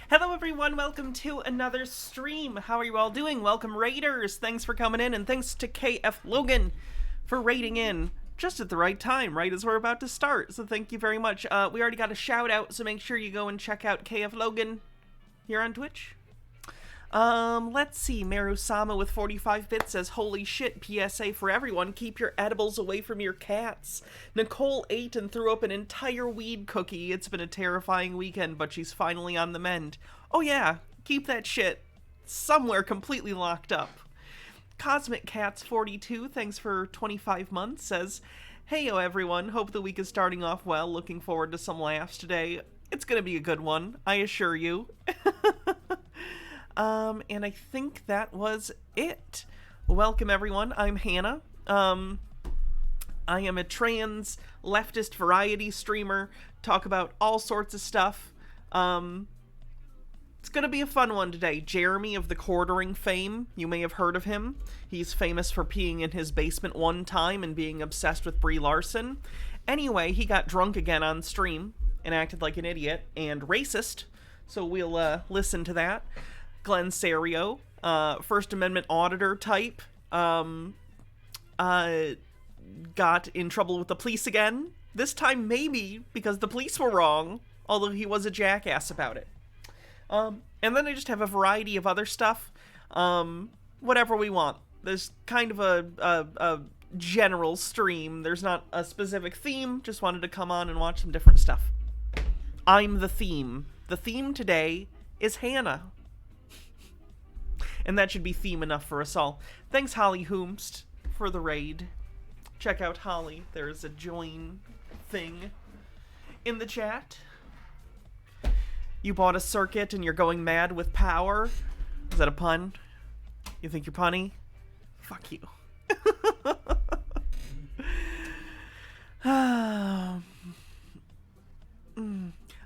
Hello everyone, welcome to another stream. How are you all doing? Welcome Raiders, thanks for coming in, and thanks to KF Logan for raiding in just at the right time, right as we're about to start. So thank you very much. We already got a shout out, so make sure you go and check out KF Logan here on Twitch. Let's see. Marusama with 45 bits says, holy shit, PSA for everyone, keep your edibles away from your cats. Nicole ate and threw up an entire weed cookie. It's been a terrifying weekend, but she's finally on the mend. Oh yeah, keep that shit somewhere completely locked up. Cosmic Cats 42, thanks for 25 months, says, heyo everyone, hope the week is starting off well, looking forward to some laughs today. It's gonna be a good one, I assure you. And I think that was it. Welcome everyone, I'm Hannah. I am a trans leftist variety streamer, talk about all sorts of stuff. It's gonna be a fun one today. Jeremy of the Quartering fame, you may have heard of him. He's famous for peeing in his basement one time and being obsessed with Brie Larson. Anyway, he got drunk again on stream and acted like an idiot and racist, so we'll listen to that. Glenn Serio, First Amendment auditor type, got in trouble with the police again. This time maybe because the police were wrong, although he was a jackass about it. And then I just have a variety of other stuff, whatever we want. There's kind of a general stream. There's not a specific theme, just wanted to come on and watch some different stuff. I'm the theme. The theme today is Hannah. And that should be theme enough for us all. Thanks, Holly Hoomst, for the raid. Check out Holly. There's a join thing in the chat. You bought a circuit and you're going mad with power. Is that a pun? You think you're punny? Fuck you.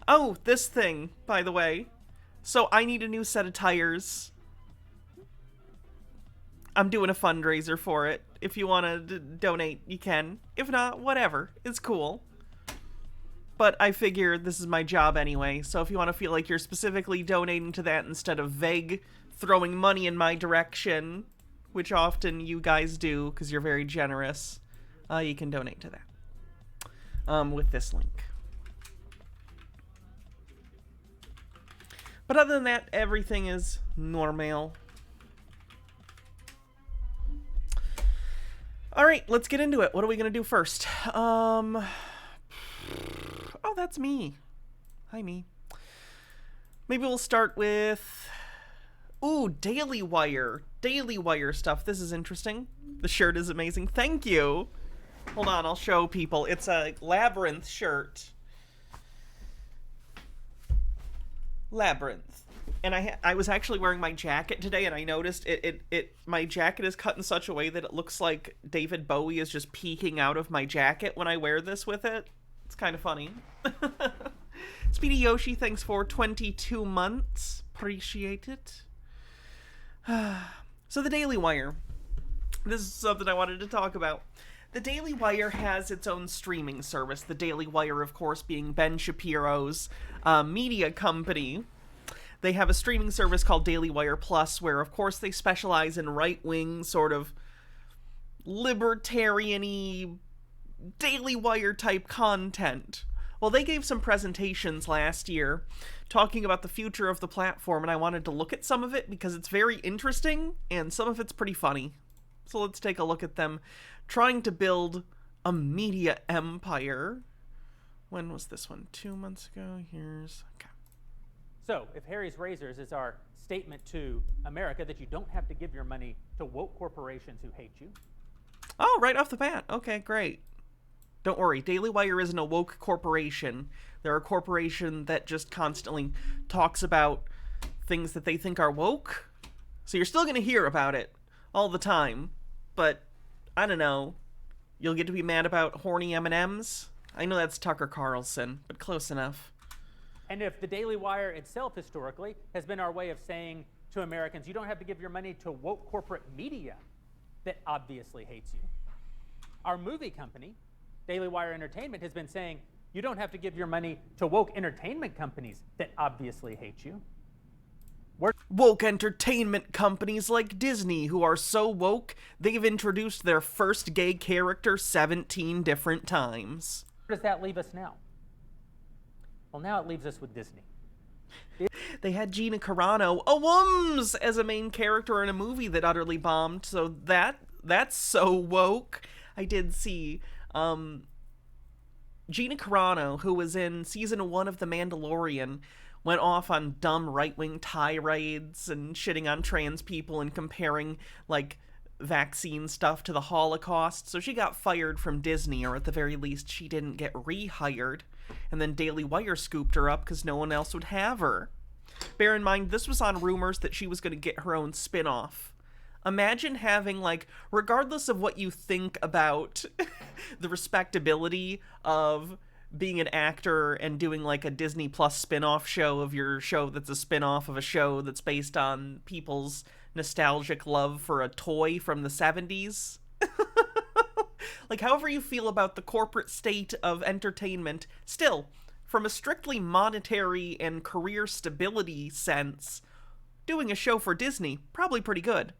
Oh, this thing, by the way. So I need a new set of tires. I'm doing a fundraiser for it. If you want to donate, you can. If not, whatever. It's cool. But I figure this is my job anyway, so if you want to feel like you're specifically donating to that instead of vague throwing money in my direction, which often you guys do because you're very generous, you can donate to that with this link. But other than that, everything is normal. Alright, let's get into it. What are we going to do first? Oh, that's me. Hi, me. Maybe we'll start with... Ooh, Daily Wire. Daily Wire stuff. This is interesting. The shirt is amazing. Thank you. Hold on, I'll show people. It's a Labyrinth shirt. Labyrinth. And I was actually wearing my jacket today, and I noticed my jacket is cut in such a way that it looks like David Bowie is just peeking out of my jacket when I wear this with it. It's kind of funny. Speedy Yoshi, thanks for 22 months. Appreciate it. So the Daily Wire. This is something I wanted to talk about. The Daily Wire has its own streaming service. The Daily Wire, of course, being Ben Shapiro's media company. They have a streaming service called Daily Wire Plus, where, of course, they specialize in right-wing, sort of libertarian-y, Daily Wire-type content. Well, they gave some presentations last year talking about the future of the platform, and I wanted to look at some of it because it's very interesting, and some of it's pretty funny. So let's take a look at them trying to build a media empire. When was this one? 2 months ago? Here's... Okay. So, if Harry's Razors is our statement to America that you don't have to give your money to woke corporations who hate you. Oh, right off the bat. Okay, great. Don't worry, Daily Wire isn't a woke corporation. They're a corporation that just constantly talks about things that they think are woke. So you're still going to hear about it all the time. But, I don't know, you'll get to be mad about horny M&Ms? I know that's Tucker Carlson, but close enough. And if the Daily Wire itself historically has been our way of saying to Americans, you don't have to give your money to woke corporate media that obviously hates you. Our movie company, Daily Wire Entertainment, has been saying, you don't have to give your money to woke entertainment companies that obviously hate you. Woke entertainment companies like Disney, who are so woke, they've introduced their first gay character 17 different times. Where does that leave us now? Well, now it leaves us with Disney. They had Gina Carano, a wums, as a main character in a movie that utterly bombed, so that's so woke. I did see Gina Carano, who was in season 1 of The Mandalorian, went off on dumb right-wing tirades and shitting on trans people and comparing, like, vaccine stuff to the Holocaust. So she got fired from Disney, or at the very least, she didn't get rehired. And then Daily Wire scooped her up because no one else would have her. Bear in mind, this was on rumors that she was going to get her own spin-off. Imagine having, like, regardless of what you think about the respectability of being an actor and doing, like, a Disney Plus spin-off show of your show that's a spin-off of a show that's based on people's nostalgic love for a toy from the 70s. Like, however you feel about the corporate state of entertainment, still, from a strictly monetary and career stability sense, doing a show for Disney, probably pretty good.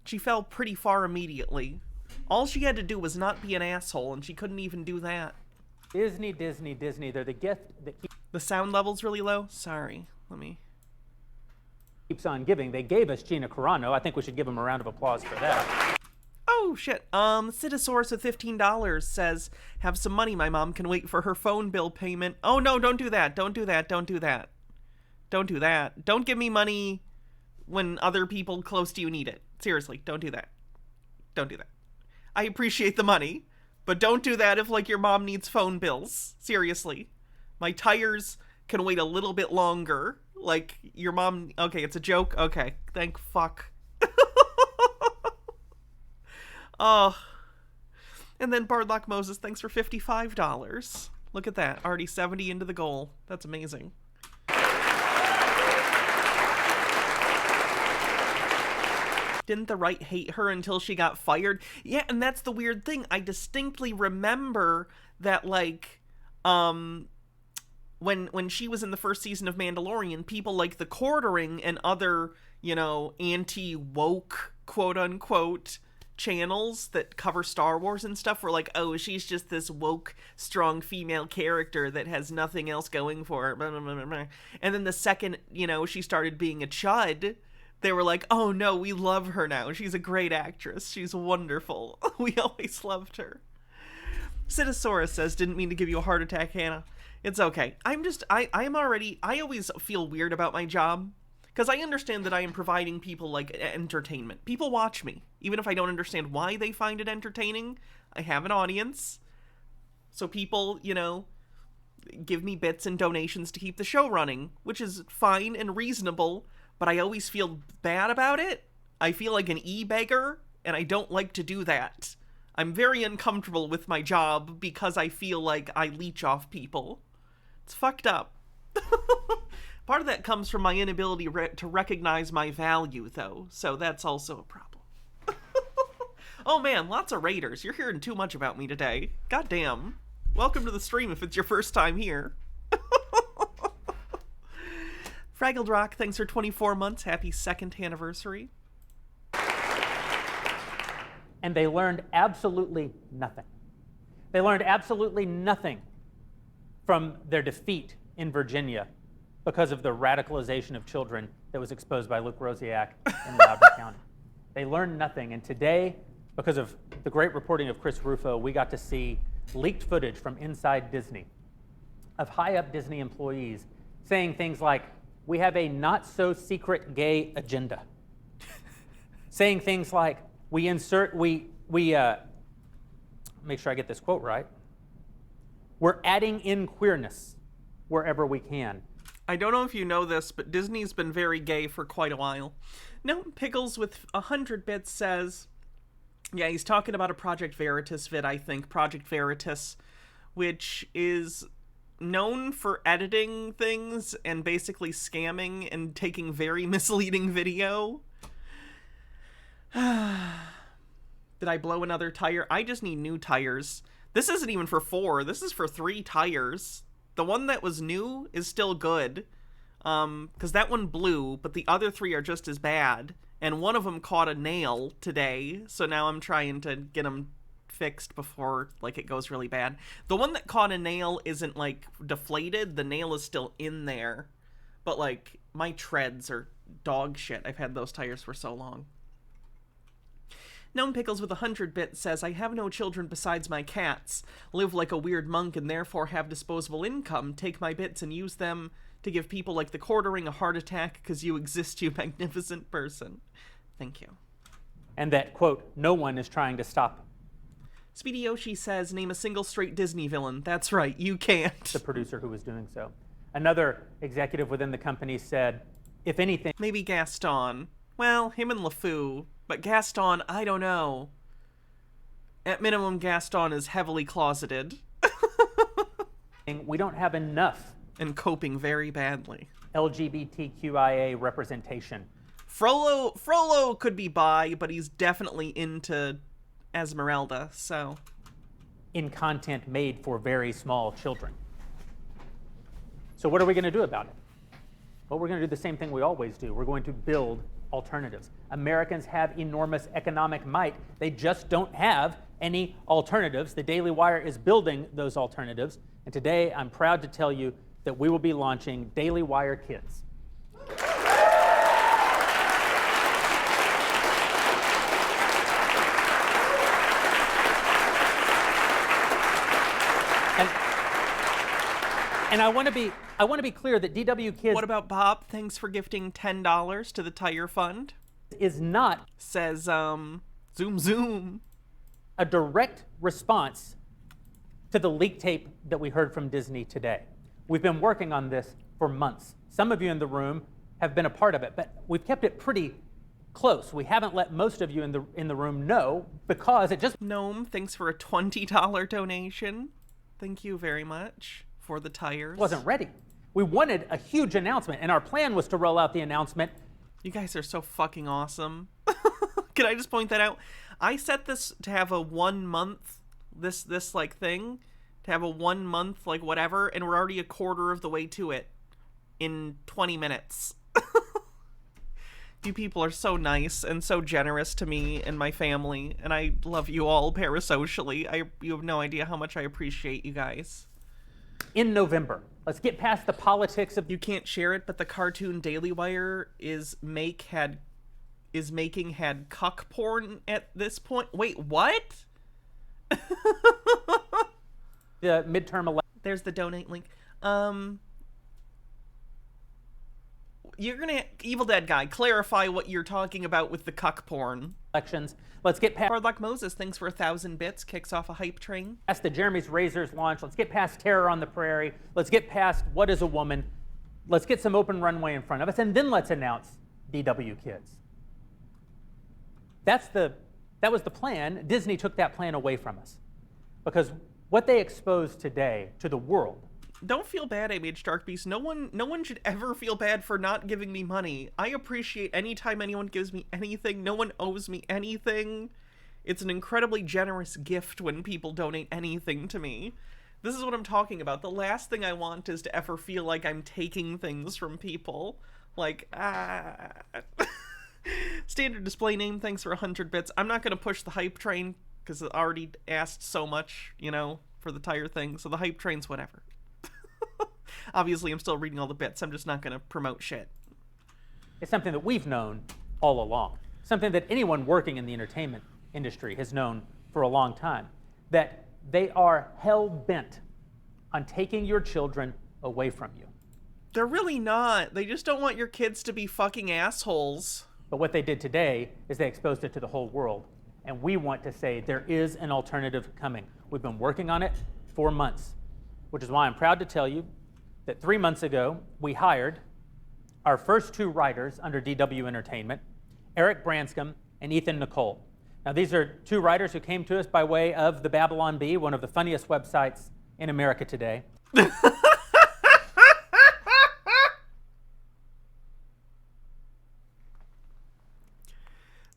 She fell pretty far immediately. All she had to do was not be an asshole, and she couldn't even do that. Disney, Disney, Disney. They're the gift that The sound level's really low? Sorry. Let me... keeps on giving. They gave us Gina Carano. I think we should give them a round of applause for that. Oh, shit. Citisaurus with $15 says, have some money, my mom can wait for her phone bill payment. Oh, no, don't do that. Don't do that. Don't do that. Don't do that. Don't give me money when other people close to you need it. Seriously, don't do that. Don't do that. I appreciate the money, but don't do that if, like, your mom needs phone bills. Seriously. My tires can wait a little bit longer. Like, your mom... Okay, it's a joke? Okay. Thank fuck. Oh. And then Bardlock Moses, thanks for $55. Look at that. Already 70 into the goal. That's amazing. Didn't the right hate her until she got fired? Yeah, and that's the weird thing. I distinctly remember that, like, when she was in the first season of Mandalorian, people like The Quartering and other, you know, anti-woke, quote-unquote, channels that cover Star Wars and stuff were like, oh, she's just this woke, strong female character that has nothing else going for her. Blah, blah, blah, blah. And then the second, you know, she started being a chud, they were like, oh no, we love her now. She's a great actress. She's wonderful. We always loved her. Citisaurus says, didn't mean to give you a heart attack, Hannah. It's okay. I always feel weird about my job. Because I understand that I am providing people, like, entertainment. People watch me. Even if I don't understand why they find it entertaining, I have an audience. So people, you know, give me bits and donations to keep the show running, which is fine and reasonable, but I always feel bad about it. I feel like an e-beggar, and I don't like to do that. I'm very uncomfortable with my job because I feel like I leech off people. It's fucked up. Part of that comes from my inability to recognize my value, though, so that's also a problem. Oh man, lots of raiders. You're hearing too much about me today. Goddamn. Welcome to the stream if it's your first time here. Fraggled Rock, thanks for 24 months. Happy 2nd anniversary. And they learned absolutely nothing. They learned absolutely nothing from their defeat in Virginia because of the radicalization of children that was exposed by Luke Rosiak in Loudoun County. They learned nothing, and today, because of the great reporting of Chris Rufo, we got to see leaked footage from inside Disney of high-up Disney employees saying things like, we have a not-so-secret gay agenda. Saying things like, make sure I get this quote right, we're adding in queerness wherever we can. I don't know if you know this, but Disney's been very gay for quite a while. No, Pickles with 100 bits says, yeah, he's talking about a Project Veritas vid, I think. Project Veritas, which is known for editing things and basically scamming and taking very misleading video. Did I blow another tire? I just need new tires. This isn't even for 4. This is for 3 tires. The one that was new is still good. Because that one blew, but the other 3 are just as bad. And one of them caught a nail today, so now I'm trying to get them fixed before, like, it goes really bad. The one that caught a nail isn't, like, deflated. The nail is still in there. But, like, my treads are dog shit. I've had those tires for so long. Gnome Pickles with 100 bits says, I have no children besides my cats. Live like a weird monk and therefore have disposable income. Take my bits and use them to give people like the Quartering a heart attack because you exist, you magnificent person. Thank you. And that, quote, no one is trying to stop him. Speedy Yoshi says, name a single straight Disney villain. That's right, you can't. The producer who was doing so. Another executive within the company said, if anything... Maybe Gaston. Well, him and LeFou. But Gaston, I don't know. At minimum, Gaston is heavily closeted. We don't have enough. And coping very badly. LGBTQIA representation. Frollo could be bi, but he's definitely into Esmeralda, so... In content made for very small children. So what are we going to do about it? Well, we're going to do the same thing we always do. We're going to build alternatives. Americans have enormous economic might. They just don't have any alternatives. The Daily Wire is building those alternatives. And today, I'm proud to tell you that we will be launching Daily Wire Kids. And I want to be clear that DW Kids... What about Bob? Thanks for gifting $10 to the Tire Fund. ...is not... Says, zoom zoom. ...a direct response to the leak tape that we heard from Disney today. We've been working on this for months. Some of you in the room have been a part of it, but we've kept it pretty close. We haven't let most of you in the room know because it just... Gnome, thanks for a $20 donation. Thank you very much. For the tires. Wasn't ready. We wanted a huge announcement, and our plan was to roll out the announcement. You guys are so fucking awesome. Can I just point that out? I set this to have a 1 month, this like thing, to have a 1 month like whatever, and we're already a quarter of the way to it in 20 minutes. You people are so nice and so generous to me and my family, and I love you all parasocially. You have no idea how much I appreciate you guys. In November. Let's get past the politics of... You can't share it, but the cartoon Daily Wire is making had cuck porn at this point. Wait, what? The midterm election. There's the donate link. You're gonna, Evil Dead guy, clarify what you're talking about with the cuck porn. Elections. Let's get past... Hard Luck Moses, thanks for 1,000 bits, kicks off a hype train. Past the Jeremy's Razors launch. Let's get past Terror on the Prairie. Let's get past What is a Woman. Let's get some open runway in front of us, and then let's announce DW Kids. That was the plan. Disney took that plan away from us. Because what they exposed today to the world... Don't feel bad, Image Dark Beast. No one should ever feel bad for not giving me money. I appreciate any time anyone gives me anything. No one owes me anything. It's an incredibly generous gift when people donate anything to me. This is what I'm talking about. The last thing I want is to ever feel like I'm taking things from people. Like, Standard Display Name, thanks for 100 bits. I'm not going to push the hype train, because it already asked so much, for the tire thing. So the hype train's whatever. Obviously, I'm still reading all the bits. I'm just not going to promote shit. It's something that we've known all along. Something that anyone working in the entertainment industry has known for a long time. That they are hell-bent on taking your children away from you. They're really not. They just don't want your kids to be fucking assholes. But what they did today is they exposed it to the whole world. And we want to say there is an alternative coming. We've been working on it for months, which is why I'm proud to tell you that 3 months ago, we hired our first 2 writers under DW Entertainment, Eric Branscombe and Ethan Nicole. Now, these are 2 writers who came to us by way of the Babylon Bee, one of the funniest websites in America today.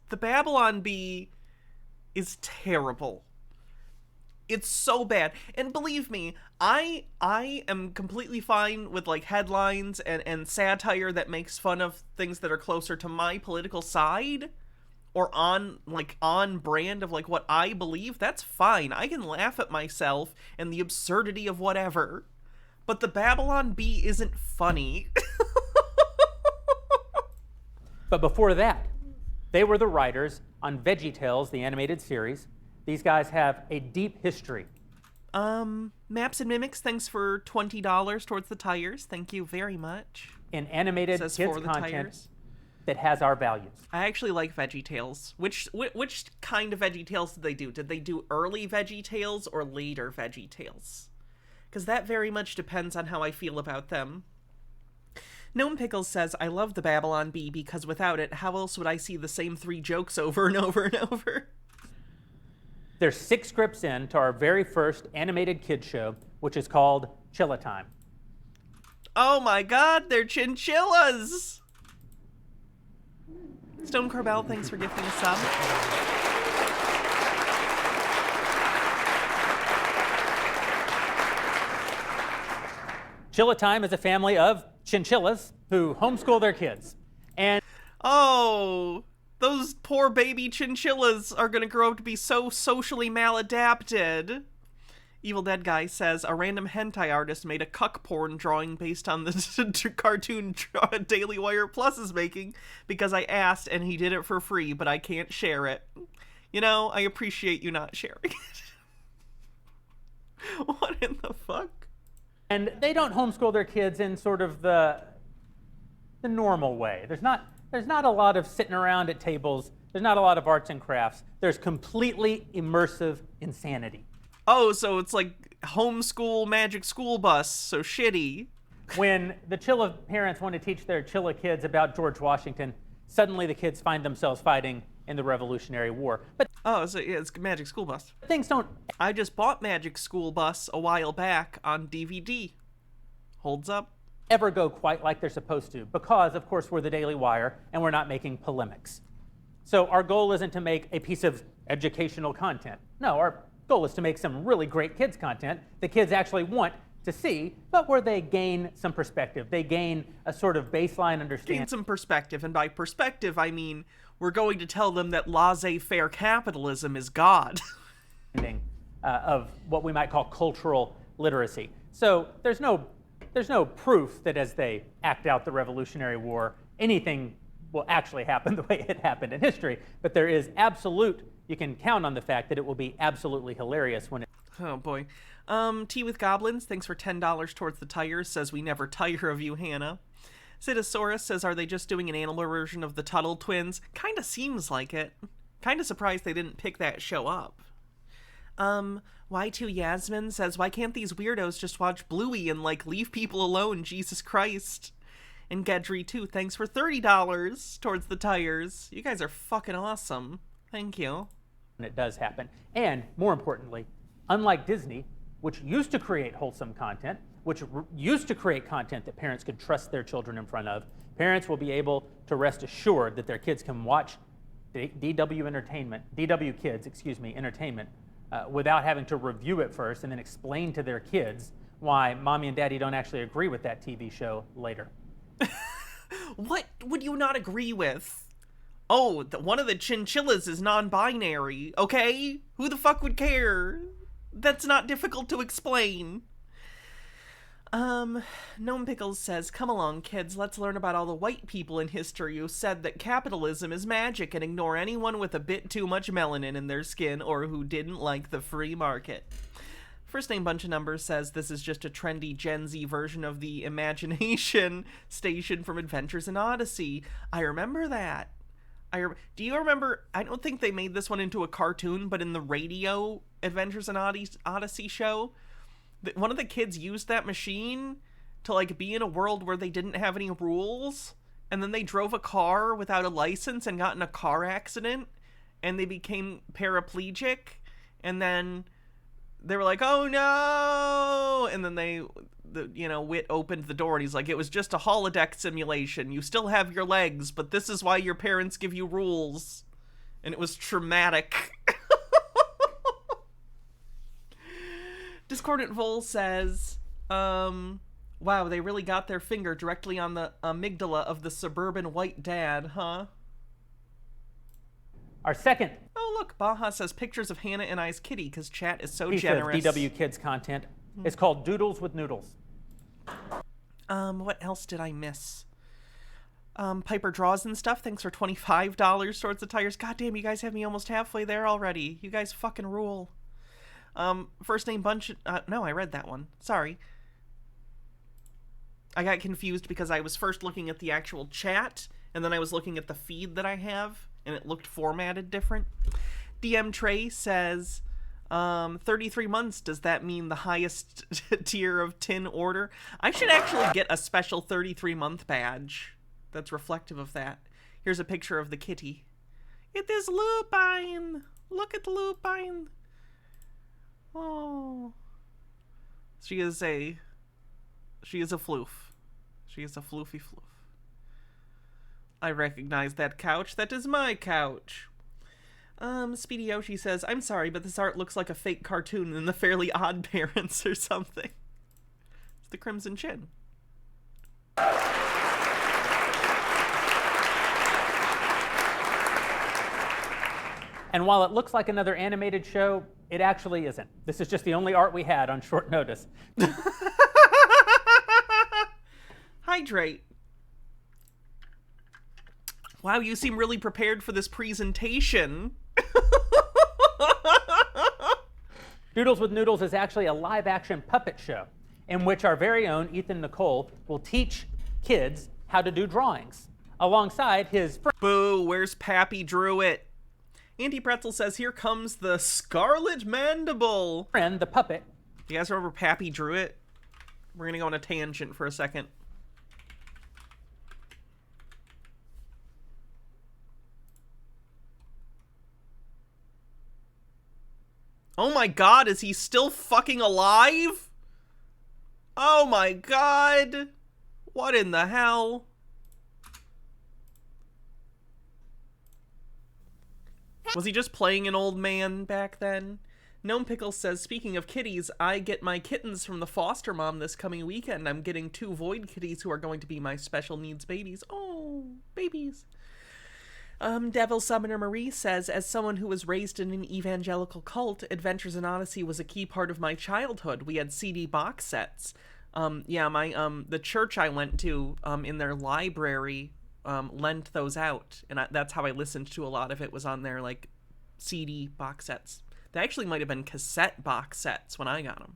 The Babylon Bee is terrible. It's so bad. And believe me, I am completely fine with like headlines and satire that makes fun of things that are closer to my political side or on brand of like what I believe. That's fine. I can laugh at myself and the absurdity of whatever. But the Babylon Bee isn't funny. But before that, they were the writers on VeggieTales, the animated series. These guys have a deep history. Maps and Mimics, thanks for $20 towards the tires. Thank you very much. In animated kids content that has our values. I actually like VeggieTales. Which kind of VeggieTales did they do? Did they do early VeggieTales or later VeggieTales? Because that very much depends on how I feel about them. Gnome Pickles says, I love the Babylon Bee because without it, how else would I see the same 3 jokes over and over and over? There's 6 scripts in to our very first animated kids show, which is called Chilla Time. Oh my god, they're chinchillas! Stone Corbell, thanks for gifting a sub. Chilla Time is a family of chinchillas who homeschool their kids. And oh, those poor baby chinchillas are gonna grow up to be so socially maladapted. Evil Dead Guy says, a random hentai artist made a cuck porn drawing based on the cartoon Daily Wire Plus is making because I asked and he did it for free, but I can't share it. You know, I appreciate you not sharing it. What in the fuck? And they don't homeschool their kids in sort of the normal way. There's not a lot of sitting around at tables. There's not a lot of arts and crafts. There's completely immersive insanity. Oh, so it's like homeschool magic school bus, so shitty. When the Chilla parents want to teach their Chilla kids about George Washington, suddenly the kids find themselves fighting in the Revolutionary War. But oh, so yeah, it's Magic School Bus. Things don't... I just bought Magic School Bus a while back on DVD. Holds up. Ever go quite like they're supposed to, because, of course, we're the Daily Wire, and we're not making polemics. So our goal isn't to make a piece of educational content. No, our goal is to make some really great kids content that kids actually want to see, but where they gain some perspective. They gain a sort of baseline understanding. Gain some perspective, and by perspective, I mean we're going to tell them that laissez-faire capitalism is God. Of what we might call cultural literacy. So there's no proof that as they act out the Revolutionary War, anything will actually happen the way it happened in history, but there is you can count on the fact that it will be absolutely hilarious when it... Oh boy. Tea with Goblins, thanks for $10 towards the tires, says we never tire of you, Hannah. Citosaurus says, are they just doing an animal version of the Tuttle Twins? Kinda seems like it. Kinda surprised they didn't pick that show up. Y2 Yasmin says, why can't these weirdos just watch Bluey and, like, leave people alone, Jesus Christ? And Gedry, too, thanks for $30 towards the tires. You guys are fucking awesome. Thank you. And it does happen. And, more importantly, unlike Disney, which used to create wholesome content, which used to create content that parents could trust their children in front of, parents will be able to rest assured that their kids can watch DW Kids, entertainment, without having to review it first and then explain to their kids why mommy and daddy don't actually agree with that TV show later. What would you not agree with? Oh, one of the chinchillas is non-binary, okay? Who the fuck would care? That's not difficult to explain. Gnome Pickles says, come along, kids, let's learn about all the white people in history who said that capitalism is magic and ignore anyone with a bit too much melanin in their skin or who didn't like the free market. First name bunch of numbers says this is just a trendy Gen Z version of the Imagination Station from Adventures in Odyssey. I remember that. Do you remember, I don't think they made this one into a cartoon, but in the radio Adventures in Odyssey show, one of the kids used that machine to, like, be in a world where they didn't have any rules, and then they drove a car without a license and got in a car accident, and they became paraplegic, and then they were like, oh no, and then Wit opened the door, and he's like, it was just a holodeck simulation, you still have your legs, but this is why your parents give you rules, and it was traumatic. Discordant Vol says, wow, they really got their finger directly on the amygdala of the suburban white dad, huh? Our second Oh, look, Baja says pictures of Hannah and I's kitty because chat is so piece generous. of DW Kids content is called Doodles with Noodles. What else did I miss? Piper Draws and stuff. Thanks for $25 towards the tires. God damn, you guys have me almost halfway there already. You guys fucking rule. First name bunch. No, I read that one. Sorry. I got confused because I was first looking at the actual chat, and then I was looking at the feed that I have, and it looked formatted different. DM Trey says, 33 months, does that mean the highest tier of tin order? I should actually get a special 33-month badge that's reflective of that. Here's a picture of the kitty. It is Lupine! Look at Lupine! Oh. She is a floof. She is a floofy floof. I recognize that couch. That is my couch. Speedy Yoshi says, I'm sorry, but this art looks like a fake cartoon in the Fairly Odd Parents or something. It's the Crimson Chin. And while it looks like another animated show, it actually isn't. This is just the only art we had on short notice. Hydrate. Wow, you seem really prepared for this presentation. Doodles with Noodles is actually a live-action puppet show in which our very own Ethan Nicole will teach kids how to do drawings alongside his friend. Boo, where's Pappy Druitt? Andy Pretzel says, here comes the Scarlet Mandible. Friend, the puppet. You guys remember Pappy Druitt? We're gonna go on a tangent for a second. Oh my god, is he still fucking alive? Oh my god. What in the hell? Was he just playing an old man back then? Gnome Pickle says, speaking of kitties, I get my kittens from the foster mom this coming weekend. I'm getting 2 void kitties who are going to be my special needs babies. Oh, babies. Devil Summoner Marie says, as someone who was raised in an evangelical cult, Adventures in Odyssey was a key part of my childhood. We had CD box sets. The church I went to, in their library, lent those out, and that's how I listened to a lot of it, was on their, like, CD box sets. They actually might have been cassette box sets when I got them.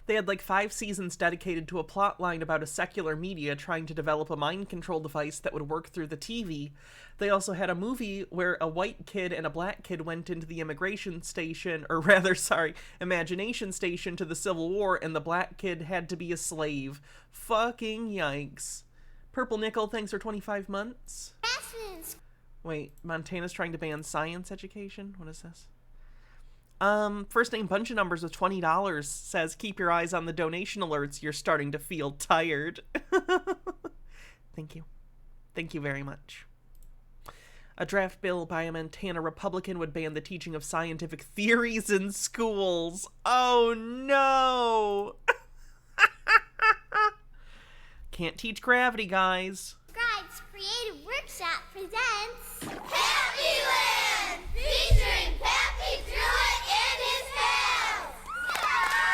They had like 5 seasons dedicated to a plot line about a secular media trying to develop a mind control device that would work through the TV. They also had a movie where a white kid and a black kid went into the imagination station to the Civil War, and the black kid had to be a slave. Fucking yikes. Purple Nickel, thanks for 25 months. Wait, Montana's trying to ban science education? What is this? First name Bunch of Numbers with $20 says, keep your eyes on the donation alerts. You're starting to feel tired. Thank you. Thank you very much. A draft bill by a Montana Republican would ban the teaching of scientific theories in schools. Oh no! Can't teach gravity, guys. Scribe's Creative Workshop presents Pappyland, featuring Pappy Druitt and his pals.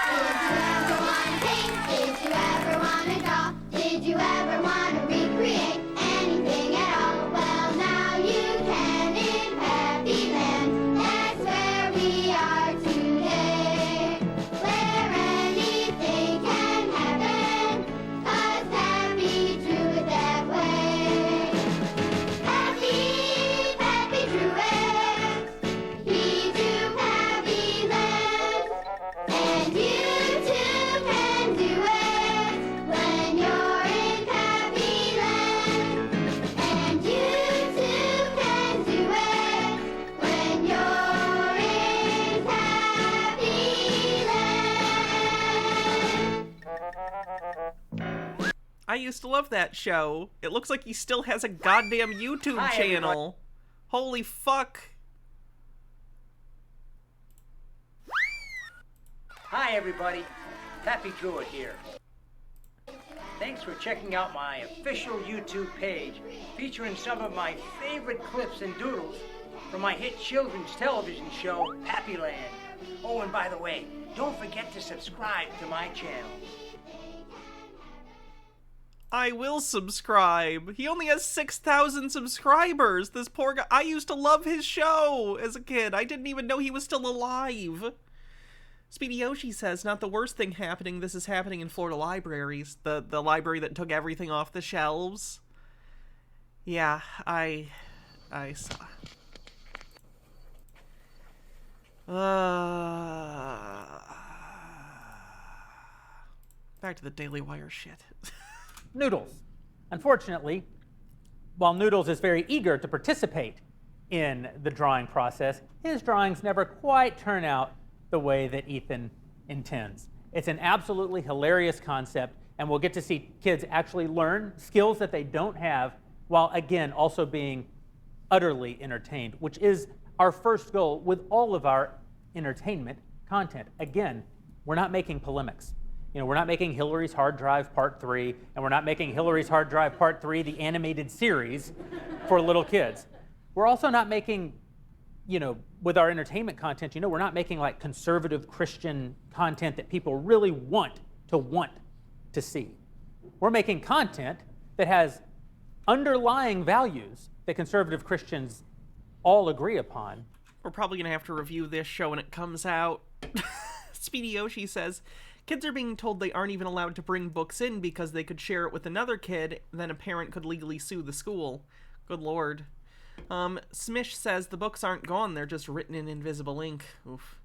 Did you ever want to paint? Did you ever want to draw? Did you ever want to recreate anything at all? Well, now you can in Pappyland. That's where we are today, where anything can happen, 'cause Pappy drew it that way. Pappy drew it. He drew Pappyland. And you too can do it when you're in Pappyland. And you too can do it when you're in Pappyland. I used to love that show. It looks like he still has a goddamn YouTube Hi, channel. everyone. Holy fuck. Hi everybody, Pappy Druid here. Thanks for checking out my official YouTube page featuring some of my favorite clips and doodles from my hit children's television show, Pappyland. Oh, and by the way, don't forget to subscribe to my channel. I will subscribe. He only has 6,000 subscribers. This poor guy. I used to love his show as a kid. I didn't even know he was still alive. Speedy Yoshi says, not the worst thing happening. This is happening in Florida libraries. The library that took everything off the shelves. Yeah, I saw. Back to the Daily Wire shit. Noodles. Unfortunately, while Noodles is very eager to participate in the drawing process, his drawings never quite turn out the way that Ethan intends. It's an absolutely hilarious concept, and we'll get to see kids actually learn skills that they don't have, while again also being utterly entertained, which is our first goal with all of our entertainment content. Again, we're not making polemics. You know, we're not making Hillary's Hard Drive Part 3, and we're not making Hillary's Hard Drive Part 3, the animated series for little kids. We're also not making, you know, with our entertainment content, you know, we're not making like conservative Christian content that people really want to see. We're making content that has underlying values that conservative Christians all agree upon. We're probably going to have to review this show when it comes out. Speedy Yoshi says, kids are being told they aren't even allowed to bring books in because they could share it with another kid, then a parent could legally sue the school. Good lord. Smish says the books aren't gone, they're just written in invisible ink. Oof.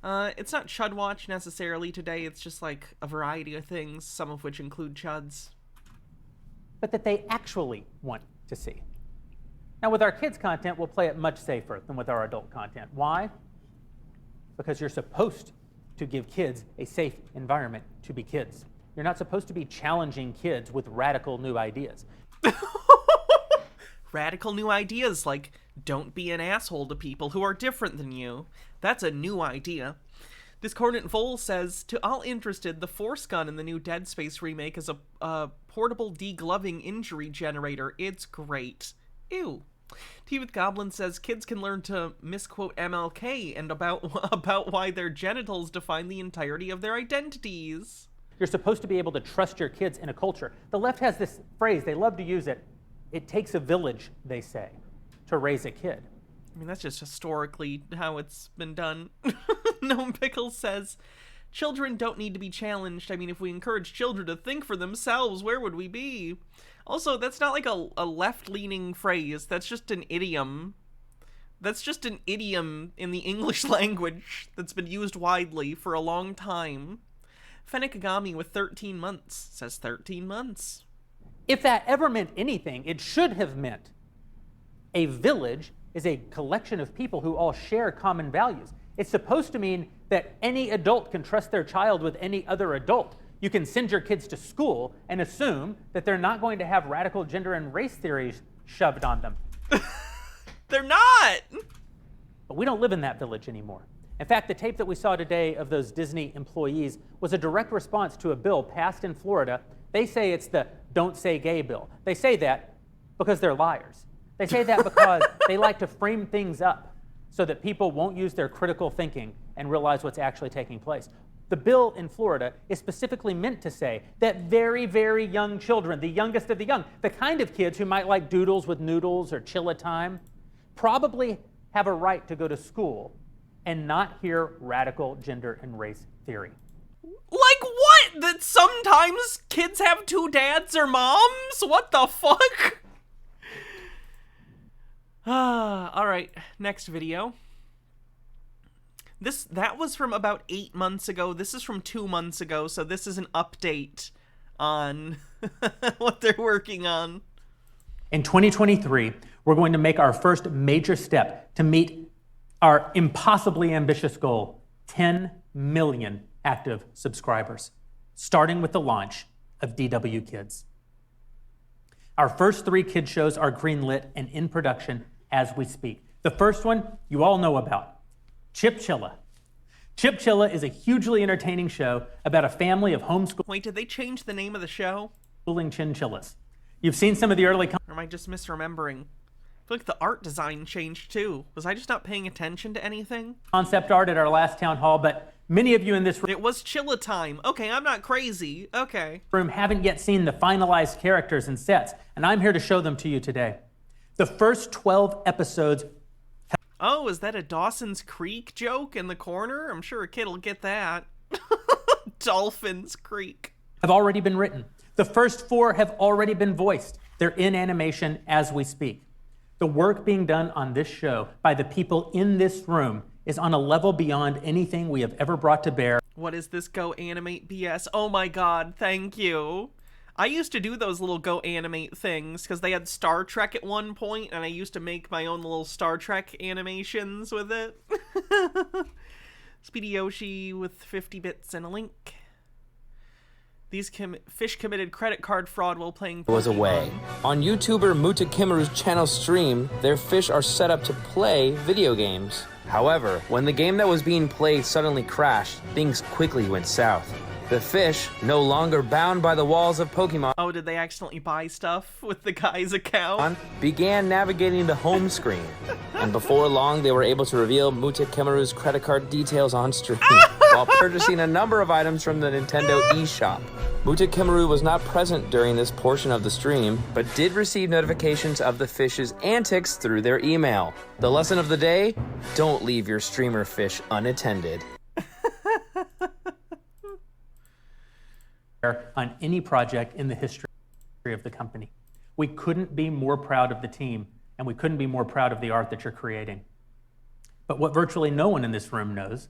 It's not Chud Watch necessarily today, it's just like a variety of things, some of which include Chuds. But that they actually want to see. Now with our kids' content, we'll play it much safer than with our adult content. Why? Because you're supposed to give kids a safe environment to be kids. You're not supposed to be challenging kids with radical new ideas. Radical new ideas like, don't be an asshole to people who are different than you. That's a new idea. Discordant Vole says, to all interested, the Force Gun in the new Dead Space remake is a portable degloving injury generator. It's great. Ew. Tea with Goblin says, kids can learn to misquote MLK and about why their genitals define the entirety of their identities. You're supposed to be able to trust your kids in a culture. The left has this phrase, they love to use it. It takes a village, they say, to raise a kid. I mean, that's just historically how it's been done. Gnome Pickle says, children don't need to be challenged. I mean, if we encourage children to think for themselves, where would we be? Also, that's not like a left-leaning phrase. That's just an idiom. That's just an idiom in the English language that's been used widely for a long time. Fenekagami with 13 months says 13 months. If that ever meant anything, it should have meant a village is a collection of people who all share common values. It's supposed to mean that any adult can trust their child with any other adult. You can send your kids to school and assume that they're not going to have radical gender and race theories shoved on them. They're not! But we don't live in that village anymore. In fact, the tape that we saw today of those Disney employees was a direct response to a bill passed in Florida. They say it's the Don't Say Gay bill. They say that because they're liars. They say that because they like to frame things up so that people won't use their critical thinking and realize what's actually taking place. The bill in Florida is specifically meant to say that very, very young children, the youngest of the young, the kind of kids who might like doodles with noodles or Chilla Time, probably have a right to go to school and not hear radical gender and race theory. Like what? That sometimes kids have two dads or moms? What the fuck? All right, next video. That was from about 8 months ago. This is from 2 months ago, so this is an update on what they're working on. In 2023, we're going to make our first major step to meet our impossibly ambitious goal, 10 million active subscribers, starting with the launch of DW Kids. Our first 3 kid shows are greenlit and in production as we speak. The first one you all know about, Chip Chilla. Chipchilla is a hugely entertaining show about a family of homeschooling Wait, did they change the name of the show? chinchillas. You've seen some of the early Or am I just misremembering? I feel like the art design changed too. Was I just not paying attention to anything? concept art at our last town hall, but many of you in this It was Chilla time. Okay, I'm not crazy. Okay. room haven't yet seen the finalized characters and sets, and I'm here to show them to you today. The first 12 episodes Oh, is that a Dawson's Creek joke in the corner? I'm sure a kid will get that. Dolphins Creek. have already been written. The first 4 have already been voiced. They're in animation as we speak. The work being done on this show by the people in this room is on a level beyond anything we have ever brought to bear. What is this Go Animate BS? Oh my god, thank you. I used to do those little Go Animate things because they had Star Trek at one point, and I used to make my own little Star Trek animations with it. Speedy Yoshi with 50 bits and a link. These fish committed credit card fraud while playing Pokemon. Was away. On YouTuber Mutakimaru's channel stream, their fish are set up to play video games. However, when the game that was being played suddenly crashed, things quickly went south. The fish, no longer bound by the walls of Pokemon, Oh, did they accidentally buy stuff with the guy's account? began navigating the home screen. And before long, they were able to reveal Mutakimaru's credit card details on stream while purchasing a number of items from the Nintendo eShop. Mutakimaru was not present during this portion of the stream, but did receive notifications of the fish's antics through their email. The lesson of the day: don't leave your streamer fish unattended. On any project in the history of the company. We couldn't be more proud of the team, and we couldn't be more proud of the art that you're creating. But what virtually no one in this room knows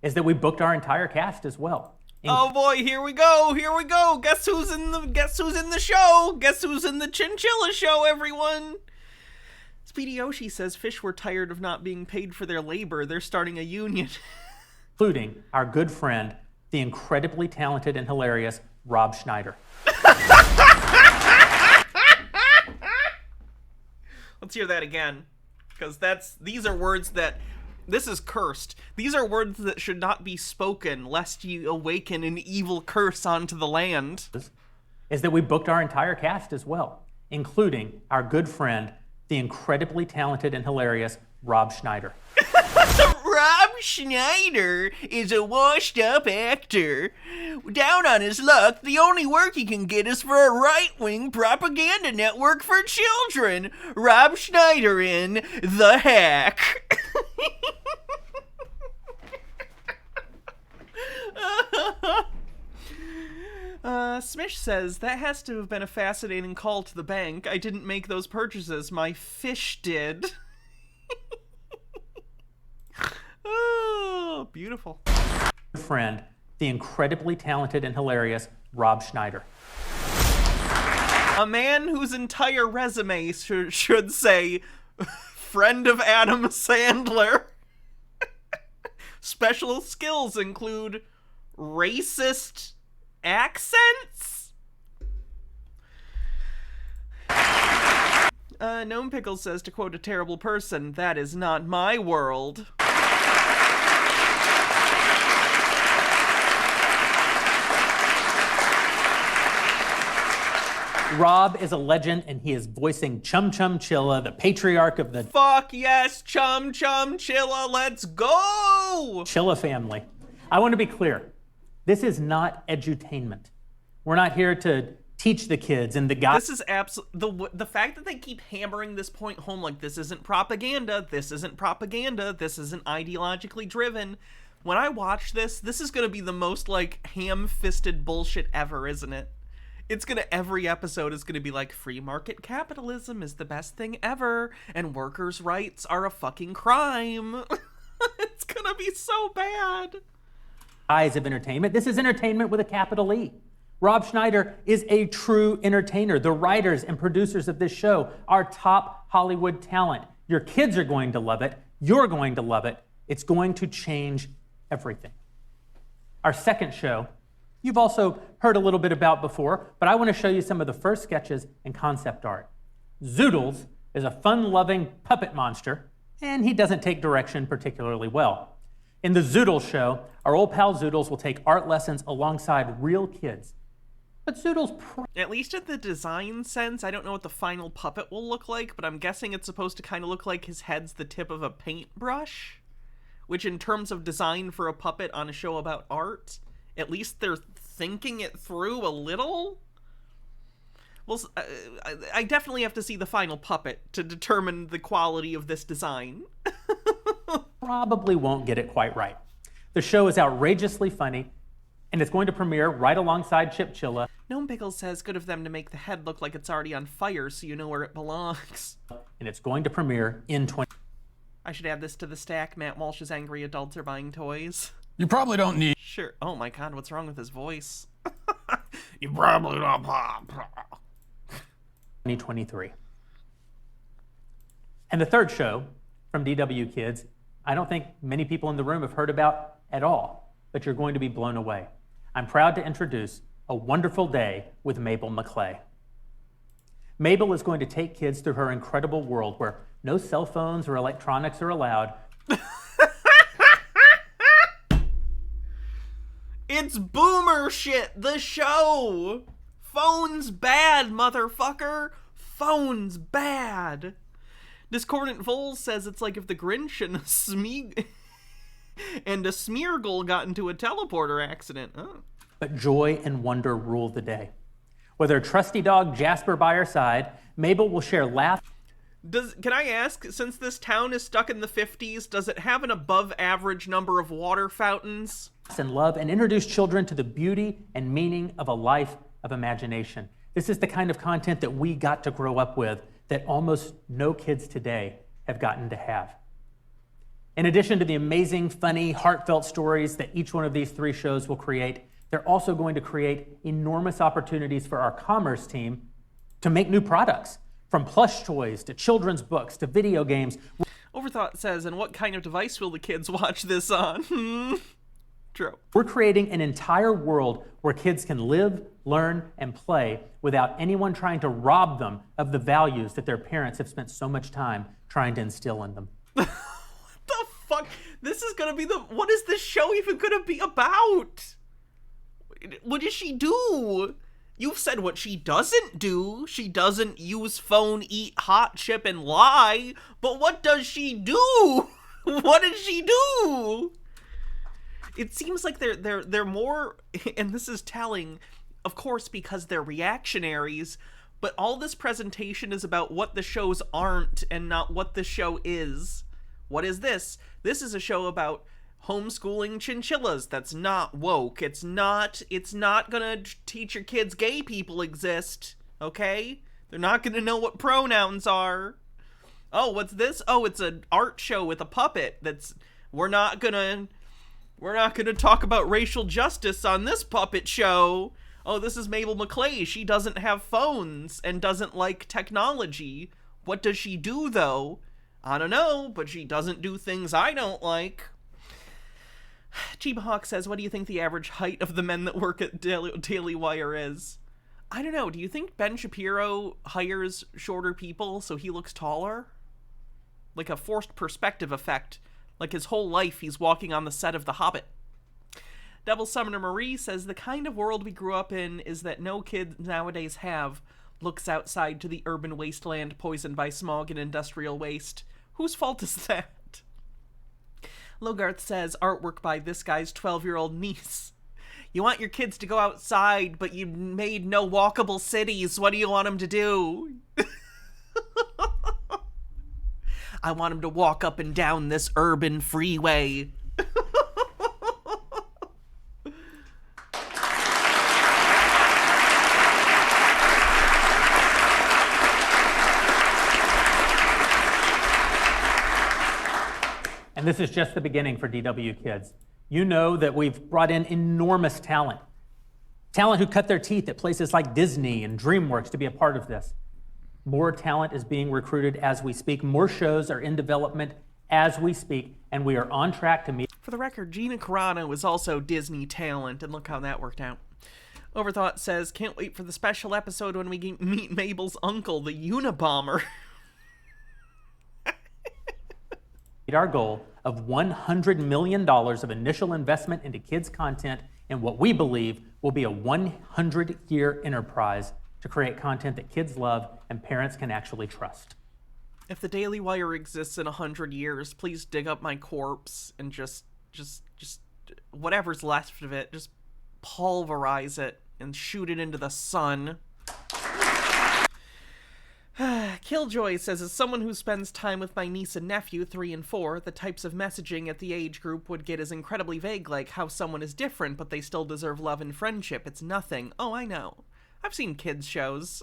is that we booked our entire cast as well. Oh boy, here we go, here we go. Guess who's in the show? Guess who's in the Chinchilla show, everyone? Speedy Yoshi says fish were tired of not being paid for their labor. They're starting a union. Including our good friend, the incredibly talented and hilarious Rob Schneider. Let's hear that again, because these are words that, this is cursed. These are words that should not be spoken, lest you awaken an evil curse onto the land. Is that we booked our entire cast as well, including our good friend, the incredibly talented and hilarious Rob Schneider. Rob Schneider is a washed-up actor. Down on his luck, the only work he can get is for a right-wing propaganda network for children. Rob Schneider in The Hack. Smish says, that has to have been a fascinating call to the bank. I didn't make those purchases. My fish did. Oh, beautiful. Friend, the incredibly talented and hilarious Rob Schneider. A man whose entire resume should say, friend of Adam Sandler. Special skills include racist accents? Gnome Pickles says, to quote a terrible person, that is not my world. Rob is a legend, and he is voicing Chum Chum Chilla, the patriarch of the Fuck yes, Chum Chum Chilla, let's go! Chilla family. I want to be clear. This is not edutainment. We're not here to teach the kids and the guys. This is the fact that they keep hammering this point home, like this isn't propaganda, this isn't propaganda, this isn't ideologically driven. When I watch this is gonna be the most like ham-fisted bullshit ever, isn't it? It's gonna, every episode is gonna be like, free market capitalism is the best thing ever, and workers' rights are a fucking crime. It's gonna be so bad. Eyes of entertainment. This is entertainment with a capital E. Rob Schneider is a true entertainer. The writers and producers of this show are top Hollywood talent. Your kids are going to love it. You're going to love it. It's going to change everything. Our second show, you've also heard a little bit about before, but I want to show you some of the first sketches and concept art. Zoodles is a fun-loving puppet monster, and he doesn't take direction particularly well. In the Zoodle show, our old pal Zoodles will take art lessons alongside real kids. But Zoodles... At least in the design sense, I don't know what the final puppet will look like, but I'm guessing it's supposed to kind of look like his head's the tip of a paintbrush. Which, in terms of design for a puppet on a show about art, at least they're thinking it through a little. Well, I definitely have to see the final puppet to determine the quality of this design. Probably won't get it quite right. The show is outrageously funny, and it's going to premiere right alongside Chip Chilla. Gnome Pickles says good of them to make the head look like it's already on fire so you know where it belongs. And it's going to premiere in I should add this to the stack. Matt Walsh's angry adults are buying toys. You probably don't need... Sure. Oh my god, what's wrong with his voice? You probably don't... 2023. And the third show from DW Kids, I don't think many people in the room have heard about at all, but you're going to be blown away. I'm proud to introduce A Wonderful Day with Mabel McClay. Mabel is going to take kids through her incredible world where no cell phones or electronics are allowed. It's boomer shit, the show! Phones bad, motherfucker! Phones bad! Discordant Voles says it's like if the Grinch and a Smeargle got into a teleporter accident. Oh. But joy and wonder rule the day. With her trusty dog Jasper by her side, Mabel will share laughs. Can I ask, since this town is stuck in the 50s, does it have an above average number of water fountains? And love and introduce children to the beauty and meaning of a life of imagination. This is the kind of content that we got to grow up with that almost no kids today have gotten to have. In addition to the amazing, funny, heartfelt stories that each one of these three shows will create, they're also going to create enormous opportunities for our commerce team to make new products, from plush toys to children's books to video games. Overthought says, and what kind of device will the kids watch this on? True. We're creating an entire world where kids can live, learn, and play without anyone trying to rob them of the values that their parents have spent so much time trying to instill in them. What the fuck? This is gonna be what is this show even gonna be about? What does she do? You've said what she doesn't do. She doesn't use phone, eat hot chip, and lie. But what does she do? What does she do? It seems like they're more, and this is telling, of course, because they're reactionaries, but all this presentation is about what the shows aren't and not what the show is. What is this? This is a show about homeschooling chinchillas. That's not woke. It's not gonna teach your kids gay people exist, okay? They're not gonna know what pronouns are. Oh, what's this? Oh, it's an art show with a puppet that's, we're not gonna talk about racial justice on this puppet show. Oh, this is Mabel McClay. She doesn't have phones and doesn't like technology. What does she do, though? I don't know, but she doesn't do things I don't like. Chiba Hawk says, what do you think the average height of the men that work at Daily Wire is? I don't know. Do you think Ben Shapiro hires shorter people so he looks taller? Like a forced perspective effect. Like his whole life he's walking on the set of The Hobbit. Devil Summoner Marie says, the kind of world we grew up in is that no kid nowadays have looks outside to the urban wasteland poisoned by smog and industrial waste. Whose fault is that? Logarth says, artwork by this guy's 12-year-old niece. You want your kids to go outside, but you made no walkable cities. What do you want them to do? I want them to walk up and down this urban freeway. And this is just the beginning for DW Kids. You know that we've brought in enormous talent. Talent who cut their teeth at places like Disney and DreamWorks to be a part of this. More talent is being recruited as we speak. More shows are in development as we speak, and we are on track to meet. For the record, Gina Carano is also Disney talent, and look how that worked out. Overthought says, can't wait for the special episode when we meet Mabel's uncle, the Unabomber. our goal of $100 million of initial investment into kids' content in what we believe will be a 100-year enterprise to create content that kids love and parents can actually trust. If the Daily Wire exists in 100 years, please dig up my corpse and just whatever's left of it, just pulverize it and shoot it into the sun. Killjoy says, as someone who spends time with my niece and nephew, 3 and 4, the types of messaging at the age group would get as incredibly vague, like how someone is different, but they still deserve love and friendship. It's nothing. Oh, I know. I've seen kids' shows.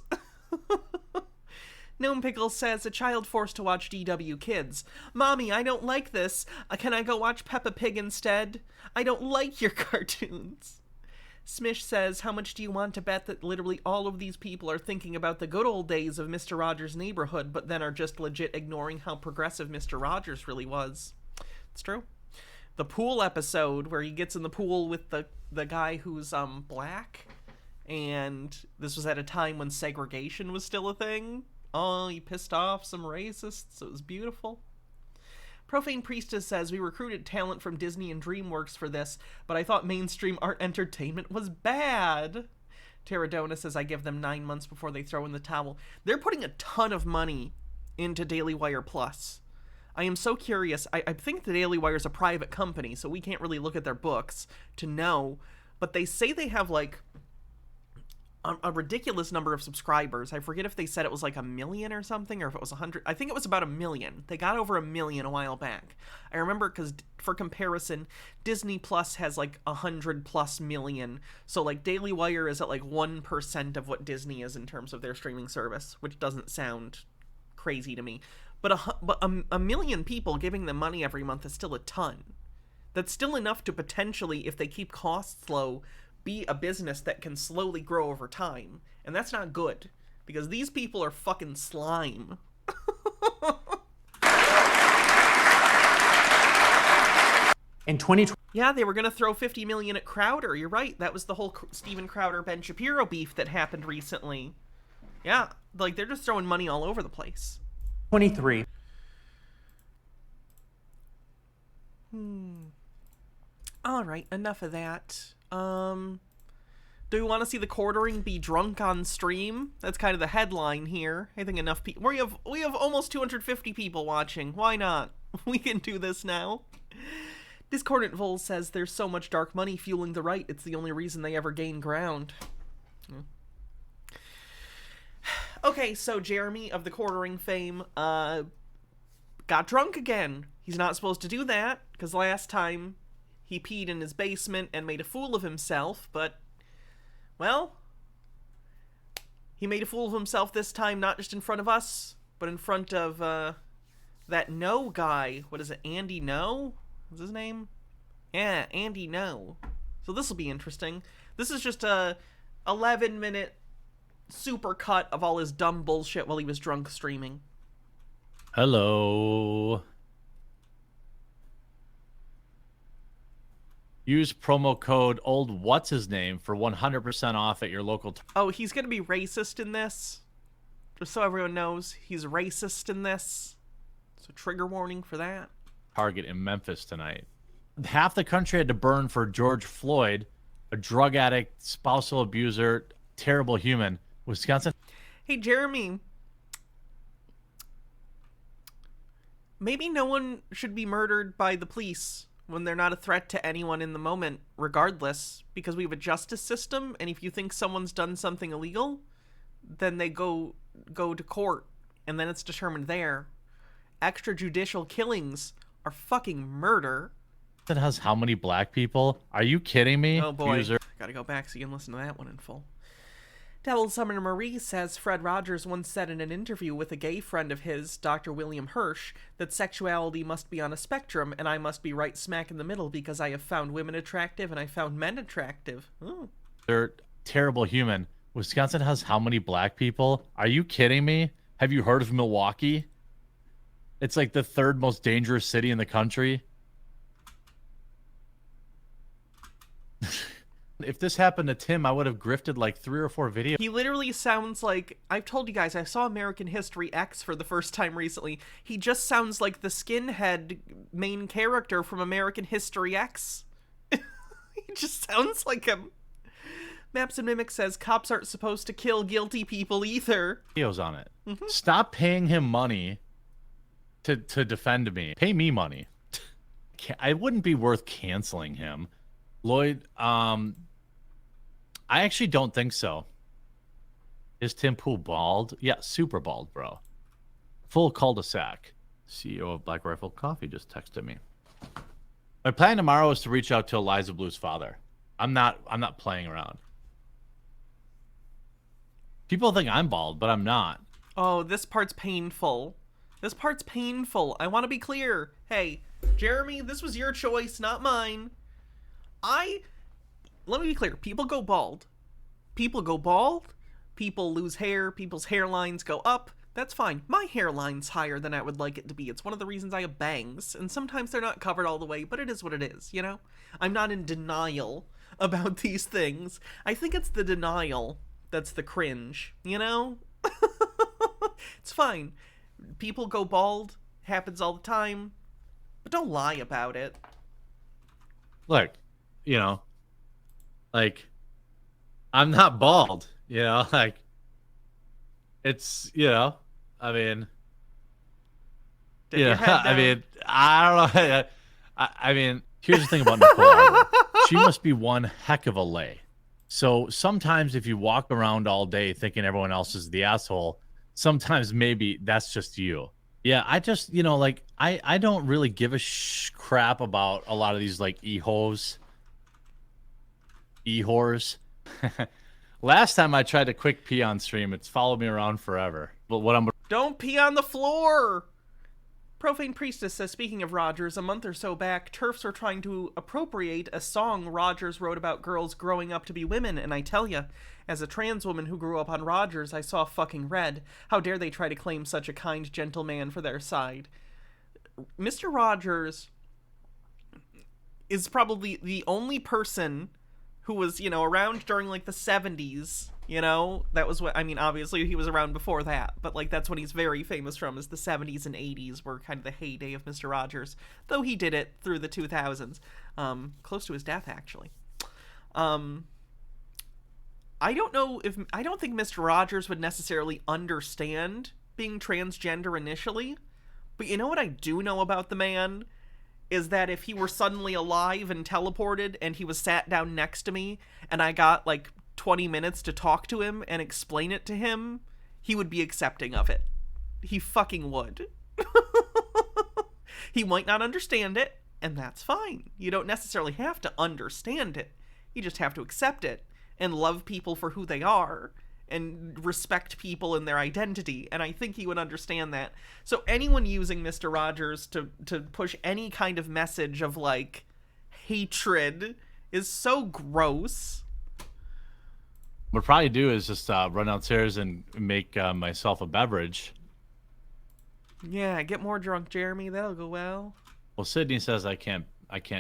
Gnome Pickle says, a child forced to watch DW Kids. Mommy, I don't like this. Can I go watch Peppa Pig instead? I don't like your cartoons. Smish says, how much do you want to bet that literally all of these people are thinking about the good old days of Mr. Rogers' Neighborhood, but then are just legit ignoring how progressive Mr. Rogers really was? It's true. The pool episode where he gets in the pool with the guy who's black, and this was at a time when segregation was still a thing. Oh, he pissed off some racists. It was beautiful. Profane Priestess says, we recruited talent from Disney and DreamWorks for this, but I thought mainstream art entertainment was bad. Terradona says, I give them 9 months before they throw in the towel. They're putting a ton of money into Daily Wire Plus. I am so curious. I think the Daily Wire is a private company, so we can't really look at their books to know, but they say they have like a ridiculous number of subscribers. I forget if they said it was like 1 million or something, or if it was 100. I think it was about 1 million. They got over 1 million a while back. I remember because, for comparison, Disney Plus has like 100+ million. So like Daily Wire is at like 1% of what Disney is in terms of their streaming service, which doesn't sound crazy to me. But a million people giving them money every month is still a ton. That's still enough to potentially, if they keep costs low, be a business that can slowly grow over time. And that's not good, because these people are fucking slime. In 2020, yeah, they were going to throw $50 million at Crowder. You're right. That was the whole Steven Crowder, Ben Shapiro beef that happened recently. Yeah, like they're just throwing money all over the place. 23. All right, enough of that. Do we want to see the quartering be drunk on stream? That's kind of the headline here. I think enough people. We have almost 250 people watching. Why not? We can do this now. Discordant Vol says there's so much dark money fueling the right. It's the only reason they ever gain ground. Okay, so Jeremy of the quartering fame got drunk again. He's not supposed to do that because last time he peed in his basement and made a fool of himself, but, well, he made a fool of himself this time, not just in front of us, but in front of, that No guy. What is it, Andy No? What's his name? Yeah, Andy No. So this will be interesting. This is just a 11-minute super cut of all his dumb bullshit while he was drunk streaming. Hello. Use promo code old what's his name for 100% off at your local Oh, he's gonna be racist in this. Just so everyone knows, he's racist in this. So trigger warning for that. Target in Memphis tonight. Half the country had to burn for George Floyd, a drug addict, spousal abuser, terrible human. Wisconsin. Hey, Jeremy. Maybe no one should be murdered by the police when they're not a threat to anyone in the moment, regardless, because we have a justice system, and if you think someone's done something illegal, then they go to court, and then it's determined there. Extrajudicial killings are fucking murder. That has how many black people? Are you kidding me? Oh boy, User. gotta go back so you can listen to that one in full. Devil Summoner Marie says Fred Rogers once said in an interview with a gay friend of his, Dr. William Hirsch, that sexuality must be on a spectrum and I must be right smack in the middle because I have found women attractive and I found men attractive. Ooh. They're terrible human. Wisconsin has how many black people? Are you kidding me? Have you heard of Milwaukee? It's like the 3rd most dangerous city in the country. If this happened to Tim, I would have grifted like 3 or 4 videos. He literally sounds like, I've told you guys, I saw American History X for the first time recently. He just sounds like the skinhead main character from American History X. He just sounds like him. Maps and Mimic says cops aren't supposed to kill guilty people either. Videos on it. Stop paying him money to defend me. Pay me money. I wouldn't be worth canceling him. Lloyd, I actually don't think so. Is Tim Pool bald? Yeah, super bald, bro. Full cul-de-sac. CEO of Black Rifle Coffee just texted me. My plan tomorrow is to reach out to Eliza Blue's father. I'm not playing around. People think I'm bald, but I'm not. Oh, this part's painful. This part's painful. I want to be clear. Hey, Jeremy, this was your choice, not mine. Let me be clear. People go bald. People go bald. People lose hair. People's hairlines go up. That's fine. My hairline's higher than I would like it to be. It's one of the reasons I have bangs, and sometimes they're not covered all the way, but it is what it is, you know? I'm not in denial about these things. I think it's the denial that's the cringe, you know? It's fine. People go bald. Happens all the time. But don't lie about it. Look, you know, like, I'm not bald, you know? Like, it's, you know, I mean... Dip your head I down. mean, I don't know. I mean, here's the thing about Nicole. She must be one heck of a lay. So sometimes if you walk around all day thinking everyone else is the asshole, sometimes maybe that's just you. Yeah, I just, you know, like, I don't really give a crap about a lot of these, like, e-hoes. E-whores. Last time I tried to quick pee on stream, it's followed me around forever. But what I'm... Don't pee on the floor! Profane Priestess says, speaking of Rogers, a month or so back, TERFs were trying to appropriate a song Rogers wrote about girls growing up to be women, and I tell ya, as a trans woman who grew up on Rogers, I saw fucking red. How dare they try to claim such a kind, gentle man for their side? Mr. Rogers is probably the only person who was, you know, around during, like, the 70s, you know? That was what, I mean, obviously he was around before that, but, like, that's what he's very famous from, is the 70s and 80s were kind of the heyday of Mr. Rogers, though he did it through the 2000s, close to his death, actually. I don't think Mr. Rogers would necessarily understand being transgender initially, but you know what I do know about the man? Is that if he were suddenly alive and teleported and he was sat down next to me and I got like 20 minutes to talk to him and explain it to him, he would be accepting of it. He fucking would. He might not understand it, and that's fine. You don't necessarily have to understand it. You just have to accept it and love people for who they are and respect people in their identity, and I think he would understand that. So anyone using Mr. Rogers to push any kind of message of, like, hatred is so gross. What I'd probably do is just run downstairs and make myself a beverage. Yeah, get more drunk, Jeremy. That'll go well. Well, Sydney says I can't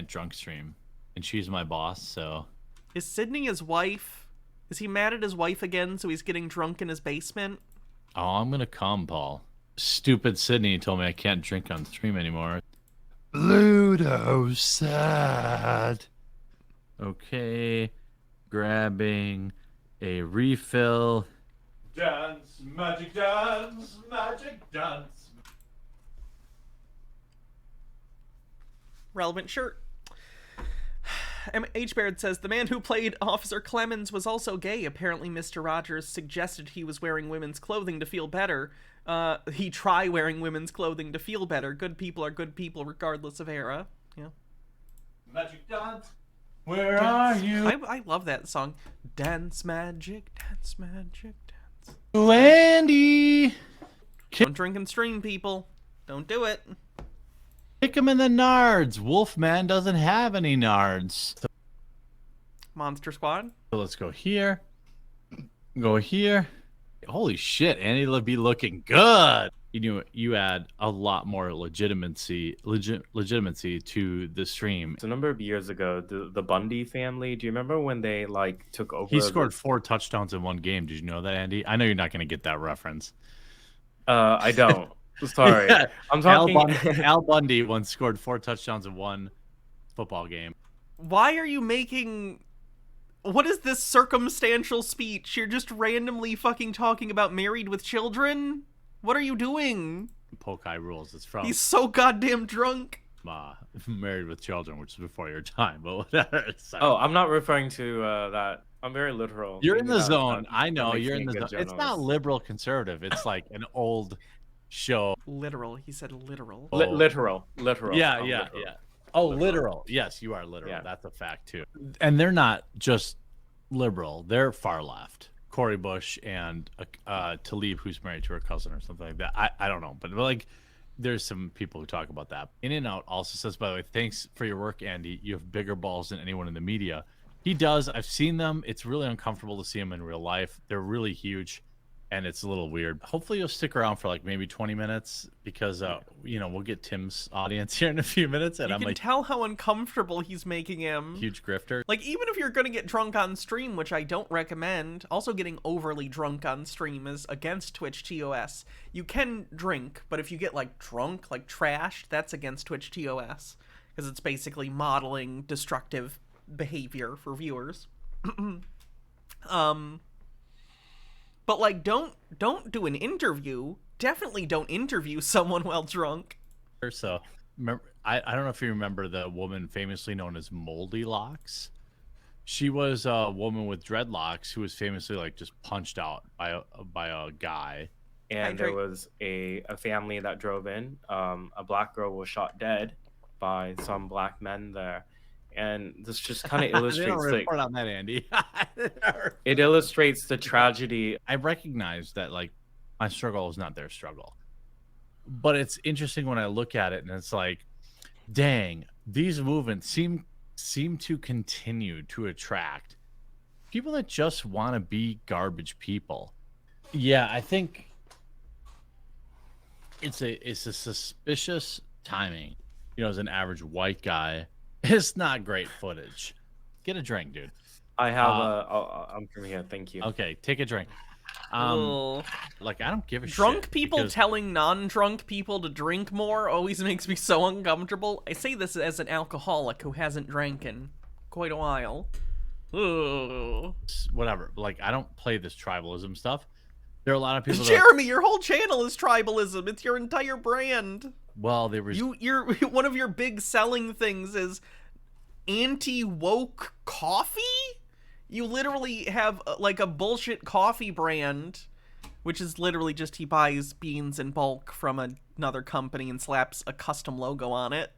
drunk stream, and she's my boss, so... Is Sydney his wife? Is he mad at his wife again, so he's getting drunk in his basement? Oh, I'm gonna come, Paul. Stupid Sydney told me I can't drink on stream anymore. Ludo sad. Okay, grabbing a refill. Dance, magic dance, magic dance. Relevant shirt. H. Baird says, the man who played Officer Clemens was also gay. Apparently Mr. Rogers suggested he was wearing women's clothing to feel better. He try wearing women's clothing to feel better. Good people are good people regardless of era. Yeah. Magic dance. Where are you? I love that song. Dance magic, dance magic, dance. Landy. Don't drink and stream, people. Don't do it. Kick him in the nards. Wolfman doesn't have any nards. Monster Squad. So let's go here. Go here. holy shit, Andy would be looking good. You add a lot more legitimacy to the stream. So a number of years ago, the Bundy family, do you remember when they like took over? He scored 4 touchdowns in one game. Did you know that, Andy? I know you're not going to get that reference. I don't. Sorry. Yeah. I'm talking. Al Bundy once scored 4 touchdowns in one football game. Why are you making... What is this circumstantial speech? You're just randomly fucking talking about Married with Children? What are you doing? Pokai rules. It's from He's so goddamn drunk. Married with Children, which is before your time, but whatever. Oh, I'm not referring to that. I'm very literal. You're in the That- zone. that- I know that makes you're me in a the good zone. It's not journalist. liberal conservative. It's like an old show. Literal. He said literal. Literal. Yeah, I'm yeah, literal. yeah. Oh, literal. Yes, you are literal. Yeah. That's a fact too. And they're not just liberal. They're far left. Cory Bush and Talib, who's married to her cousin or something like that. I don't know, but like, there's some people who talk about that. In and Out also says, by the way, thanks for your work, Andy. You have bigger balls than anyone in the media. He does. I've seen them. It's really uncomfortable to see them in real life. They're really huge, and it's a little weird. Hopefully you'll stick around for like maybe 20 minutes because, we'll get Tim's audience here in a few minutes. And You I'm can like, tell how uncomfortable he's making him. huge grifter. Like, even if you're gonna get drunk on stream, which I don't recommend, also getting overly drunk on stream is against Twitch TOS. You can drink, but if you get, like, drunk, like trashed, that's against Twitch TOS. Because it's basically modeling destructive behavior for viewers. But, like, don't do an interview. Definitely don't interview someone while drunk. So, remember, I don't know if you remember the woman famously known as Moldy Locks. She was a woman with dreadlocks who was famously like just punched out by a guy. And there was a family that drove in. A black girl was shot dead by some black men there. And this just kind of illustrates report on that, Andy. it illustrates the tragedy. I recognize that like my struggle is not their struggle. But it's interesting when I look at it and it's like, dang, these movements seem to continue to attract people that just want to be garbage people. Yeah, I think it's a suspicious timing. As an average white guy, it's not great footage. Get a drink, dude. I have I'm from here. Thank you. Okay, take a drink. Ugh. Like I don't give a shit. Drunk people because- telling non-drunk people to drink more always makes me so uncomfortable. I say this as an alcoholic who hasn't drank in quite a while. Ugh. Whatever. Like I don't play this tribalism stuff. There are a lot of people. Jeremy, your whole channel is tribalism. It's your entire brand. Well, they were. You're one of your big selling things is anti-woke coffee. You literally have like a bullshit coffee brand, which is literally just he buys beans in bulk from another company and slaps a custom logo on it.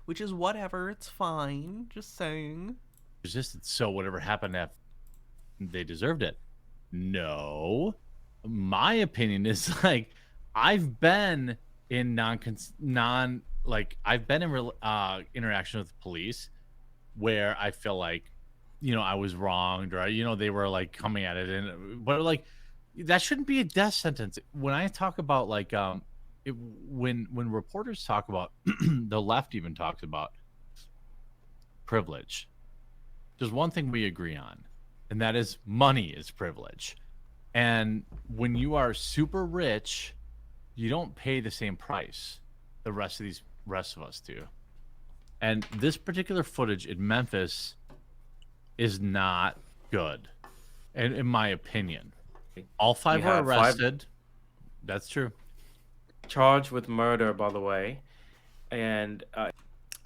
Which is whatever, it's fine. Just saying. Resisted. So whatever happened, they deserved it. No, my opinion is like I've been in I've been in interaction with police where I feel like I was wronged or they were like coming at it but like that shouldn't be a death sentence. When I talk about like when reporters talk about the left even talks about privilege, there's one thing we agree on, and that is money is privilege. And when you are super rich, you don't pay the same price the rest of us do. And this particular footage in Memphis is not good, and in my opinion. All 5 were arrested. That's true. Charged with murder, by the way. And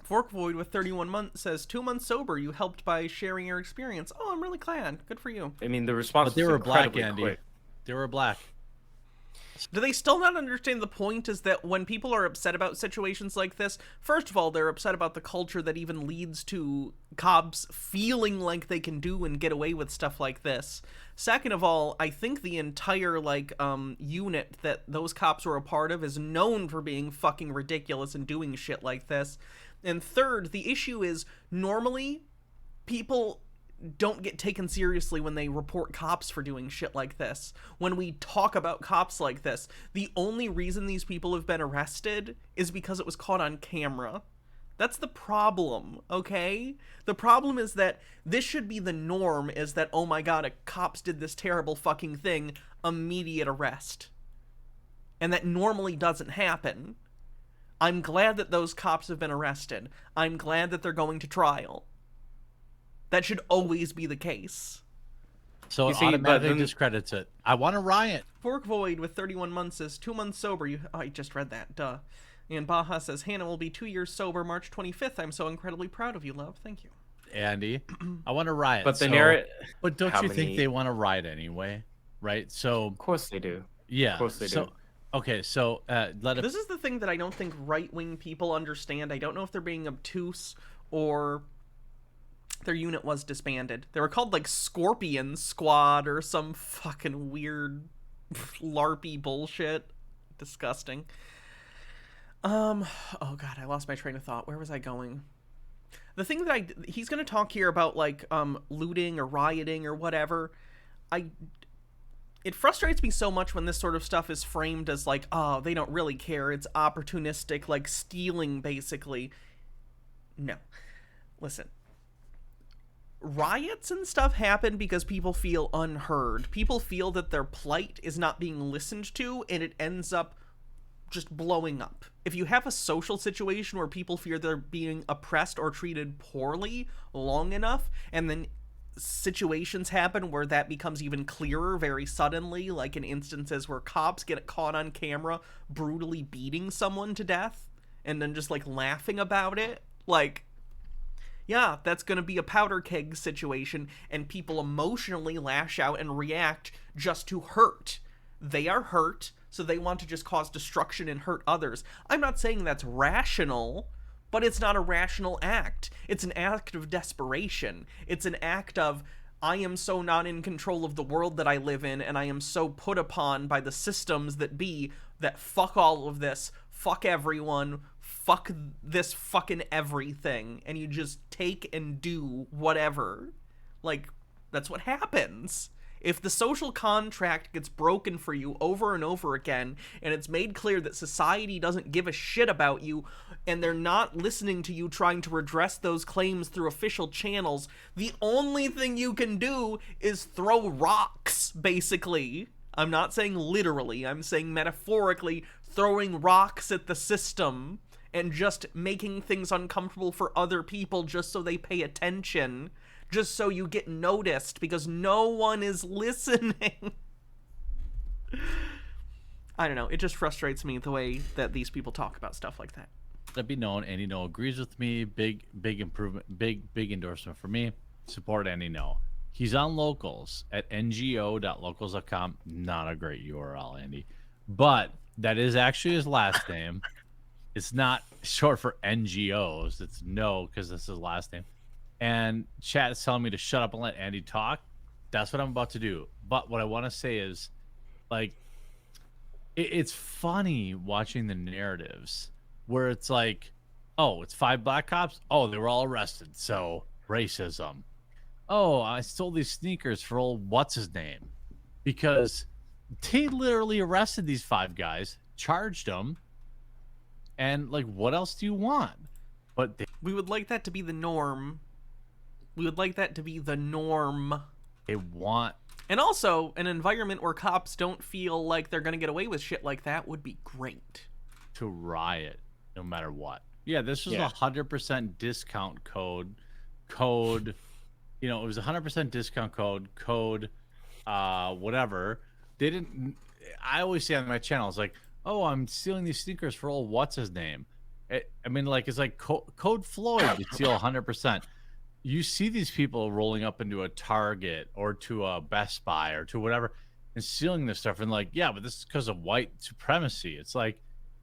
Fork Void with 31 months says 2 months sober. You helped by sharing your experience. Oh, I'm really glad. Good for you. I mean, the response But they was were black, incredibly Andy. quick. They were black. Do they still not understand the point is that when people are upset about situations like this, first of all, they're upset about the culture that even leads to cops feeling like they can do and get away with stuff like this. Second of all, I think the entire, unit that those cops were a part of is known for being fucking ridiculous and doing shit like this. And third, the issue is normally people don't get taken seriously when they report cops for doing shit like this. When we talk about cops like this, the only reason these people have been arrested is because it was caught on camera. That's the problem, okay? The problem is that this should be the norm, is that, oh my god, cops did this terrible fucking thing, immediate arrest. And that normally doesn't happen. I'm glad that those cops have been arrested. I'm glad that they're going to trial. That should always be the case. So You it see, automatically but then- discredits it. I want to riot. Fork Void with 31 months says 2 months sober. I just read that. Duh. And Baja says Hannah will be 2 years sober March 25th. I'm so incredibly proud of you, love. Thank you. Andy, I want to riot. But the narrative. But don't How you think many- they want to riot anyway? Right? So Of course they do. yeah. Of course they so do. okay, so let it. This is the thing that I don't think right-wing people understand. I don't know if they're being obtuse or their unit was disbanded. They were called like Scorpion Squad or some fucking weird LARPy bullshit. Disgusting. Oh god, I lost my train of thought. Where was I going? The thing that he's going to talk here about like looting or rioting or whatever. It frustrates me so much when this sort of stuff is framed as like, oh, they don't really care. It's opportunistic, like stealing basically. No. Listen. Riots and stuff happen because people feel unheard. People feel that their plight is not being listened to, and it ends up just blowing up. If you have a social situation where people fear they're being oppressed or treated poorly long enough, and then situations happen where that becomes even clearer very suddenly, like in instances where cops get caught on camera brutally beating someone to death, and then just like laughing about it, like, yeah, that's going to be a powder keg situation, and people emotionally lash out and react just to hurt. They are hurt, so they want to just cause destruction and hurt others. I'm not saying that's rational, but it's not a rational act. It's an act of desperation. It's an act of, I am so not in control of the world that I live in, and I am so put upon by the systems that be, that fuck all of this, fuck everyone, fuck this fucking everything, and you just take and do whatever. Like, that's what happens. If the social contract gets broken for you over and over again, and it's made clear that society doesn't give a shit about you, and they're not listening to you trying to redress those claims through official channels, the only thing you can do is throw rocks, basically. I'm not saying literally, I'm saying metaphorically, throwing rocks at the system and just making things uncomfortable for other people just so they pay attention. Just so you get noticed, because no one is listening. I don't know. It just frustrates me the way that these people talk about stuff like that. Let be known, Andy No agrees with me. Big improvement, big endorsement for me. Support Andy No. He's on Locals at ngo.locals.com. Not a great URL, Andy, but that is actually his last name. It's not short for NGOs. It's No because this is his last name. And chat is telling me to shut up and let Andy talk. That's what I'm about to do. But what I want to say is, like, it's funny watching the narratives where it's like, oh, it's 5 black cops. Oh, they were all arrested. So racism. Oh, I stole these sneakers for old what's his name, because they literally arrested these 5 guys, charged them, and like, what else do you want? But we would like that to be the norm. We would like that to be the norm. They want... And also, an environment where cops don't feel like they're going to get away with shit like that would be great. To riot, no matter what. Yeah, this was 100% discount code. You know, it was 100% discount code, whatever. They didn't... I always say on my channel, it's like, oh, I'm stealing these sneakers for old what's-his-name. I mean, like, it's like Code Floyd would steal 100%. You see these people rolling up into a Target or to a Best Buy or to whatever and stealing this stuff, and like, yeah, but this is because of white supremacy. It's like,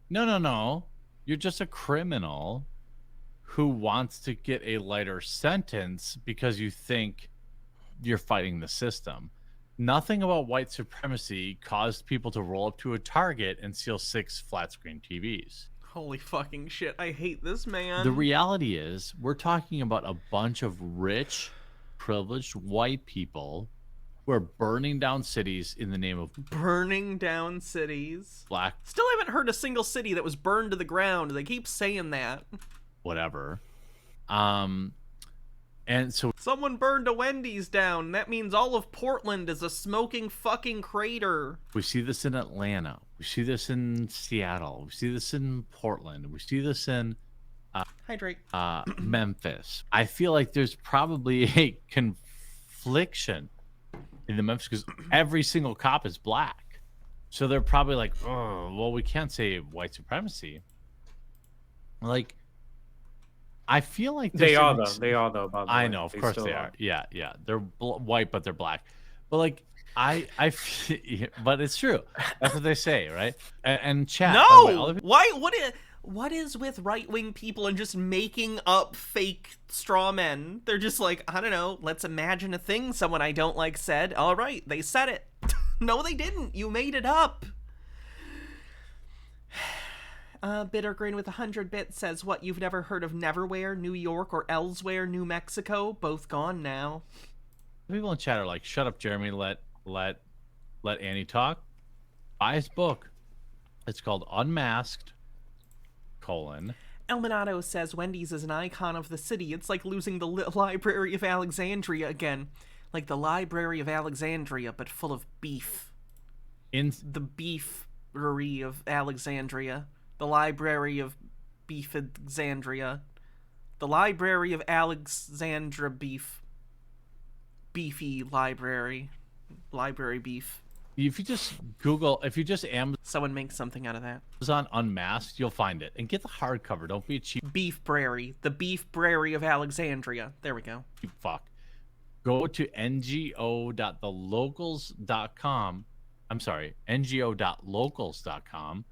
no. You're just a criminal who wants to get a lighter sentence because you think you're fighting the system. Nothing about white supremacy caused people to roll up to a Target and steal 6 flat screen TVs. Holy fucking shit, I hate this man. The reality is, we're talking about a bunch of rich, privileged white people who are burning down cities in the name of Burning down cities. black Still haven't heard a single city that was burned to the ground. They keep saying that. whatever. And so Someone burned a Wendy's down. That means all of Portland is a smoking fucking crater. we see this in Atlanta. We see this in Seattle. We see this in Portland. We see this in Hydrate. Memphis. I feel like there's probably a confliction in the Memphis because every single cop is black. So they're probably like, oh, well, we can't say white supremacy. Like, I feel like They there's are an though. ex- They are though. By the I way. know, of course still they are. Yeah, yeah. They're white, but they're black. But like, but it's true. That's what they say, right? And chat. by the way, all No! of you- Why? What is with right-wing people and just making up fake straw men? They're just like, I don't know, let's imagine a thing someone I don't like said. All right, they said it. No, they didn't. You made it up. Bitter Green with 100 bits says, what, you've never heard of Neverwhere, New York, or Elsewhere, New Mexico? Both gone now. People in chat are like, shut up, Jeremy. Let Annie talk. Buy his book. It's called Unmasked, Elminato says, Wendy's is an icon of the city. It's like losing the Library of Alexandria again. Like the Library of Alexandria, but full of beef. in The beefery of Alexandria. The Library of Beefexandria. The Library of Alexandra Beef. Beefy Library. Library beef. if you just Google, if you just Someone make something out of that. Amazon Unmasked, you'll find it. And get the hardcover. Don't be a cheap Beef Brary. The Beef Brary of Alexandria. There we go. fuck. Go to ngo.thelocals.com. I'm sorry, ngo.locals.com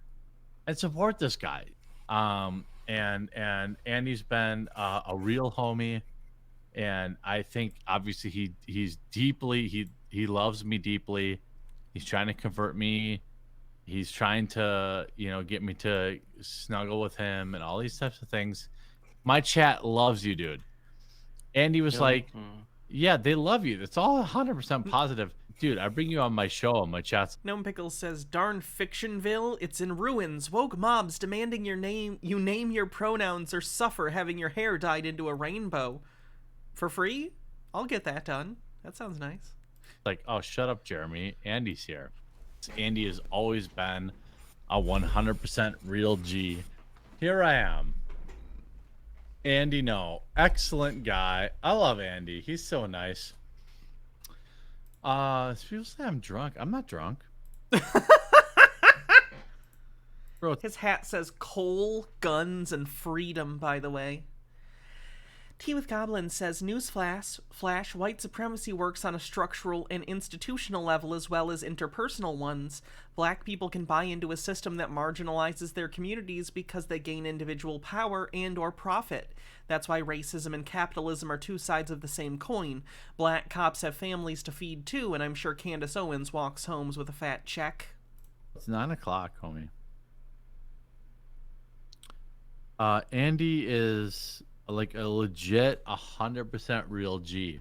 and support this guy. And Andy's been a real homie, and I think obviously he's deeply he loves me deeply. He's trying to convert me. He's trying to get me to snuggle with him and all these types of things. My chat loves you, dude. Andy was like, yeah, they love you. It's all 100% positive. Dude, I bring you on my show, on my chats. Gnome Pickles says, darn Fictionville, it's in ruins. Woke mobs demanding you name your pronouns or suffer having your hair dyed into a rainbow. For free? I'll get that done. That sounds nice. Like, oh, shut up, Jeremy. Andy's here. Andy has always been a 100% real G. Here I am. Andy, no. Excellent guy. I love Andy. He's so nice. People say I'm drunk. I'm not drunk. Bro, His hat says coal, guns, and freedom, by the way. Tea with Goblin says, Newsflash, white supremacy works on a structural and institutional level as well as interpersonal ones. Black people can buy into a system that marginalizes their communities because they gain individual power and or profit. That's why racism and capitalism are two sides of the same coin. Black cops have families to feed too, and I'm sure Candace Owens walks homes with a fat check. it's 9 o'clock, homie. Andy is like a legit 100% real G,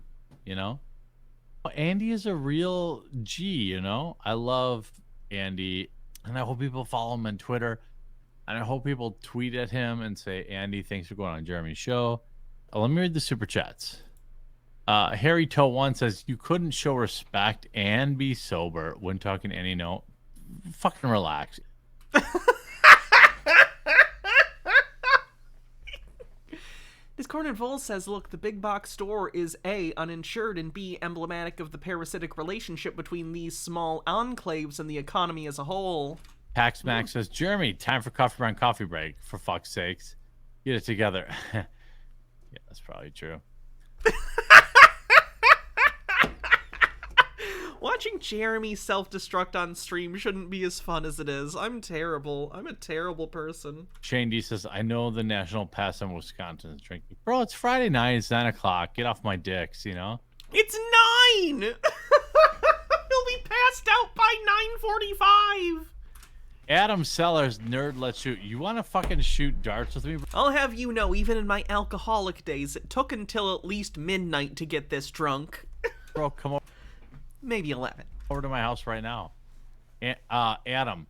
Andy is a real G, I love Andy, and I hope people follow him on Twitter, and I hope people tweet at him and say, Andy, thanks for going on Jeremy's show. Let me read the super chats. Harry Toe 1 says, you couldn't show respect and be sober when talking to Andy. No, fucking relax. Discord and Vol says, look, the big box store is A, uninsured, and B, emblematic of the parasitic relationship between these small enclaves and the economy as a whole. Pax Max says, Jeremy, time for coffee brand coffee break, for fuck's sakes. Get it together. Yeah, that's probably true. Watching Jeremy self-destruct on stream shouldn't be as fun as it is. I'm terrible. I'm a terrible person. Shane D says, I know the national pastime of Wisconsin is drinking. Bro, it's Friday night. It's 9 o'clock. Get off my dicks, It's 9! He'll be passed out by 9:45. Adam Sellers, nerd, let's shoot. You want to fucking shoot darts with me? I'll have you know, even in my alcoholic days, it took until at least midnight to get this drunk. Bro, come over. Maybe 11. Over to my house right now. Adam,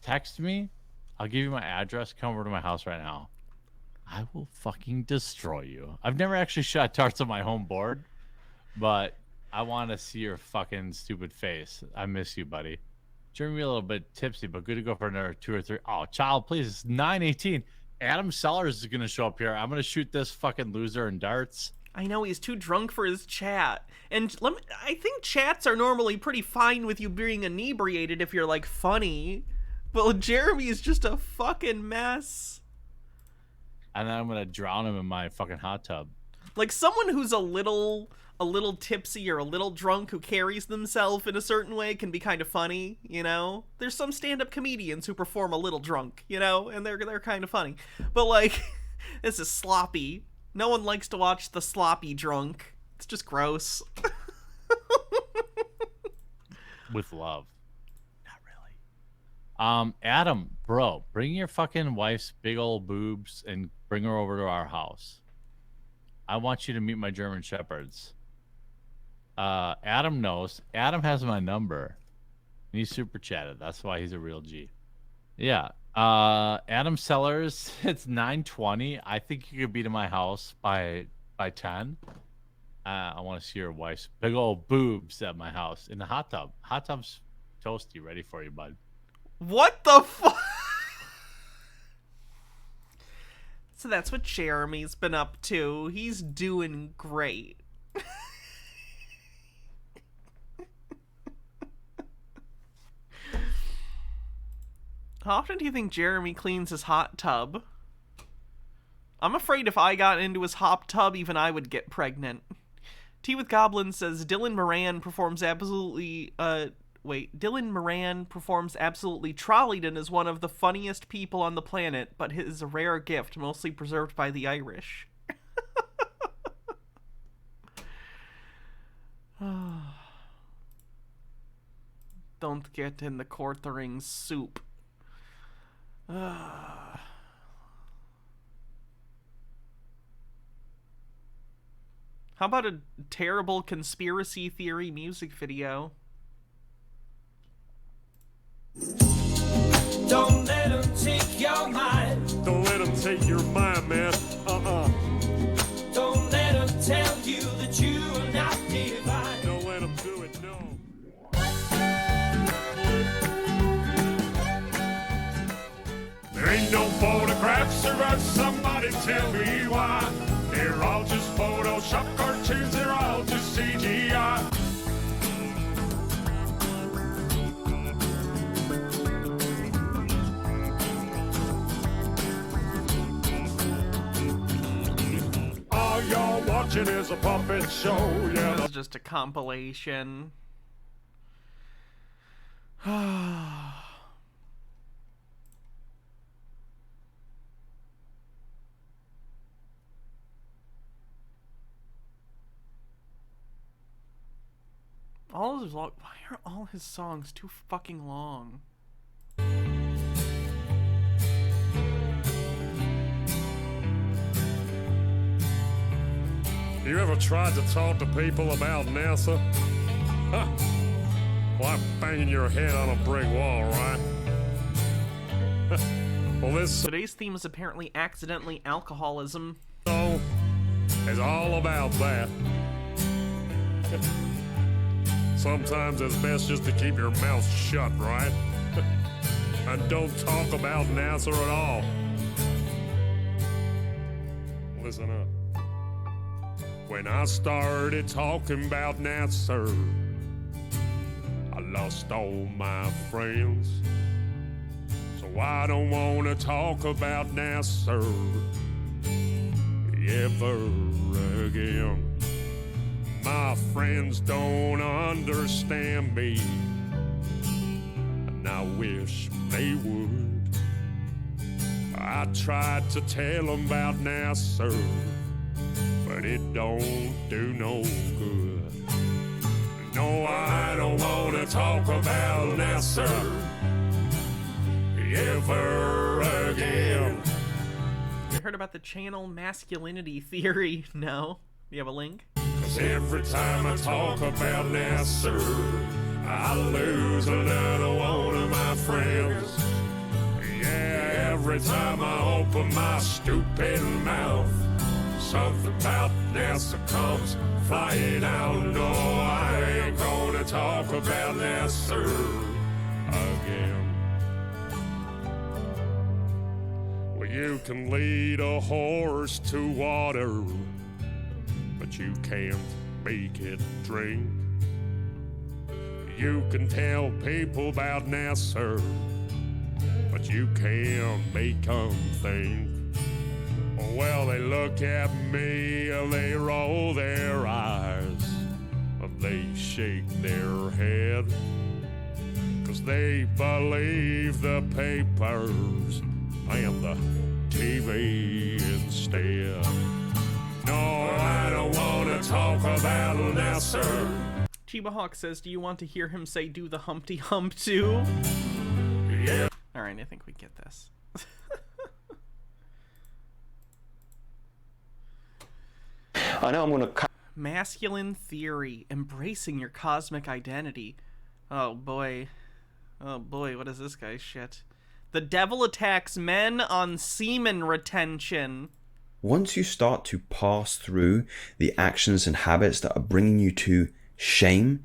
text me. I'll give you my address. Come over to my house right now. I will fucking destroy you. I've never actually shot darts on my home board, but I want to see your fucking stupid face. I miss you, buddy. Jeremy a little bit tipsy, but good to go for another 2 or 3. Oh, child, please. It's 9:18. Adam Sellers is going to show up here. I'm going to shoot this fucking loser in darts. I know, he's too drunk for his chat. And I think chats are normally pretty fine with you being inebriated if you're, like, funny. But Jeremy is just a fucking mess. And then I'm going to drown him in my fucking hot tub. Like, someone who's a little tipsy or a little drunk who carries themselves in a certain way can be kind of funny, you know? There's some stand-up comedians who perform a little drunk, you know? And they're kind of funny. But, like, this is sloppy. No one likes to watch the sloppy drunk. It's just gross. With love. Not really. Adam, bro, bring your fucking wife's big old boobs and bring her over to our house. I want you to meet my German Shepherds. Adam knows. Adam has my number. He's super chatted. That's why he's a real G. Yeah. Adam Sellers, it's 9:20. I think you could be to my house by 10. I want to see your wife's big old boobs at my house in the hot tub. Hot tub's toasty, ready for you, bud. What the fuck? So that's what Jeremy's been up to. He's doing great. How often do you think Jeremy cleans his hot tub? I'm afraid if I got into his hot tub, even I would get pregnant. Tea with Goblin says Dylan Moran performs absolutely trolleyed and is one of the funniest people on the planet, but is a rare gift, mostly preserved by the Irish. Don't get in the court the ring soup. How about a terrible conspiracy theory music video? Don't let them take your mind. Don't let them take your mind, man. Don't let them tell you that you are not divine. Don't let them do it, no. There ain't no photographs around, somebody tell me why. They're all just Photoshop cartoons, they're all just CGI. All y'all watching is a puppet show, yeah. This is just a compilation. Why are all his songs too fucking long? You ever tried to talk to people about NASA? Huh. Well, I'm banging your head on a brick wall, right? Well, this Today's theme is apparently accidentally alcoholism. song is all about that. Sometimes it's best just to keep your mouth shut, right? And don't talk about NASA at all. Listen up. When I started talking about NASA, I lost all my friends. So I don't want to talk about NASA ever again. My friends don't understand me, and I wish they would. I tried to tell them about NASA, but it don't do no good. No, I don't want to talk about Nasser ever again. You heard about the channel masculinity theory? No? You have a link? 'Cause every time I talk about Nasser, I lose another one of my friends. Yeah, every time I open my stupid mouth, something about Nasser comes flying out. No, I ain't gonna talk about Nasser again. Well, you can lead a horse to water, but you can't make it drink. You can tell people about Nasser, but you can't make them think. Well, they look at me and they roll their eyes, and they shake their head, 'cause they believe the papers and the TV instead. No, I don't want to talk about Nasser. Chiba Hawk says, do you want to hear him say do the Humpty Hump too? Yeah. Alright, I think we get this. I know I'm going to cut. Masculine theory, embracing your cosmic identity. Oh boy. Oh boy, what is this guy's shit? The devil attacks men on semen retention. Once you start to pass through the actions and habits that are bringing you to shame,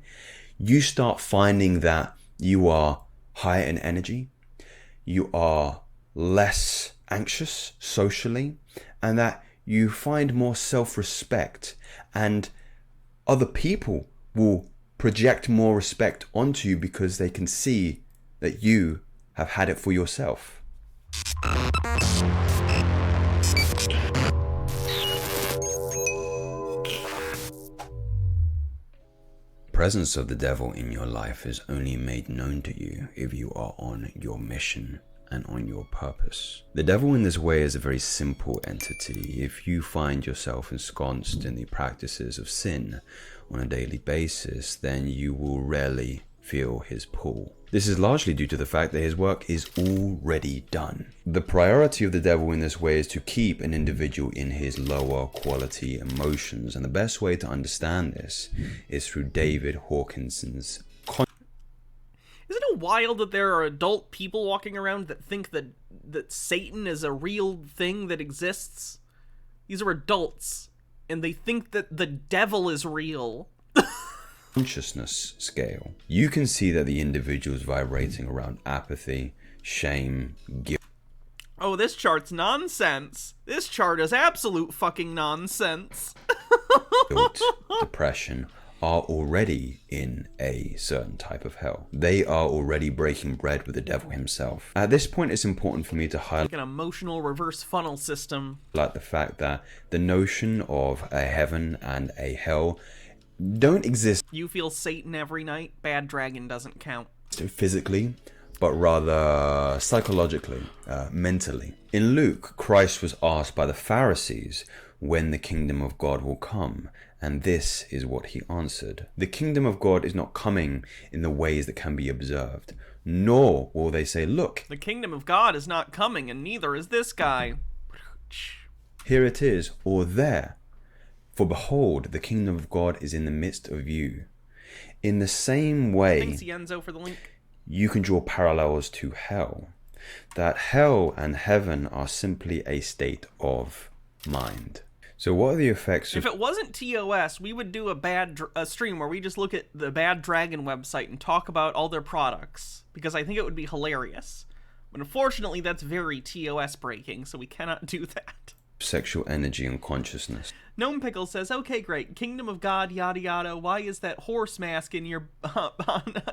you start finding that you are higher in energy, you are less anxious socially, and that you find more self-respect, and other people will project more respect onto you because they can see that you have had it for yourself. Presence of the devil in your life is only made known to you if you are on your mission and on your purpose. The devil in this way is a very simple entity. If you find yourself ensconced in the practices of sin on a daily basis, then you will rarely feel his pull. This is largely due to the fact that his work is already done. The priority of the devil in this way is to keep an individual in his lower quality emotions, and the best way to understand this is through David Hawkinson's Isn't it wild that there are adult people walking around that think that Satan is a real thing that exists? These are adults, and they think that the devil is real. consciousness scale. You can see that the individual is vibrating around apathy, shame, guilt. Oh, this chart's nonsense. This chart is absolute fucking nonsense. Depression are already in a certain type of hell. They are already breaking bread with the devil himself. At this point, it's important for me to highlight Like an emotional reverse funnel system. the fact that the notion of a heaven and a hell don't exist You feel Satan every night? Bad Dragon doesn't count. physically, but rather psychologically, mentally. In Luke, Christ was asked by the Pharisees when the kingdom of God will come, and this is what he answered. The kingdom of God is not coming in the ways that can be observed, nor will they say, look, The kingdom of God is not coming, and neither is this guy. here it is, or there. For behold, the kingdom of God is in the midst of you. In the same way, Thanks, Yenzo, for the link. you can draw parallels to hell. That hell and heaven are simply a state of mind. So what are the effects If of it wasn't TOS, we would do a stream where we just look at the Bad Dragon website and talk about all their products, because I think it would be hilarious. But unfortunately, that's very TOS breaking, so we cannot do that. sexual energy and consciousness? Gnome Pickle says, okay, great. Kingdom of God, yada yada. Why is that horse mask in your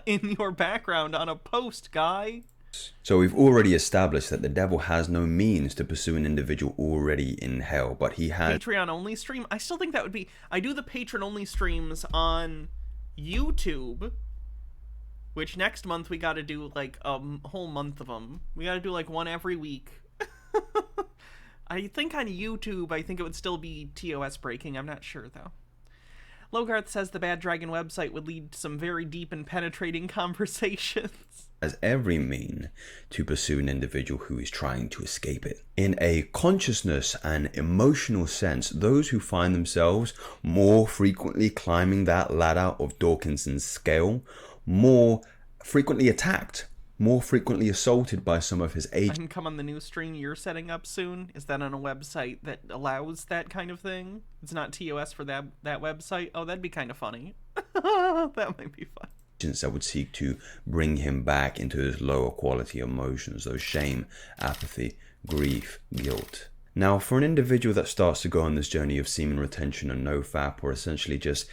in your background on a post, guy? So we've already established that the devil has no means to pursue an individual already in hell, but he has Patreon only stream. I still think that would be. I do the patron only streams on YouTube, which next month we got to do like a whole month of them. We got to do like one every week. I think on YouTube, I think it would still be TOS breaking. I'm not sure though. Logarth says the Bad Dragon website would lead to some very deep and penetrating conversations. As every mean to pursue an individual who is trying to escape it. In a consciousness and emotional sense, those who find themselves more frequently climbing that ladder of Dawkinson's scale, more frequently attacked, more frequently assaulted by some of his agents. I can come on the new stream you're setting up soon. Is that on a website that allows that kind of thing? It's not TOS for that website? Oh, that'd be kind of funny. That might be fun. That would seek to bring him back into those lower quality emotions, those shame, apathy, grief, guilt. Now, for an individual that starts to go on this journey of semen retention and nofap, or essentially just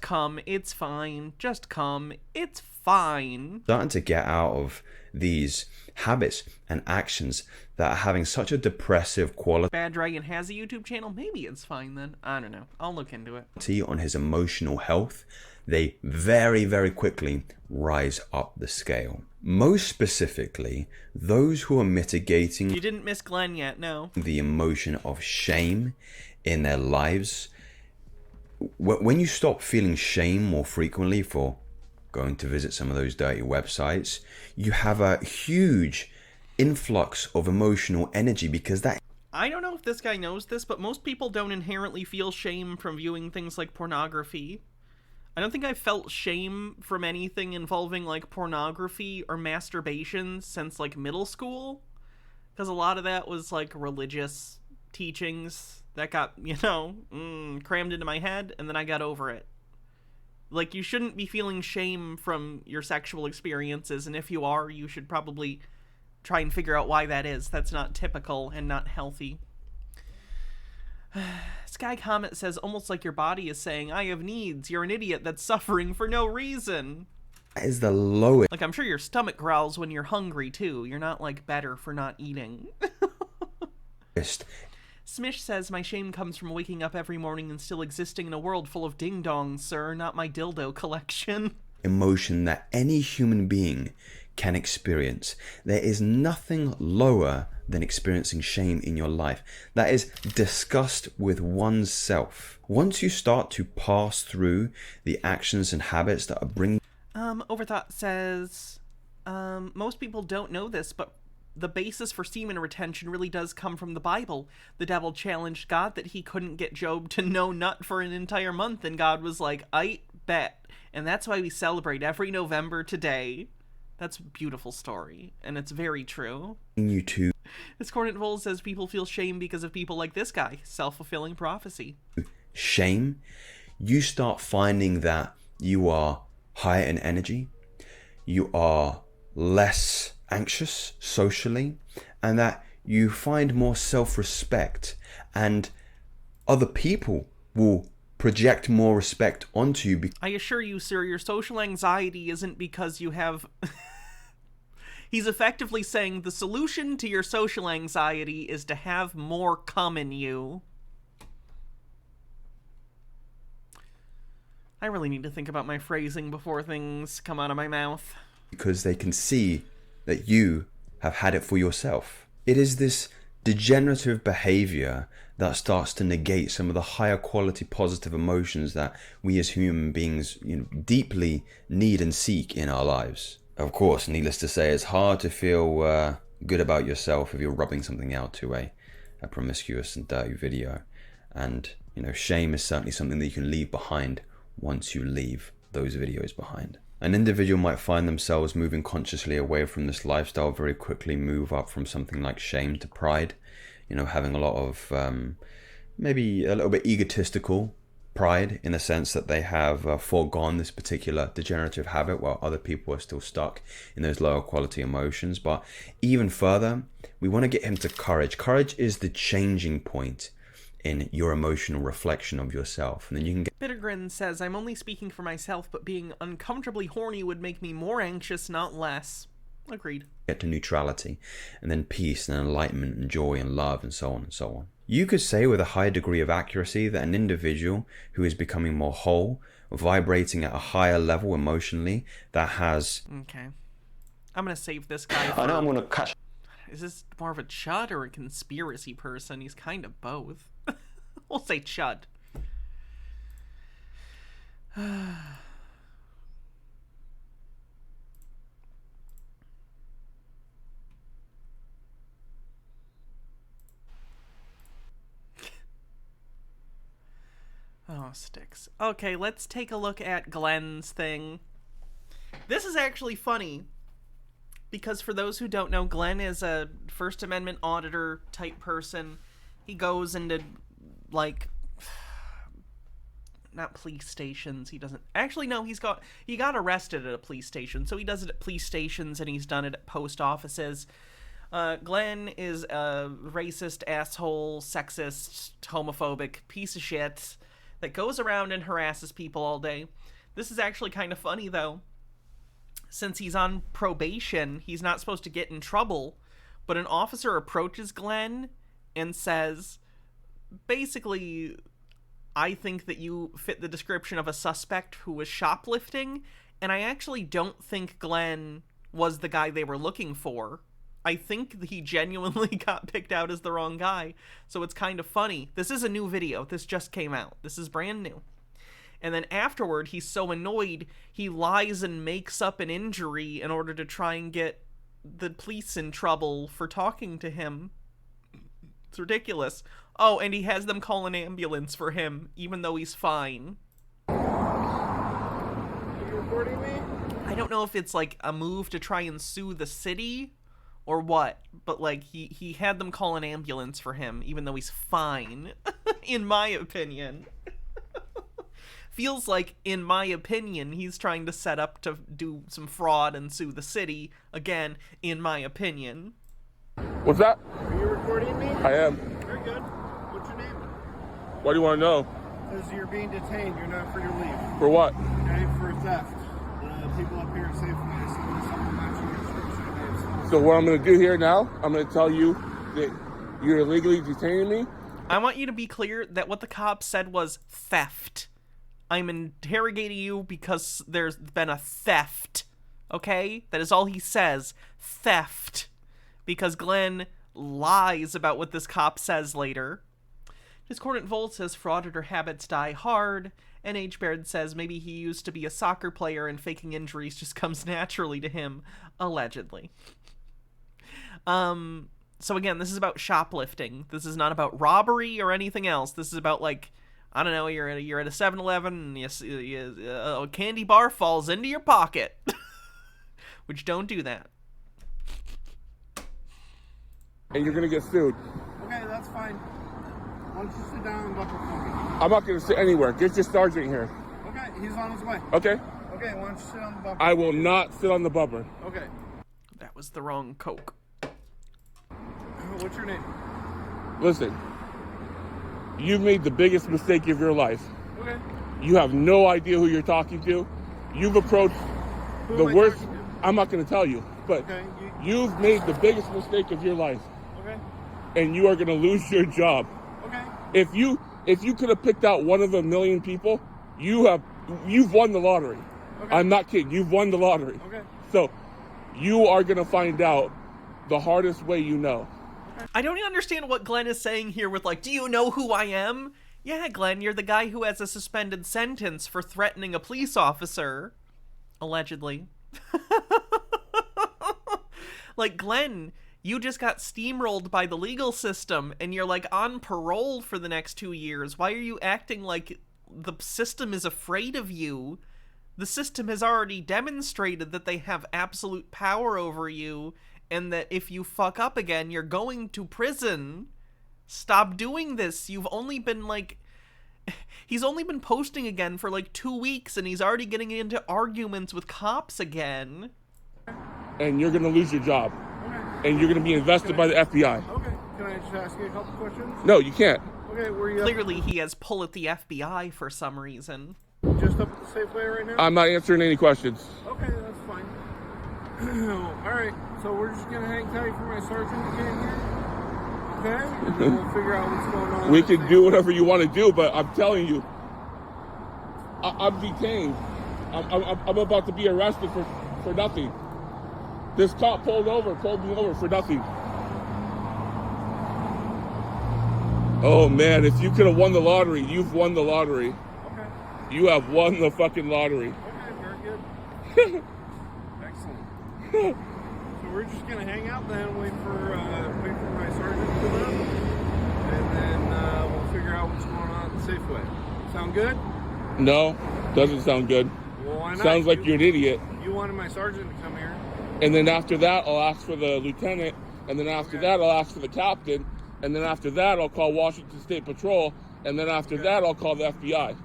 come, it's fine. Just come, it's fine. Starting to get out of these habits and actions that are having such a depressive quality. Bad Dragon has a YouTube channel? Maybe it's fine then. I don't know. I'll look into it. On his emotional health, they very, very quickly rise up the scale. Most specifically, those who are mitigating... You didn't miss Glenn yet, no. ...the emotion of shame in their lives. When you stop feeling shame more frequently for going to visit some of those dirty websites, you have a huge influx of emotional energy, because that... I don't know if this guy knows this, but most people don't inherently feel shame from viewing things like pornography. I don't think I've felt shame from anything involving like pornography or masturbation since like middle school, because a lot of that was like religious teachings that got, crammed into my head, and then I got over it. Like, you shouldn't be feeling shame from your sexual experiences, and if you are, you should probably try and figure out why that is. That's not typical and not healthy. Sky Comet says, almost like your body is saying, I have needs. You're an idiot that's suffering for no reason. That is the lowest. Like, I'm sure your stomach growls when you're hungry, too. You're not, like, better for not eating. Smish says, my shame comes from waking up every morning and still existing in a world full of ding-dongs, sir, not my dildo collection. Emotion that any human being can experience. There is nothing lower than experiencing shame in your life. That is disgust with oneself. Once you start to pass through the actions and habits that are bringing... Overthought says, most people don't know this, but the basis for semen retention really does come from the Bible. The devil challenged God that he couldn't get Job to no nut for an entire month, and God was like, I bet. And that's why we celebrate every November today. That's a beautiful story, and it's very true. You too. Discordant Vol says people feel shame because of people like this guy. Self-fulfilling prophecy. Shame. You start finding that you are higher in energy. You are less anxious socially, and that you find more self-respect, and other people will project more respect onto you. I assure you, sir, your social anxiety isn't because you have... He's effectively saying the solution to your social anxiety is to have more cum in you. I really need to think about my phrasing before things come out of my mouth. Because they can see that you have had it for yourself. It is this degenerative behavior that starts to negate some of the higher quality positive emotions that we as human beings deeply need and seek in our lives. Of course, needless to say, it's hard to feel good about yourself if you're rubbing something out to a promiscuous and dirty video. And, shame is certainly something that you can leave behind once you leave those videos behind. An individual might find themselves moving consciously away from this lifestyle, very quickly move up from something like shame to pride, having a lot of maybe a little bit egotistical pride, in the sense that they have foregone this particular degenerative habit while other people are still stuck in those lower quality emotions. But even further, we want to get him to courage. Courage is the changing point in your emotional reflection of yourself, and then you can get... Bittergrin says, I'm only speaking for myself, but being uncomfortably horny would make me more anxious, not less. Agreed. Get to neutrality, and then peace, and enlightenment, and joy, and love, and so on and so on. You could say with a high degree of accuracy that an individual who is becoming more whole, vibrating at a higher level emotionally, that has... Okay. I'm gonna save this guy for... I know I'm gonna catch... Is this more of a chud or a conspiracy person? He's kind of both. We'll say chud. Oh, sticks. Okay, let's take a look at Glenn's thing. This is actually funny, because for those who don't know, Glenn is a First Amendment auditor type person. He goes into, like, not police stations. He doesn't actually. No, he got arrested at a police station, so he does it at police stations, and he's done it at post offices. Glenn is a racist, asshole, sexist, homophobic piece of shit that goes around and harasses people all day. This is actually kind of funny, though. Since he's on probation, he's not supposed to get in trouble, but an officer approaches Glenn and says, basically, I think that you fit the description of a suspect who was shoplifting, and I actually don't think Glenn was the guy they were looking for. I think he genuinely got picked out as the wrong guy, so it's kind of funny. This is a new video. This just came out. This is brand new. And then afterward, he's so annoyed, he lies and makes up an injury in order to try and get the police in trouble for talking to him. It's ridiculous. Oh, and he has them call an ambulance for him, even though he's fine. Are you recording me? I don't know if it's like a move to try and sue the city or what, but like he had them call an ambulance for him, even though he's fine, in my opinion. Feels like, in my opinion, he's trying to set up to do some fraud and sue the city. Again, in my opinion. What's that? Are you recording me? I am. Very good. What's your name? What do you want to know? Says you're being detained. You're not free to leave. For what? Okay, for theft. People up here say something matching your description. So what I'm going to do here now, I'm going to tell you that you're illegally detaining me. I want you to be clear that what the cops said was theft. I'm interrogating you because there's been a theft. Okay? That is all he says. Theft. Because Glenn lies about what this cop says later. Discordant Volt says frauditor habits die hard. NH Baird says maybe he used to be a soccer player and faking injuries just comes naturally to him. Allegedly. So again, this is about shoplifting. This is not about robbery or anything else. This is about, like, I don't know, you're at a 7-Eleven and a candy bar falls into your pocket. Which, don't do that. And you're going to get sued. Okay, that's fine. Why don't you sit down and buckle for me? I'm not going to sit anywhere. Get your sergeant here. Okay, he's on his way. Okay? Okay, why don't you sit on the bumper? I will not sit on the bumper. Okay. That was the wrong Coke. What's your name? Listen, you've made the biggest mistake of your life. Okay. You have no idea who you're talking to. You've approached Who the am I worst. talking to? I'm not going to tell you, but Okay. you've made the biggest mistake of your life, Okay. and you are going to lose your job. Okay. If you could have picked out one of a million people, you've won the lottery. Okay. I'm not kidding. You've won the lottery. Okay. So you are going to find out the hardest way you know. I don't understand what Glenn is saying here with, like, do you know who I am? Yeah, Glenn, you're the guy who has a suspended sentence for threatening a police officer. Allegedly. Like, Glenn, you just got steamrolled by the legal system, and you're, like, on parole for the next 2 years. Why are you acting like the system is afraid of you? The system has already demonstrated that they have absolute power over you, and that if you fuck up again, you're going to prison. Stop doing this. You've only been, like... He's only been posting again for, like, 2 weeks, and he's already getting into arguments with cops again. And you're going to lose your job. Okay. And you're going to be invested by the FBI. Okay. Can I just ask you a couple questions? No, you can't. Okay, where you Clearly, he has pull at the FBI for some reason. just up at the Safeway right now? I'm not answering any questions. Okay, that's fine. Alright, so we're just gonna hang tight for my sergeant to get in here. Okay? And then we'll figure out what's going on. We can do whatever you want to do, but I'm telling you, I'm detained. I'm about to be arrested for nothing. This cop pulled me over for nothing. Oh man, if you could have won the lottery, you've won the lottery. Okay. You have won the fucking lottery. Okay, very good. Excellent. So we're just gonna hang out then, wait for my sergeant to come up, and then we'll figure out what's going on at the Safeway. Sound good? No, doesn't sound good. Well, why not? Sounds like you're an idiot. You wanted my sergeant to come here. And then after that, I'll ask for the lieutenant. And then after that, I'll ask for the captain. And then after that, I'll call Washington State Patrol. And then after that, I'll call the FBI.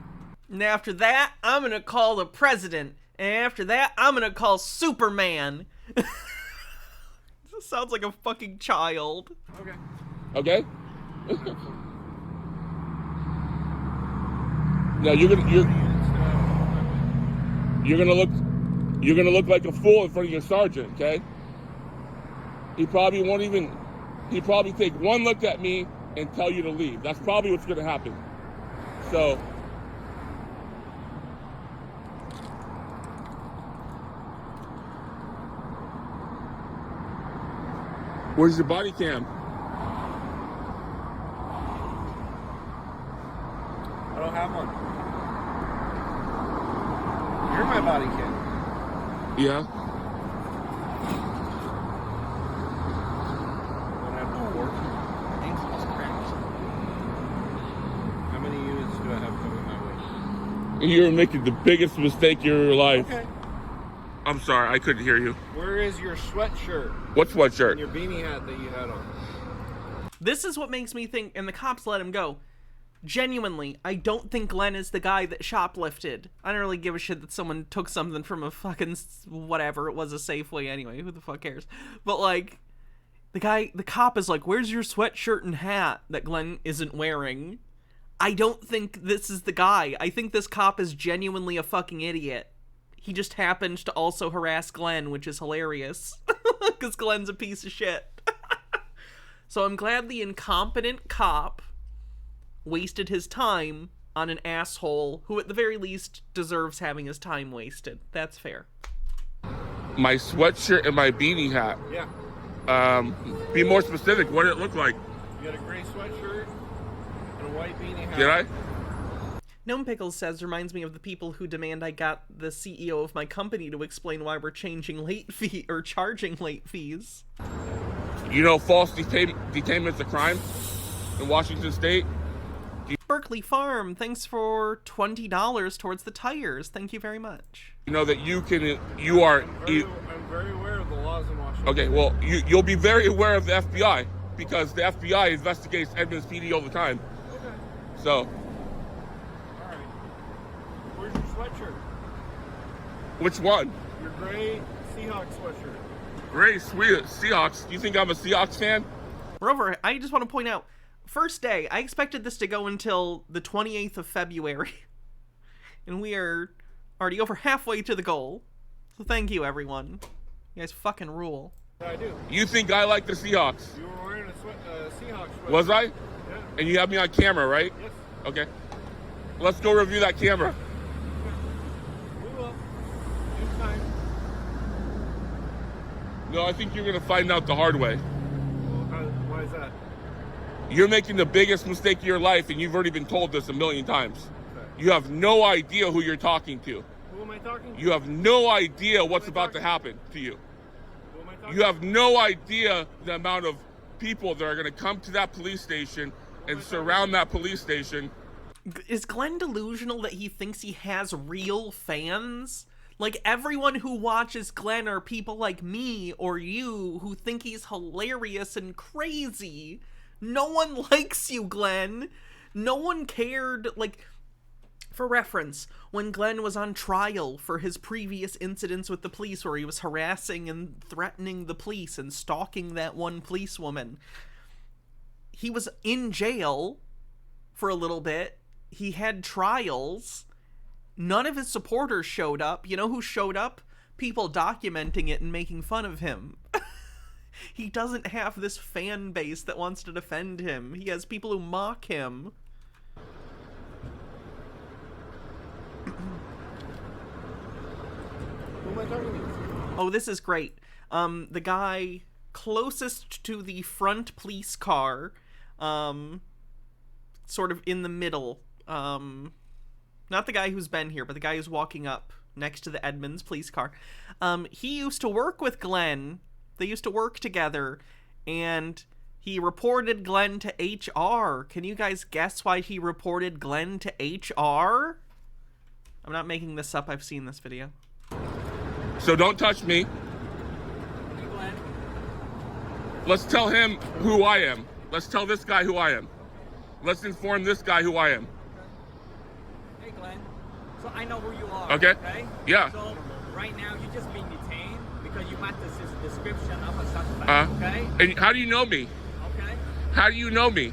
And after that, I'm gonna call the president. And after that, I'm gonna call Superman. This sounds like a fucking child. Okay. Okay? Now you're gonna look like a fool in front of your sergeant, okay? He probably take one look at me and tell you to leave. That's probably what's gonna happen. So where's your body cam? I don't have one. You're my body kid. Yeah. Don't have to work. How many units do I have coming my way? You're making the biggest mistake of your life. Okay. I'm sorry, I couldn't hear you. Where is your sweatshirt? What sweatshirt? And your beanie hat that you had on. This is what makes me think, and the cops let him go. Genuinely, I don't think Glenn is the guy that shoplifted. I don't really give a shit that someone took something from a fucking whatever. It was a Safeway anyway. Who the fuck cares? But like, the cop is like, where's your sweatshirt and hat that Glenn isn't wearing? I don't think this is the guy. I think this cop is genuinely a fucking idiot. He just happened to also harass Glenn, which is hilarious. Because Glenn's a piece of shit. So I'm glad the incompetent cop wasted his time on an asshole who at the very least deserves having his time wasted. That's fair. My sweatshirt and my beanie hat. Yeah. Be more specific. What did it look like? You had a gray sweatshirt and a white beanie hat. Did I? Gnome Pickles says, reminds me of the people who demand I got the CEO of my company to explain why we're changing late fee or charging late fees. You know false detainment's a crime in Washington State? Berkeley Farm, thanks for $20 towards the tires. Thank you very much. You know that I'm very aware of the laws in Washington. Okay, well, you'll be very aware of the FBI because the FBI investigates Edmonds PD all the time. Okay. So. All right. Where's your sweatshirt? Which one? Your gray Seahawks sweatshirt. Gray Seahawks. You think I'm a Seahawks fan? Moreover, I just want to point out, first day, I expected this to go until the 28th of February. And we are already over halfway to the goal. So thank you, everyone. You guys fucking rule. I do. You think I like the Seahawks? You were wearing a Seahawks sweatshirt. Was I? Yeah. And you have me on camera, right? Yes. Okay. Let's go review that camera. We will. In time. No, I think you're going to find out the hard way. Why is that? You're making the biggest mistake of your life, and you've already been told this a million times. Okay. You have no idea who you're talking to. Who am I talking to? You have no idea what's about to happen to you. Who am I talking You have no idea the amount of people that are going to come to that police station and surround that police station. Is Glenn delusional that he thinks he has real fans? Like, everyone who watches Glenn are people like me or you who think he's hilarious and crazy. No one likes you, Glenn. No one cared. Like, for reference, when Glenn was on trial for his previous incidents with the police where he was harassing and threatening the police and stalking that one policewoman, he was in jail for a little bit. He had trials. None of his supporters showed up. You know who showed up? People documenting it and making fun of him. He doesn't have this fan base that wants to defend him. He has people who mock him. Who am I talking to? Oh, this is great. The guy closest to the front police car, sort of in the middle, Not the guy who's been here, but the guy who's walking up next to the Edmonds police car. He used to work with Glenn. They used to work together, and he reported Glenn to HR. Can you guys guess why he reported Glenn to HR? I'm not making this up. I've seen this video. So don't touch me. Hey, Glenn. Let's tell him who I am. Let's tell this guy who I am. Let's inform this guy who I am. Hey, Glenn. So I know who you are. Okay. Yeah. So right now you're just being detained because you match the description of a suspect. Okay. And how do you know me? Okay. How do you know me?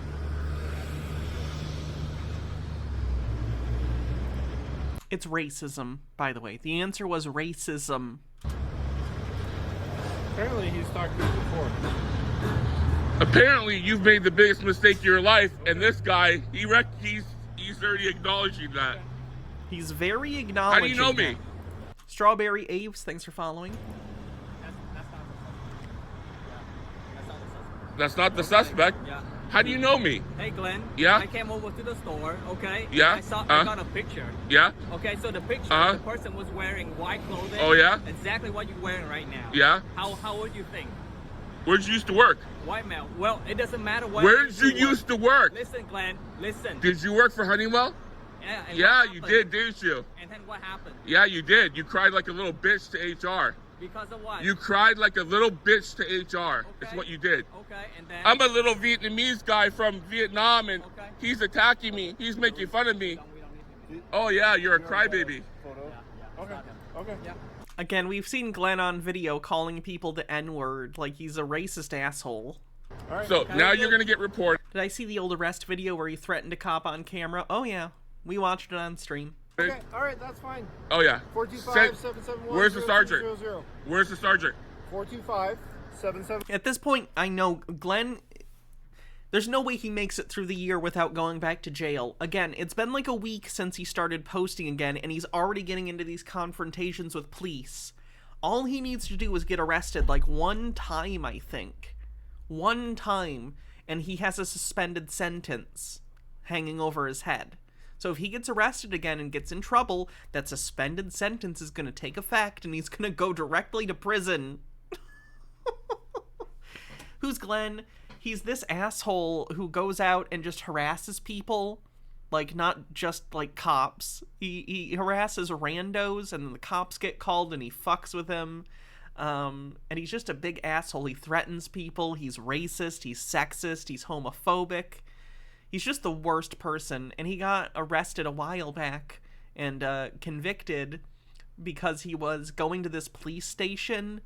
It's racism, by the way. The answer was racism. Apparently he's talked to you before. Apparently you've made the biggest mistake of your life, and this guy, he's already acknowledging that. He's very acknowledging. How do you know me? Strawberry Aves, thanks for following. That's not the suspect. Yeah. How do you know me? Hey, Glenn. Yeah? I came over to the store, okay? Yeah? I got a picture. Yeah? Okay, so the picture, the person was wearing white clothing. Oh, yeah? Exactly what you're wearing right now. Yeah? How would you think? Where'd you used to work? White male. Well, it doesn't matter what. Where did you used to work? Listen, Glenn. Listen. Did you work for Honeywell? Yeah. And Yeah, what you happened? did, didn't you? And then what happened? Yeah, you did. You cried like a little bitch to HR. Because of what? You cried like a little bitch to HR. It's what you did. Okay, and then. I'm a little Vietnamese guy from Vietnam, and he's attacking me. He's making fun of me. Oh, yeah, you're a crybaby. Okay. Okay. Yeah. Again, we've seen Glenn on video calling people the N-word, like he's a racist asshole. All right. So now you're going to get reported. Did I see the old arrest video where he threatened a cop on camera? Oh, yeah. We watched it on stream. Okay. All right. That's fine. Oh, yeah. 425-771-0200. Where's the sergeant? Where's the sergeant? 425-77. At this point, I know Glenn... There's no way he makes it through the year without going back to jail. Again, it's been like a week since he started posting again, and he's already getting into these confrontations with police. All he needs to do is get arrested like one time, I think. One time, and he has a suspended sentence hanging over his head. So if he gets arrested again and gets in trouble, that suspended sentence is going to take effect, and he's going to go directly to prison. Who's Glenn? He's this asshole who goes out and just harasses people, like not just like cops. He harasses randos, and then the cops get called and he fucks with him. And he's just a big asshole. He threatens people. He's racist. He's sexist. He's homophobic. He's just the worst person. And he got arrested a while back and convicted because he was going to this police station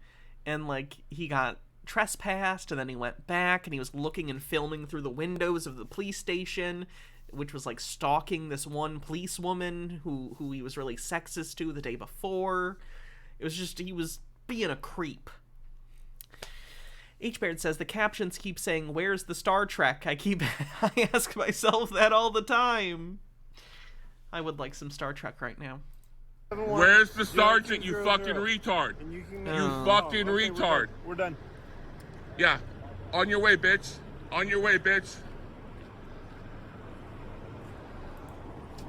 and like he got trespassed, and then he went back and he was looking and filming through the windows of the police station, which was like stalking this one policewoman who he was really sexist to the day before. It was just, he was being a creep. H-Baird says, the captions keep saying, where's the Star Trek? I ask myself that all the time. I would like some Star Trek right now. Where's the sergeant, you fucking retard? You fucking retard. We're done. Yeah. On your way, bitch. On your way, bitch.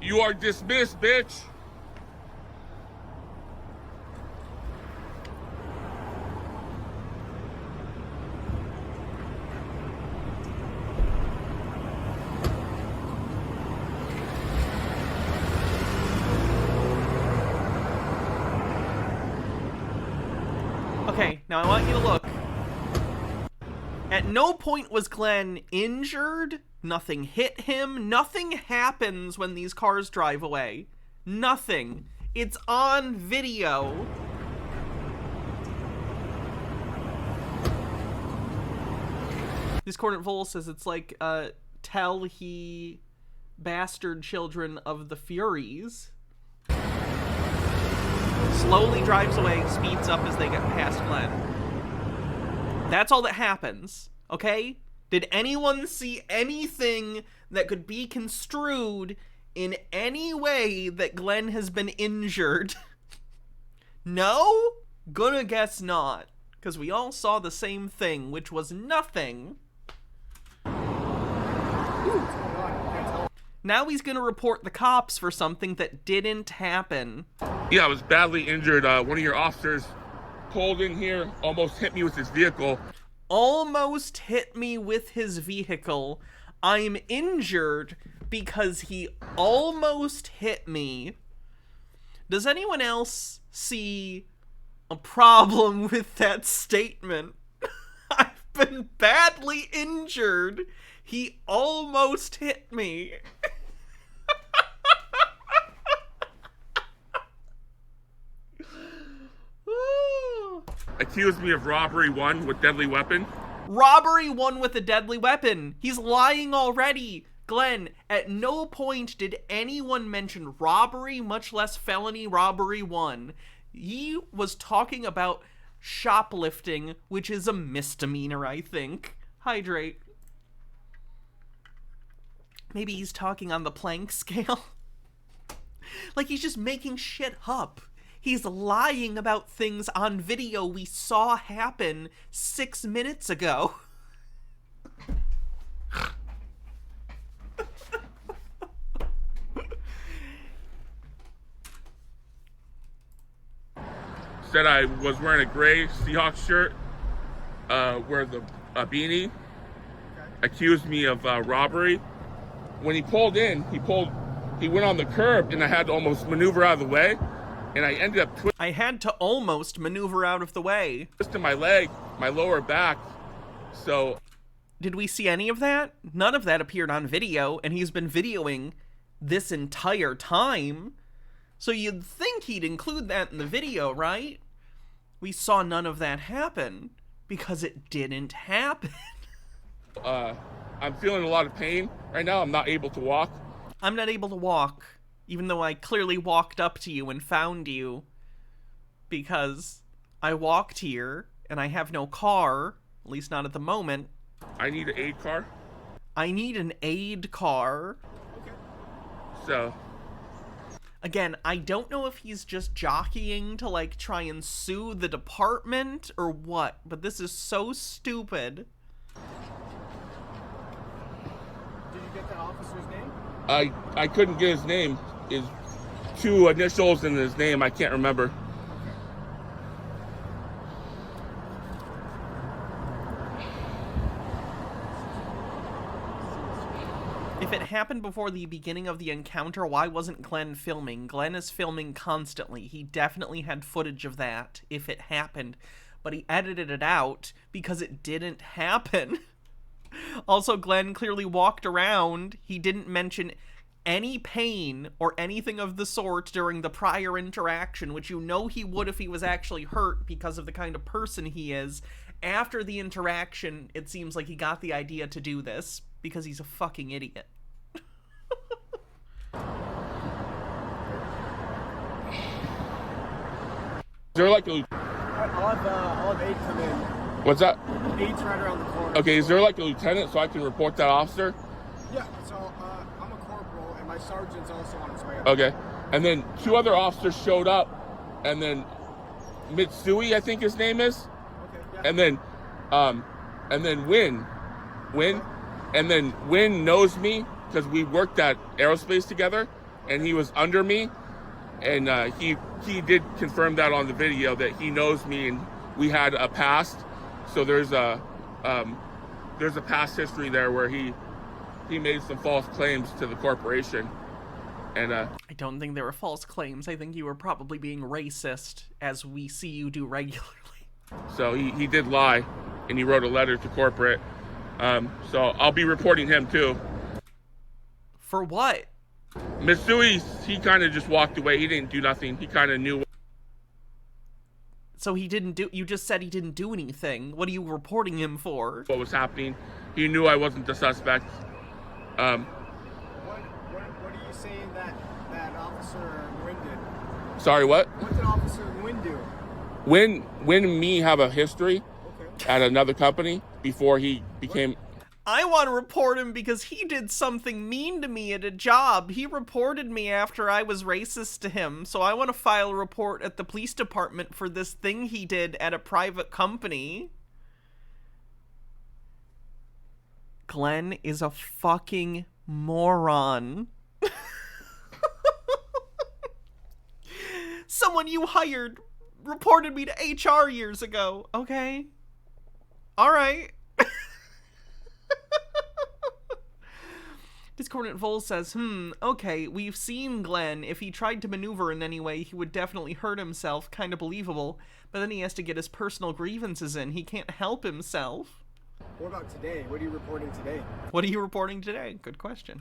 You are dismissed, bitch. Okay, now I want you to look. At no point was Glenn injured. Nothing hit him. Nothing happens when these cars drive away. Nothing. It's on video. Discordant Vol says it's like, tell he bastard children of the Furies. Slowly drives away, speeds up as they get past Glenn. That's all that happens, okay? Did anyone see anything that could be construed in any way that Glenn has been injured? No? Gonna guess not. Because we all saw the same thing, which was nothing. Now he's gonna report the cops for something that didn't happen. Yeah, I was badly injured. One of your officers pulled in here, almost hit me with his vehicle. Almost hit me with his vehicle. I'm injured because he almost hit me. Does anyone else see a problem with that statement? I've been badly injured. He almost hit me. Accused me of robbery 1 with deadly weapon. Robbery 1 with a deadly weapon. He's lying already. Glenn, at no point did anyone mention robbery, much less felony robbery 1. He was talking about shoplifting, which is a misdemeanor, I think. Hydrate. Maybe he's talking on the Planck scale. Like he's just making shit up. He's lying about things on video we saw happen 6 minutes ago. Said I was wearing a gray Seahawks shirt, wear a beanie. Accused me of robbery. When he pulled in, he went on the curb, and I had to almost maneuver out of the way. And I ended up I had to almost maneuver out of the way. Twisting my leg, my lower back. So, did we see any of that? None of that appeared on video, and he's been videoing this entire time. So you'd think he'd include that in the video, right? We saw none of that happen because it didn't happen. I'm feeling a lot of pain right now. I'm not able to walk. I'm not able to walk. Even though I clearly walked up to you and found you, because I walked here and I have no car, at least not at the moment. I need an aid car. I need an aid car. Okay. So. Again, I don't know if he's just jockeying to like try and sue the department or what, but this is so stupid. Did you get the officer's name? I couldn't get his name. His 2 initials and his name, I can't remember. If it happened before the beginning of the encounter, why wasn't Glenn filming? Glenn is filming constantly. He definitely had footage of that if it happened, but he edited it out because it didn't happen. Also, Glenn clearly walked around. He didn't mention any pain or anything of the sort during the prior interaction, which you know he would if he was actually hurt because of the kind of person he is. After the interaction, it seems like he got the idea to do this because he's a fucking idiot. Is there like a... I'll have aid come in. What's that? Aid's right around the corner. Okay, is there like a lieutenant so I can report that officer? Yeah, so I'm a corporal and my sergeant's also on his way up. Okay, and then 2 other officers showed up, and then Mitsui, I think his name is. Okay, yeah. And then Win, and then Win knows me because we worked at aerospace together, and he was under me, and he did confirm that on the video that he knows me and we had a past. So there's a past history there where he made some false claims to the corporation, and I don't think they were false claims. I think you were probably being racist, as we see you do regularly. So he did lie, and he wrote a letter to corporate. So I'll be reporting him too. For what? Mitsui, he kind of just walked away. He didn't do nothing. He kind of knew. So he didn't do... You just said he didn't do anything. What are you reporting him for? What was happening. He knew I wasn't the suspect. What are you saying that Officer Nguyen did? Sorry, what? What did Officer Nguyen do? When and me have a history at another company before he became... I want to report him because he did something mean to me at a job. He reported me after I was racist to him, so I want to file a report at the police department for this thing he did at a private company. Glenn is a fucking moron. Someone you hired reported me to HR years ago. Okay. All right. Discordant Vol says, okay, we've seen Glenn. If he tried to maneuver in any way, he would definitely hurt himself. Kind of believable. But then he has to get his personal grievances in. He can't help himself. What about today? What are you reporting today? What are you reporting today? Good question.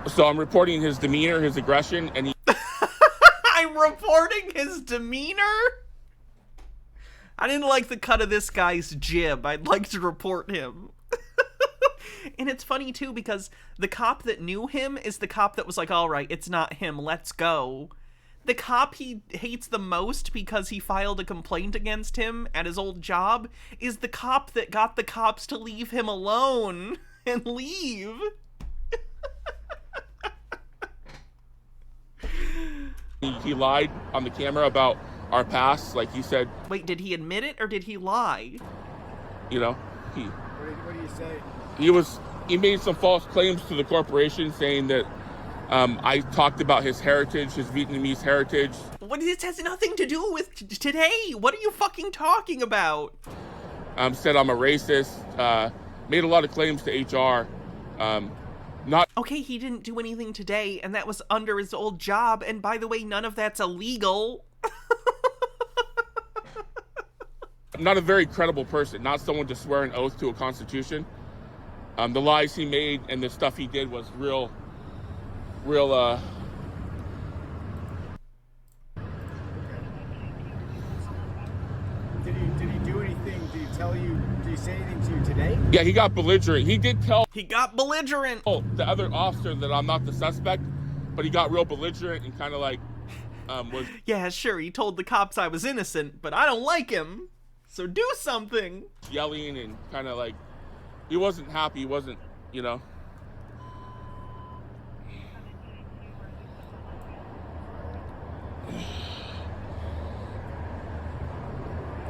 So I'm reporting his demeanor, his aggression, and he... I'm reporting his demeanor? I didn't like the cut of this guy's jib. I'd like to report him. And it's funny, too, because the cop that knew him is the cop that was like, all right, it's not him, let's go. The cop he hates the most because he filed a complaint against him at his old job is the cop that got the cops to leave him alone and leave. He lied on the camera about our past, like he said. Wait, did he admit it or did he lie? You know, What do you say? He made some false claims to the corporation saying that I talked about his heritage, his Vietnamese heritage. This has nothing to do with today. What are you fucking talking about? Said I'm a racist. Made a lot of claims to HR. Okay, he didn't do anything today, and that was under his old job. And by the way, none of that's illegal. I'm not a very credible person. Not someone to swear an oath to a constitution. The lies he made and the stuff he did was real. Did he do anything? Did he say anything to you today? Yeah, he got belligerent. He did tell. He got belligerent. Oh, the other officer that I'm not the suspect, but he got real belligerent and kind of like was. Yeah, sure. He told the cops I was innocent, but I don't like him. So do something. Yelling and kind of like he wasn't happy. He wasn't, you know.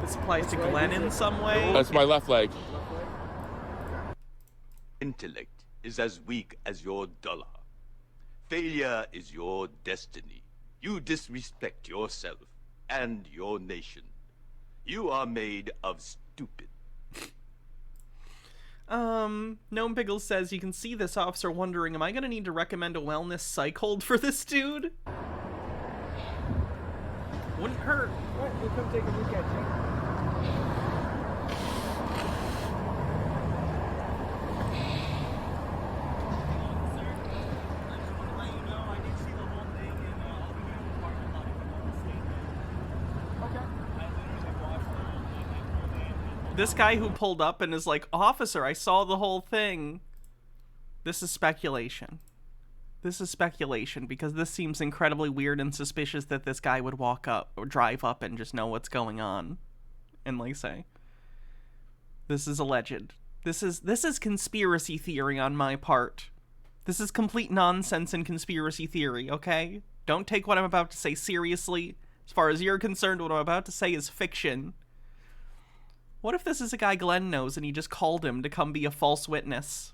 This applies to Glenn in some way. That's my left leg. Intellect is as weak as your dollar. Failure is your destiny. You disrespect yourself and your nation. You are made of stupid. Gnome Pickles says, you can see this officer wondering, am I gonna need to recommend a wellness psych hold for this dude? Wouldn't hurt. What? We'll come take a look at you. This guy who pulled up and is like, officer, I saw the whole thing. This is speculation. This is speculation because this seems incredibly weird and suspicious that this guy would walk up or drive up and just know what's going on. And like say, this is alleged. This is conspiracy theory on my part. This is complete nonsense and conspiracy theory, okay? Don't take what I'm about to say seriously. As far as you're concerned, what I'm about to say is fiction. What if this is a guy Glenn knows and he just called him to come be a false witness?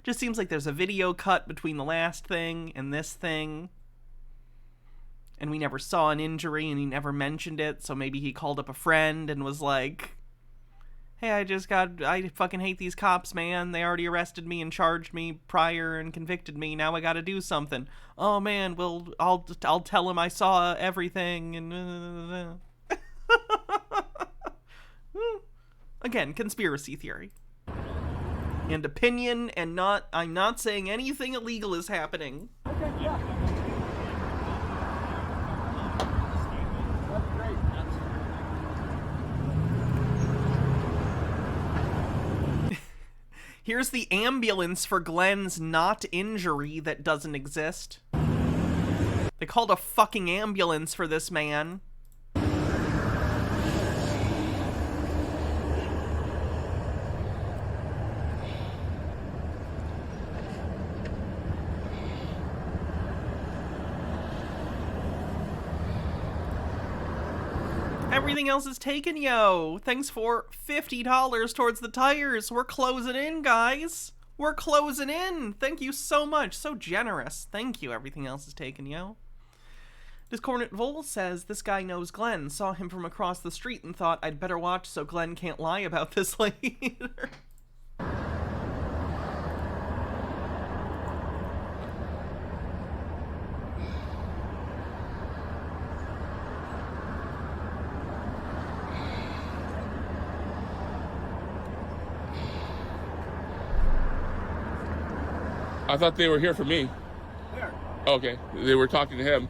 Just seems like there's a video cut between the last thing and this thing. And we never saw an injury and he never mentioned it, so maybe he called up a friend and was like, hey, I fucking hate these cops, man. They already arrested me and charged me prior and convicted me. Now I gotta do something. Oh, man, well, I'll tell him I saw everything. And again, conspiracy theory. And opinion, and I'm not saying anything illegal is happening. Okay, yeah. That's great. Here's the ambulance for Glenn's not injury that doesn't exist. They called a fucking ambulance for this man. Everything else is taken, yo. Thanks for $50 towards the tires. We're closing in, guys. We're closing in. Thank you so much. So generous. Thank you. Everything else is taken, yo. Discordant Vol says, this guy knows Glenn. Saw him from across the street and thought I'd better watch so Glenn can't lie about this later. I thought they were here for me. Where? Okay, they were talking to him.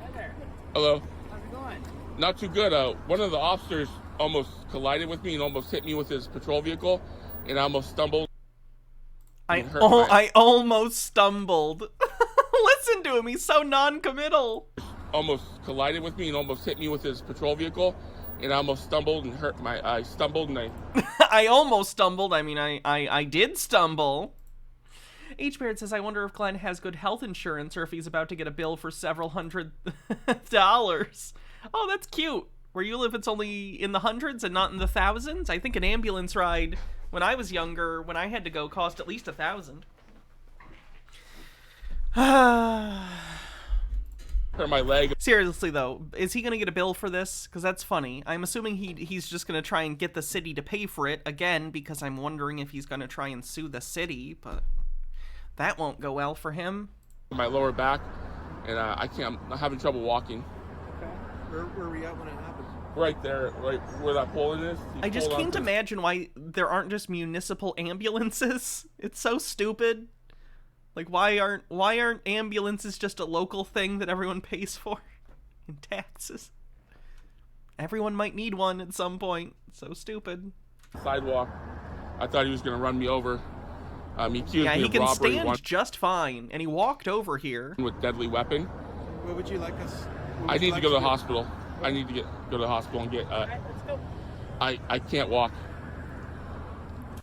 Hi there. Hello. How's it going? Not too good. One of the officers almost collided with me and almost hit me with his patrol vehicle, and I almost stumbled. I almost stumbled. Listen to him. He's so non-committal. Almost collided with me and almost hit me with his patrol vehicle, and I almost stumbled and hurt my. I stumbled and I. I almost stumbled. I mean, I did stumble. H-Beard says, I wonder if Glenn has good health insurance or if he's about to get a bill for several $100. Oh, that's cute. Where you live, it's only in the hundreds and not in the thousands? I think an ambulance ride, when I was younger, when I had to go, cost at least $1,000. Hurt my leg. Seriously, though, is he going to get a bill for this? Because that's funny. I'm assuming he's just going to try and get the city to pay for it, again, because I'm wondering if he's going to try and sue the city, but that won't go well for him. My lower back, and I'm having trouble walking. Okay. Where were you at when it happened? Right there, right where that pole is. I just can't imagine why there aren't just municipal ambulances. It's so stupid. Like, why aren't ambulances just a local thing that everyone pays for in taxes? Everyone might need one at some point. So stupid. Sidewalk. I thought he was gonna run me over. He accused me he of can robbery stand just fine, and he walked over here with deadly weapon. Where would you like us? I need to go to the hospital. I need to go to the hospital and get. Alright, let's go. I can't walk.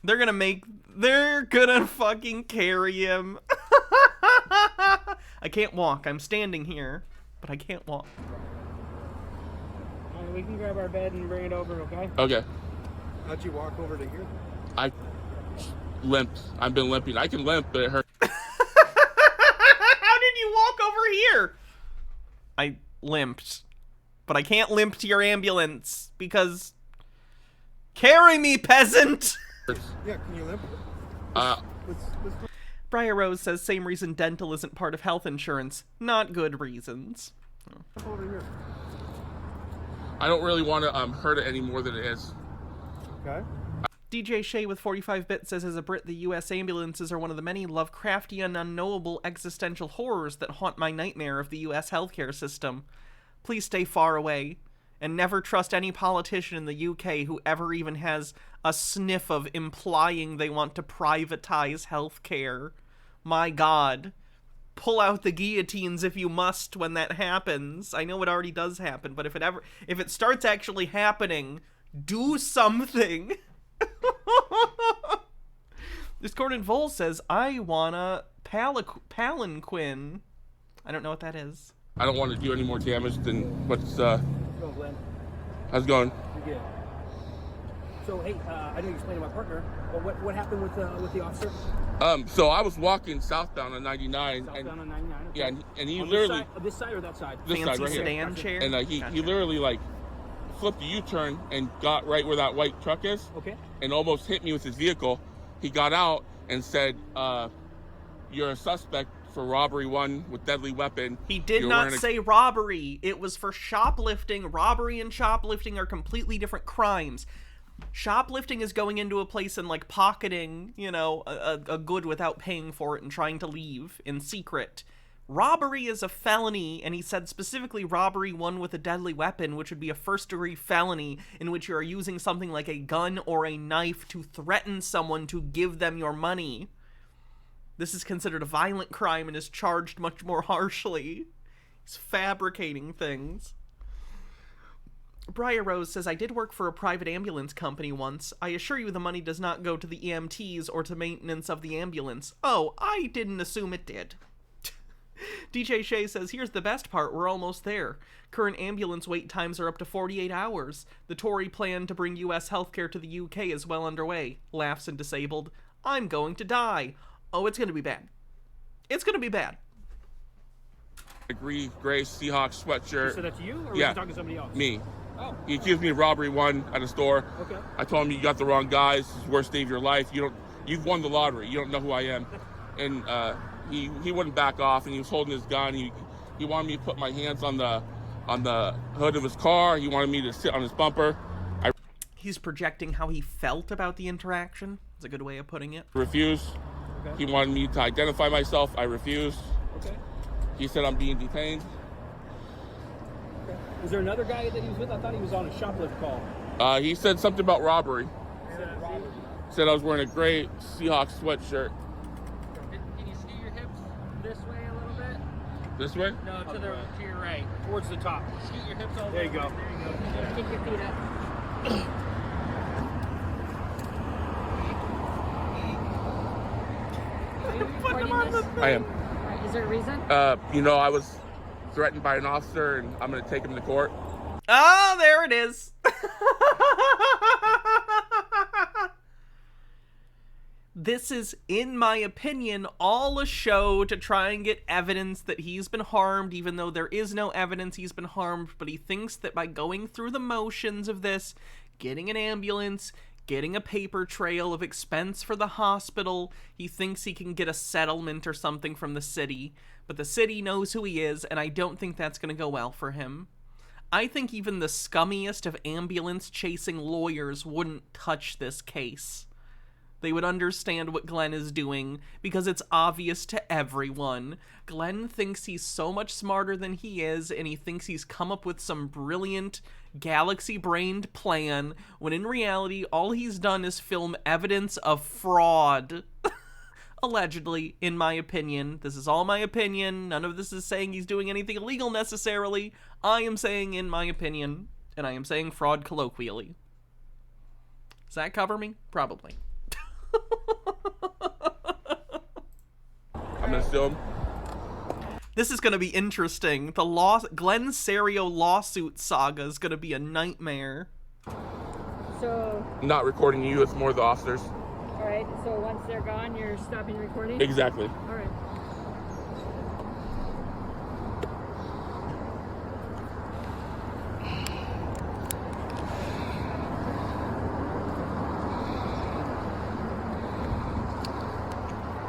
They're gonna fucking carry him. I can't walk. I'm standing here, but I can't walk. Alright, we can grab our bed and bring it over, okay? Okay. How'd you walk over to here? I limped. I've been limping. I can limp, but it hurts. How did you walk over here? I limped. But I can't limp to your ambulance because... Carry me, peasant! Yeah, can you limp? Let's Briar Rose says same reason dental isn't part of health insurance. Not good reasons. over here. I don't really want to hurt it any more than it is. Okay. DJ Shea with 45-bit says, as a Brit, the U.S. ambulances are one of the many Lovecraftian, unknowable existential horrors that haunt my nightmare of the U.S. healthcare system. Please stay far away, and never trust any politician in the UK who ever even has a sniff of implying they want to privatize healthcare. My God. Pull out the guillotines if you must when that happens. I know it already does happen, but if it starts actually happening, do something. Discordant Vol says, I wanna palanquin. I don't know what that is. I don't want to do any more damage than what's Go, Glenn. how's it going? You're good. So, hey, I didn't explain to my partner, but what happened with the officer? So I was walking southbound on 99. Southbound on 99. Okay. Yeah, and he On literally this side or that side? this Fancy side right here. sedan chair? And he literally like flipped a U-turn and got right where that white truck is. Okay. And almost hit me with his vehicle. He got out and said, "You're a suspect for robbery 1 with deadly weapon." He did not say robbery. It was for shoplifting. Robbery and shoplifting are completely different crimes. Shoplifting is going into a place and like pocketing, you know, a good without paying for it and trying to leave in secret. Robbery is a felony, and he said specifically robbery 1 with a deadly weapon, which would be a first-degree felony in which you are using something like a gun or a knife to threaten someone to give them your money. This is considered a violent crime and is charged much more harshly. He's fabricating things. Briar Rose says, I did work for a private ambulance company once. I assure you the money does not go to the EMTs or to maintenance of the ambulance. Oh, I didn't assume it did. DJ Shea says, here's the best part, we're almost there. Current ambulance wait times are up to 48 hours. The Tory plan to bring US healthcare to the UK is well underway. Laughs and disabled. I'm going to die. Oh, it's going to be bad. It's going to be bad. Gray Seahawks sweatshirt. You said that to you, or Yeah. was you talking to somebody else? Me. Oh. He accused me of robbery one at a store. Okay. I told him, you got the wrong guys. It's the worst day of your life. You've won the lottery. You don't know who I am. And he wouldn't back off, and he was holding his gun. He wanted me to put my hands on the hood of his car. He wanted me to sit on his bumper. He's projecting how he felt about the interaction. It's a good way of putting it. Refused. Okay. He wanted me to identify myself. I refused. Okay. He said I'm being detained. Okay. Was there another guy that he was with? I thought he was on a shoplift call. He said something about robbery. Said I was wearing a gray Seahawks sweatshirt. Can you scoot your hips this way a little bit? This way? No, to your right. Towards the top. Scoot your hips all the There way. you go. There you go. Kick your feet up. Are you recording this? I am. Alright, is there a reason? I was threatened by an officer, and I'm going to take him to court. Oh, there it is. This is, in my opinion, all a show to try and get evidence that he's been harmed, even though there is no evidence he's been harmed. But he thinks that by going through the motions of this, getting an ambulance, getting a paper trail of expense for the hospital, he thinks he can get a settlement or something from the city. But the city knows who he is, and I don't think that's going to go well for him. I think even the scummiest of ambulance-chasing lawyers wouldn't touch this case. They would understand what Glenn is doing because it's obvious to everyone. Glenn thinks he's so much smarter than he is, and he thinks he's come up with some brilliant, galaxy-brained plan, when in reality, all he's done is film evidence of fraud. Allegedly, in my opinion. This is all my opinion. None of this is saying he's doing anything illegal necessarily. I am saying in my opinion, and I am saying fraud colloquially. Does that cover me? Probably. I'm going to sue him. This is going to be interesting. The Glenn Serio lawsuit saga is going to be a nightmare. So, I'm not recording you, it's more the officers. all right. So once they're gone, you're stopping recording. Exactly. All right.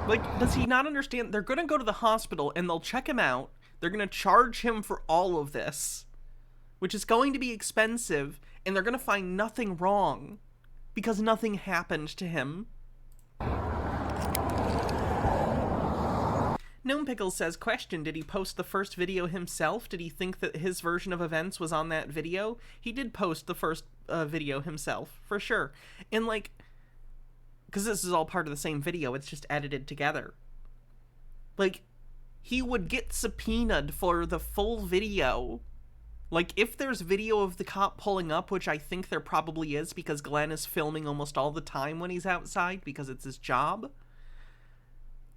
Like, does he not understand? They're going to go to the hospital and they'll check him out. They're going to charge him for all of this, which is going to be expensive, and they're going to find nothing wrong because nothing happened to him. Gnome Pickles says, question, did he post the first video himself? Did he think that his version of events was on that video? He did post the first video himself, for sure. And, like, because this is all part of the same video, it's just edited together. Like, he would get subpoenaed for the full video. Like, if there's video of the cop pulling up, which I think there probably is because Glenn is filming almost all the time when he's outside because it's his job,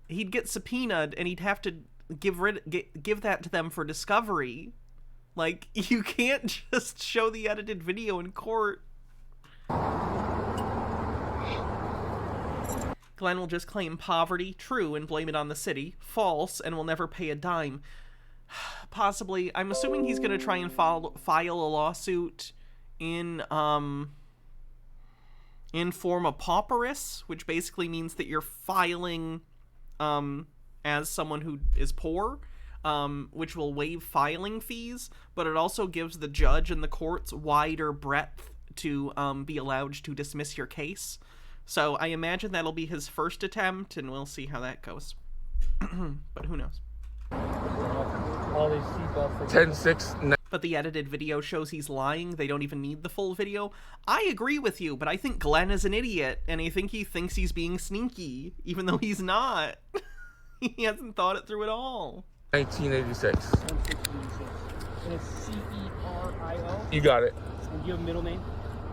he'd get subpoenaed and he'd have to give that to them for discovery. Like, you can't just show the edited video in court. Glenn will just claim poverty, true, and blame it on the city, false, and will never pay a dime. Possibly. I'm assuming he's going to try and file a lawsuit in form of pauperis, which basically means that you're filing as someone who is poor, which will waive filing fees, but it also gives the judge and the courts wider breadth to be allowed to dismiss your case. So I imagine that'll be his first attempt, and we'll see how that goes. But who knows? All these seatbelts. 10-6. But the edited video shows he's lying. They don't even need the full video. I agree with you, but I think Glenn is an idiot, and I think he thinks he's being sneaky, even though he's not. He hasn't thought it through at all. 1986. And it's C-E-R-I-O? You got it. And do you have a middle name?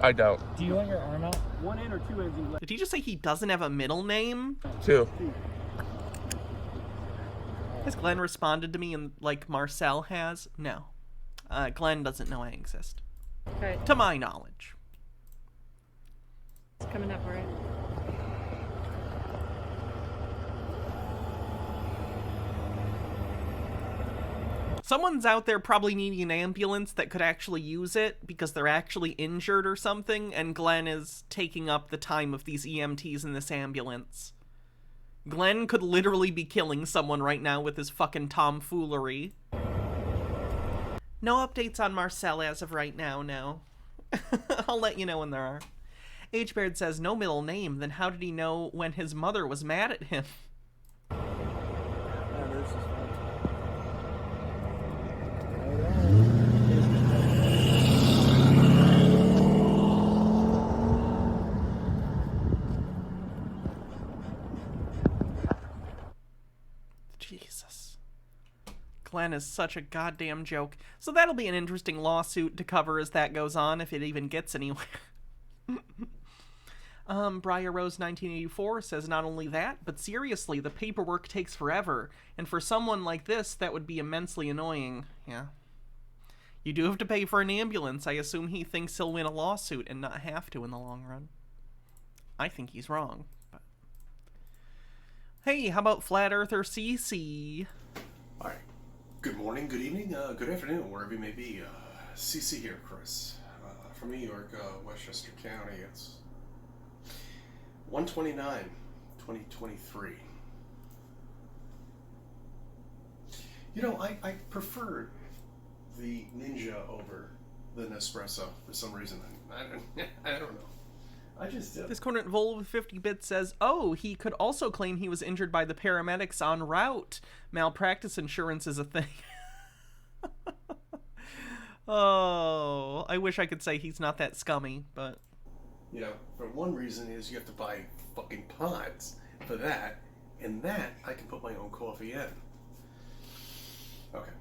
I don't. Do you want your arm out? One end or two ends in left? Did he just say he doesn't have a middle name? Two. Has Glenn responded to me like Marcel has? No. Glenn doesn't know I exist. Okay. To my knowledge. It's coming up, all right? Someone's out there probably needing an ambulance that could actually use it because they're actually injured or something, and Glenn is taking up the time of these EMTs in this ambulance. Glenn could literally be killing someone right now with his fucking tomfoolery. No updates on Marcel as of right now, no. I'll let you know when there are. H-Baird says, no middle name, then how did he know when his mother was mad at him? Jesus. Glenn is such a goddamn joke. So that'll be an interesting lawsuit to cover as that goes on, if it even gets anywhere. Briar Rose 1984 says not only that, but seriously, the paperwork takes forever, and for someone like this, that would be immensely annoying. Yeah. You do have to pay for an ambulance. I assume he thinks he'll win a lawsuit and not have to in the long run. I think he's wrong. But... Hey, how about Flat Earther CC? Hi. Good morning, good evening, good afternoon, wherever you may be. CC here, Chris. From New York, Westchester County. It's 1/29/2023. You know, I prefer the Ninja over the Nespresso for some reason. I don't know. I just This corner Vol with 50 bits says, oh, he could also claim he was injured by the paramedics en route. Malpractice insurance is a thing. Oh, I wish I could say he's not that scummy, but... You know, for one reason is you have to buy fucking pods for that, and that I can put my own coffee in. Okay.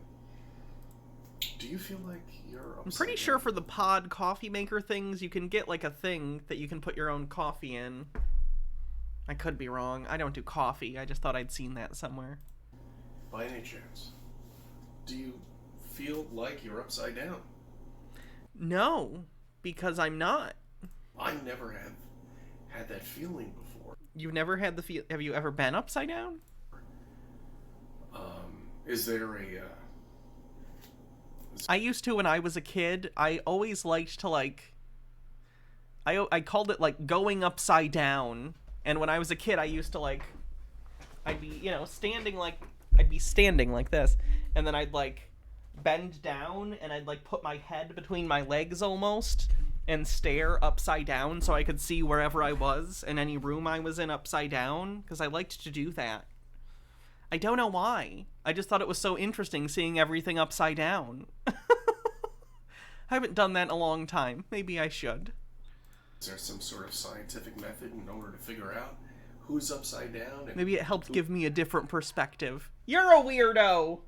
Do you feel like you're I'm pretty sure for the pod coffee maker things, you can get like a thing that you can put your own coffee in. I could be wrong. I don't do coffee. I just thought I'd seen that somewhere. By any chance, do you feel like you're upside down? No, because I'm not. I never have had that feeling before. You've never had the feel? Have you ever been upside down? Is there a... I used to when I was a kid. I always liked to like... I called it like going upside down. And when I was a kid, I used to like... I'd be, you know, standing like... I'd be standing like this. And then I'd like bend down and I'd like put my head between my legs almost and stare upside down so I could see wherever I was in any room I was in upside down, because I liked to do that. I don't know why. I just thought it was so interesting seeing everything upside down. I haven't done that in a long time. Maybe I should. Is there some sort of scientific method in order to figure out who's upside down? And maybe it helped give me a different perspective. You're a weirdo!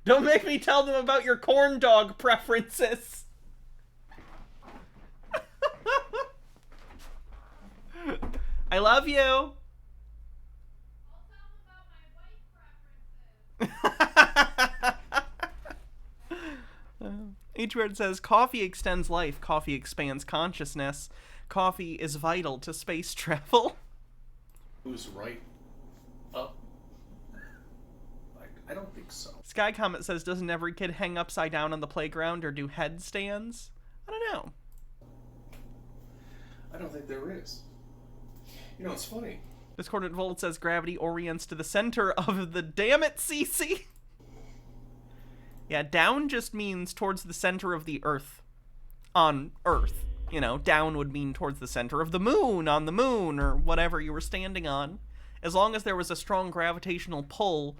Don't make me tell them about your corn dog preferences! I love you! H-Word says, coffee extends life, coffee expands consciousness, coffee is vital to space travel. Who's right up? I don't think so. Sky Comet says, doesn't every kid hang upside down on the playground or do headstands? I don't know. I don't think there is. You know, it's funny. Discordant Volt says gravity orients to the center of the... Damn it, CC! Yeah, down just means towards the center of the Earth. On Earth. You know, down would mean towards the center of the moon, on the moon, or whatever you were standing on. As long as there was a strong gravitational pull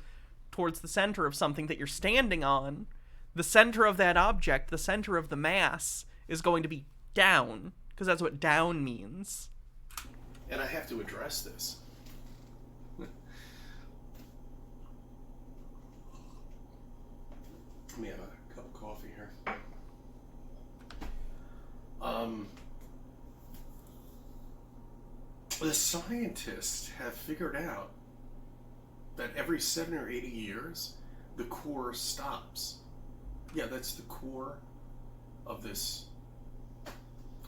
towards the center of something that you're standing on, the center of that object, the center of the mass, is going to be down. Because that's what down means. And I have to address this. Let me have a cup of coffee here. The scientists have figured out that every 7 or 80 years, the core stops. Yeah, that's the core of this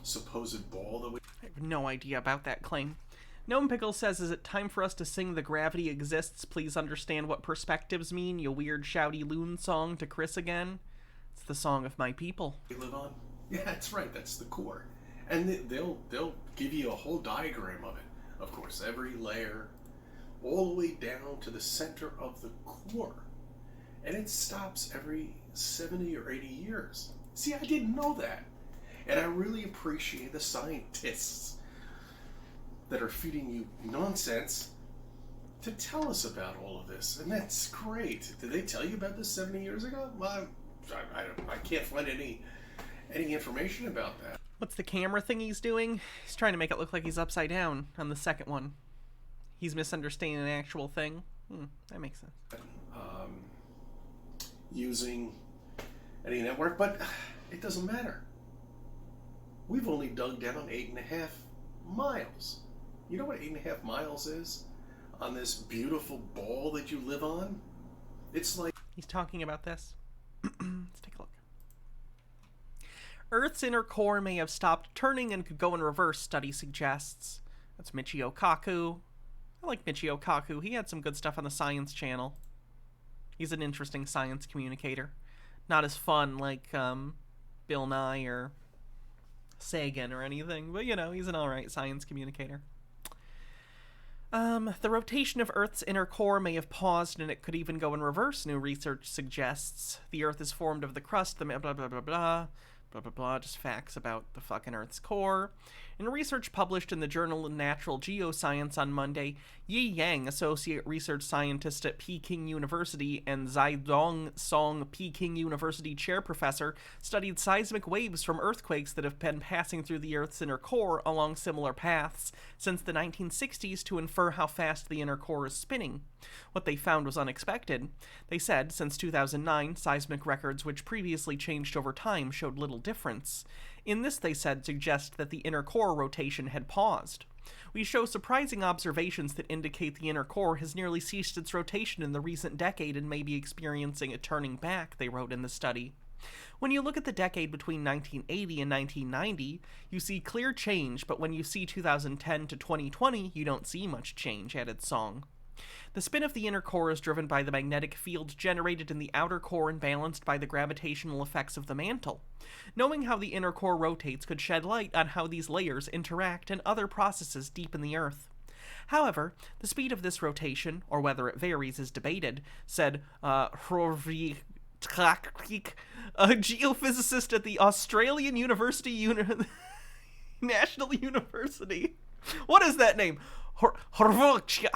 supposed ball that we... I have no idea about that claim. Gnome Pickle says, is it time for us to sing The Gravity Exists? Please understand what perspectives mean, you weird shouty loon song to Chris again. It's the song of my people. You live on? Yeah, that's right. That's the core. And they'll give you a whole diagram of it. Of course, every layer, all the way down to the center of the core. And it stops every 70 or 80 years. See, I didn't know that. And I really appreciate the scientists that are feeding you nonsense to tell us about all of this. And that's great. Did they tell you about this 70 years ago? Well, I can't find any information about that. What's the camera thing he's doing? He's trying to make it look like he's upside down on the second one. He's misunderstanding an actual thing. That makes sense. Using any network, but it doesn't matter. We've only dug down 8.5 miles. You know what 8.5 miles is on this beautiful ball that you live on? It's like... He's talking about this. Let's take a look. Earth's inner core may have stopped turning and could go in reverse, study suggests. That's Michio Kaku. I like Michio Kaku. He had some good stuff on the Science Channel. He's an interesting science communicator. Not as fun like Bill Nye or Sagan or anything, but you know, he's an alright science communicator. The rotation of Earth's inner core may have paused and it could even go in reverse, new research suggests. The Earth is formed of the crust, the blah blah blah blah blah, blah blah blah, just facts about the fucking Earth's core. In research published in the journal Natural Geoscience on Monday, Yi Yang, associate research scientist at Peking University and Zhaidong Song Peking University chair professor, studied seismic waves from earthquakes that have been passing through the Earth's inner core along similar paths since the 1960s to infer how fast the inner core is spinning. What they found was unexpected. They said, since 2009, seismic records which previously changed over time showed little difference. In this, they said, suggest that the inner core rotation had paused. We show surprising observations that indicate the inner core has nearly ceased its rotation in the recent decade and may be experiencing a turning back, they wrote in the study. When you look at the decade between 1980 and 1990, you see clear change, but when you see 2010 to 2020, you don't see much change, added Song. The spin of the inner core is driven by the magnetic field generated in the outer core and balanced by the gravitational effects of the mantle. Knowing how the inner core rotates could shed light on how these layers interact and other processes deep in the Earth. However, the speed of this rotation, or whether it varies, is debated, said Hrorvik, a geophysicist at the Australian National University. What is that name? Hrorvik.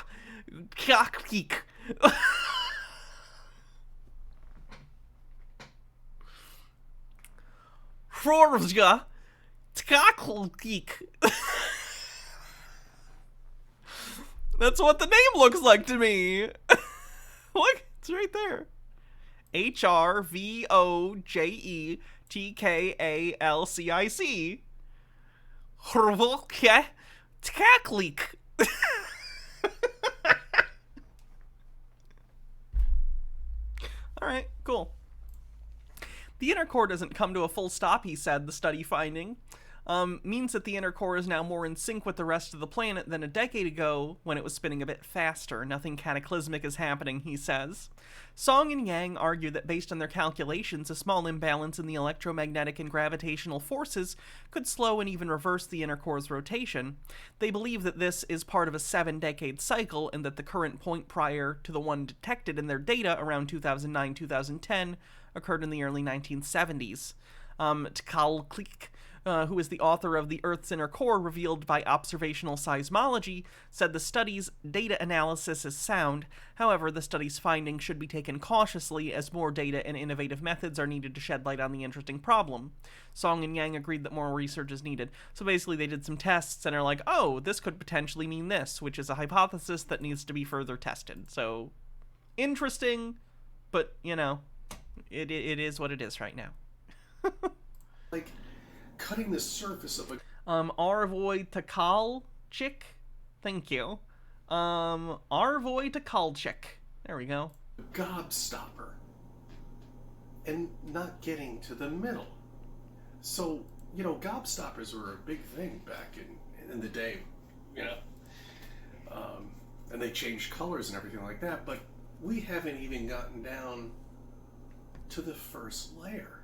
Frorja Tkaklik. That's what the name looks like to me. Look, it's right there. HRVOJETKALCIC. Hrvolke Tkaklik. Alright, cool. The inner core doesn't come to a full stop, he said, the study finding. Means that the inner core is now more in sync with the rest of the planet than a decade ago when it was spinning a bit faster. Nothing cataclysmic is happening, he says. Song and Yang argue that based on their calculations, a small imbalance in the electromagnetic and gravitational forces could slow and even reverse the inner core's rotation. They believe that this is part of a 7-decade cycle and that the current point prior to the one detected in their data around 2009-2010 occurred in the early 1970s. Tkalklik, who is the author of The Earth's Inner Core Revealed by Observational Seismology, said the study's data analysis is sound. However, the study's findings should be taken cautiously as more data and innovative methods are needed to shed light on the interesting problem. Song and Yang agreed that more research is needed. So basically they did some tests and are like, oh, this could potentially mean this, which is a hypothesis that needs to be further tested. So, interesting, but, you know, it is what it is right now. Like cutting the surface of a Arvoy Takalchik. Thank you. Arvoy Takalchik. There we go. gobstopper and not getting to the middle. So, you know, gobstoppers were a big thing back in the day, you know. And they changed colors and everything like that, but we haven't even gotten down to the first layer.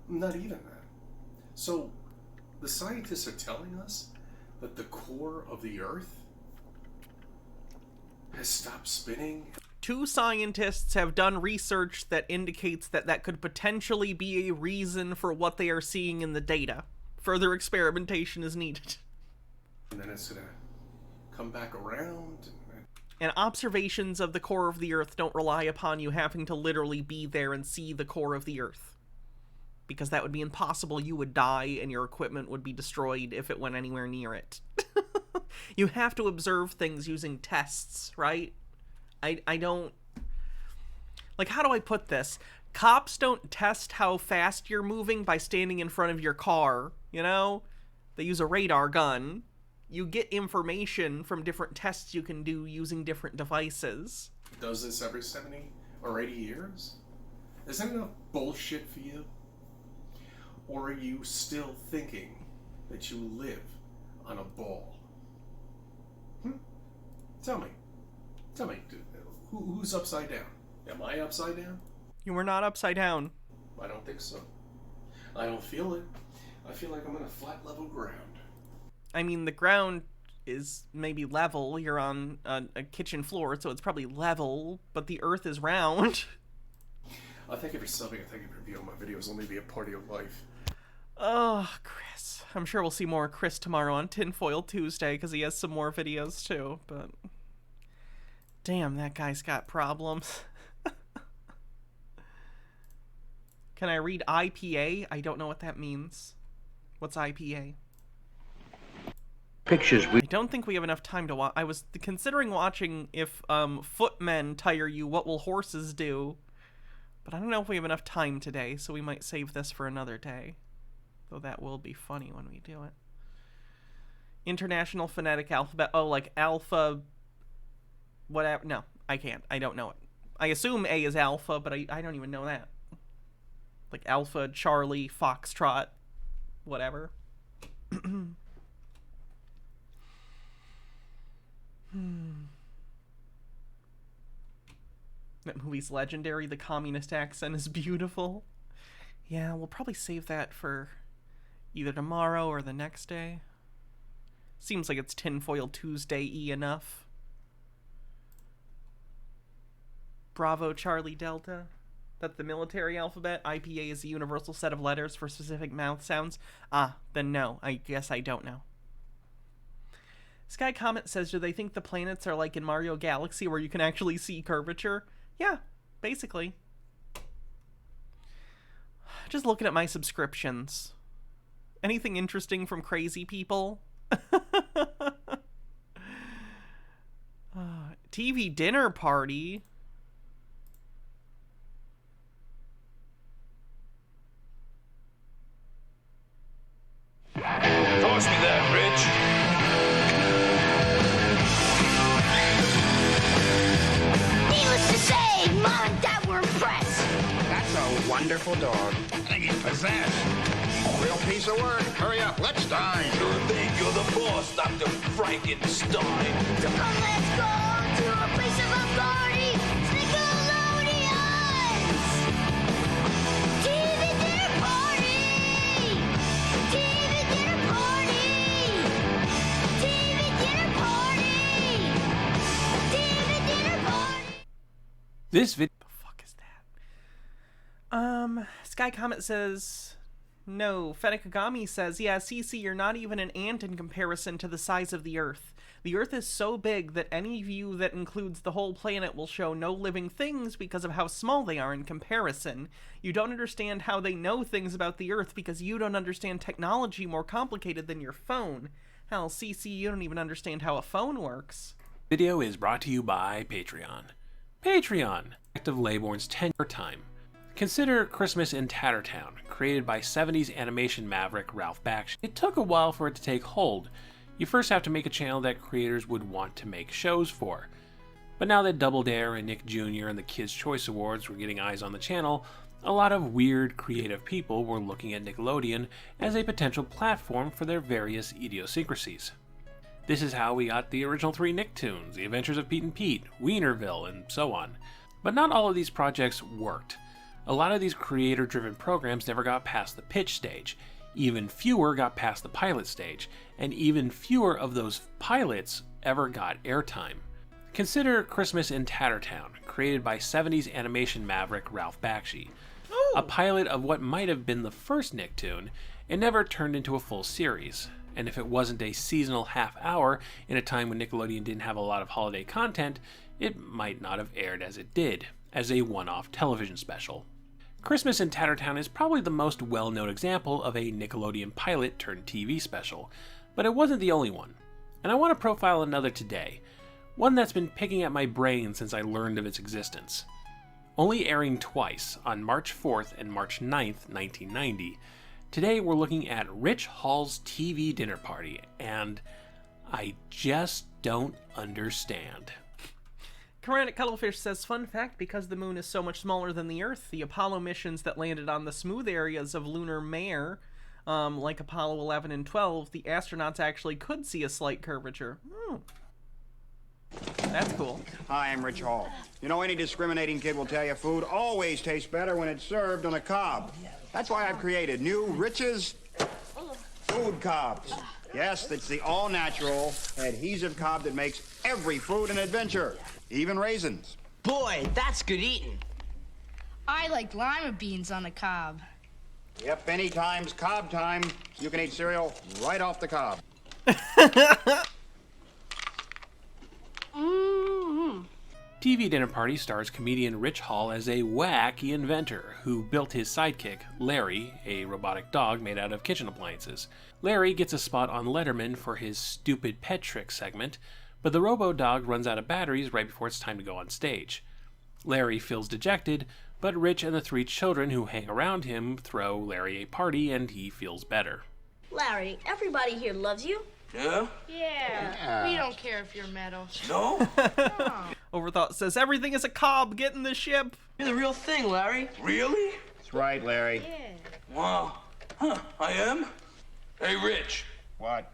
Not even that. So the scientists are telling us that the core of the Earth has stopped spinning. 2 scientists have done research that indicates that that could potentially be a reason for what they are seeing in the data. Further experimentation is needed. And then it's gonna come back around. And observations of the core of the Earth don't rely upon you having to literally be there and see the core of the Earth. Because that would be impossible. You would die and your equipment would be destroyed if it went anywhere near it. You have to observe things using tests, right? I don't... Like, how do I put this? Cops don't test how fast you're moving by standing in front of your car, you know? They use a radar gun. You get information from different tests you can do using different devices. Does this every 70 or 80 years? Is that enough bullshit for you? Or are you still thinking that you live on a ball? Tell me. Tell me, who's upside down? Am I upside down? You were not upside down. I don't think so. I don't feel it. I feel like I'm on a flat, level ground. I mean, the ground is maybe level. You're on a kitchen floor, so it's probably level, but the Earth is round. Thank you for subbing and thank you for viewing my videos. It'll only be a part of your life. Oh, Chris. I'm sure we'll see more of Chris tomorrow on Tinfoil Tuesday, because he has some more videos, too, but... Damn, that guy's got problems. Can I read IPA? I don't know what that means. What's IPA? Pictures. I don't think we have enough time to watch. I was considering watching if footmen tire you, what will horses do? But I don't know if we have enough time today, so we might save this for another day. Though that will be funny when we do it. International Phonetic Alphabet. Oh, like alpha... Whatever. No, I can't. I don't know it. I assume A is alpha, but I don't even know that. Like Alpha, Charlie, Foxtrot, whatever. That movie's legendary. The communist accent is beautiful. Yeah, we'll probably save that for either tomorrow or the next day. Seems like it's Tinfoil Tuesday-y enough. Bravo, Charlie, Delta. That's the military alphabet. IPA is a universal set of letters for specific mouth sounds. Ah, then no. I guess I don't know. Sky Comet says, do they think the planets are like in Mario Galaxy where you can actually see curvature? Yeah, basically. Just looking at my subscriptions. Anything interesting from crazy people? TV dinner party? Toss me that, Rich. Needless to say, Mom and Dad were impressed. That's a wonderful dog. Thank you. Possessed. Real piece of work. Hurry up, let's dine. Sure think you're the boss, Dr. Frankenstein. So come, let's go to a place of authority. Nickelodeon's TV dinner party. TV dinner party. TV dinner party. TV dinner party. This video. Sky Comet says, no. Fenekagami says, yeah, Cece, you're not even an ant in comparison to the size of the Earth. The Earth is so big that any view that includes the whole planet will show no living things because of how small they are in comparison. You don't understand how they know things about the Earth because you don't understand technology more complicated than your phone. Hell, Cece, you don't even understand how a phone works. Video is brought to you by Patreon. Patreon, active Laybourne's 10-year time. Consider Christmas in Tattertown, created by 70s animation maverick Ralph Bakshi. It took a while for it to take hold. You first have to make a channel that creators would want to make shows for. But now that Double Dare and Nick Jr. and the Kids' Choice Awards were getting eyes on the channel, a lot of weird, creative people were looking at Nickelodeon as a potential platform for their various idiosyncrasies. This is how we got the original 3 Nicktoons, The Adventures of Pete and Pete, Wienerville, and so on. But not all of these projects worked. A lot of these creator-driven programs never got past the pitch stage. Even fewer got past the pilot stage, and even fewer of those pilots ever got airtime. Consider Christmas in Tattertown, created by 70s animation maverick Ralph Bakshi. A pilot of what might have been the first Nicktoon, it never turned into a full series. And if it wasn't a seasonal half hour in a time when Nickelodeon didn't have a lot of holiday content, it might not have aired as it did, as a one-off television special. Christmas in Tattertown is probably the most well-known example of a Nickelodeon pilot turned TV special, but it wasn't the only one. And I want to profile another today, one that's been picking at my brain since I learned of its existence. Only airing twice, on March 4th and March 9th, 1990, today we're looking at Rich Hall's TV Dinner Party, and I just don't understand. Quranic Cuttlefish says, fun fact, because the moon is so much smaller than the Earth, the Apollo missions that landed on the smooth areas of lunar mare, like Apollo 11 and 12, the astronauts actually could see a slight curvature. That's cool. Hi, I'm Rich Hall. You know, any discriminating kid will tell you food always tastes better when it's served on a cob. That's why I've created new Rich's Food Cobs. Yes, it's the all-natural adhesive cob that makes every food an adventure, even raisins. Boy, that's good eating. I like lima beans on the cob. Yep, anytime's cob time. You can eat cereal right off the cob. TV Dinner Party stars comedian Rich Hall as a wacky inventor who built his sidekick, Larry, a robotic dog made out of kitchen appliances. Larry gets a spot on Letterman for his Stupid Pet Trick segment, but the robo-dog runs out of batteries right before it's time to go on stage. Larry feels dejected, but Rich and the 3 children who hang around him throw Larry a party and he feels better. Larry, everybody here loves you. Yeah? Yeah. We don't care if you're metal. No? Overthought says, everything is a cob, get in the ship. You're the real thing, Larry. Really? That's right, Larry. Yeah. Wow. Huh, I am? Hey, Rich. What?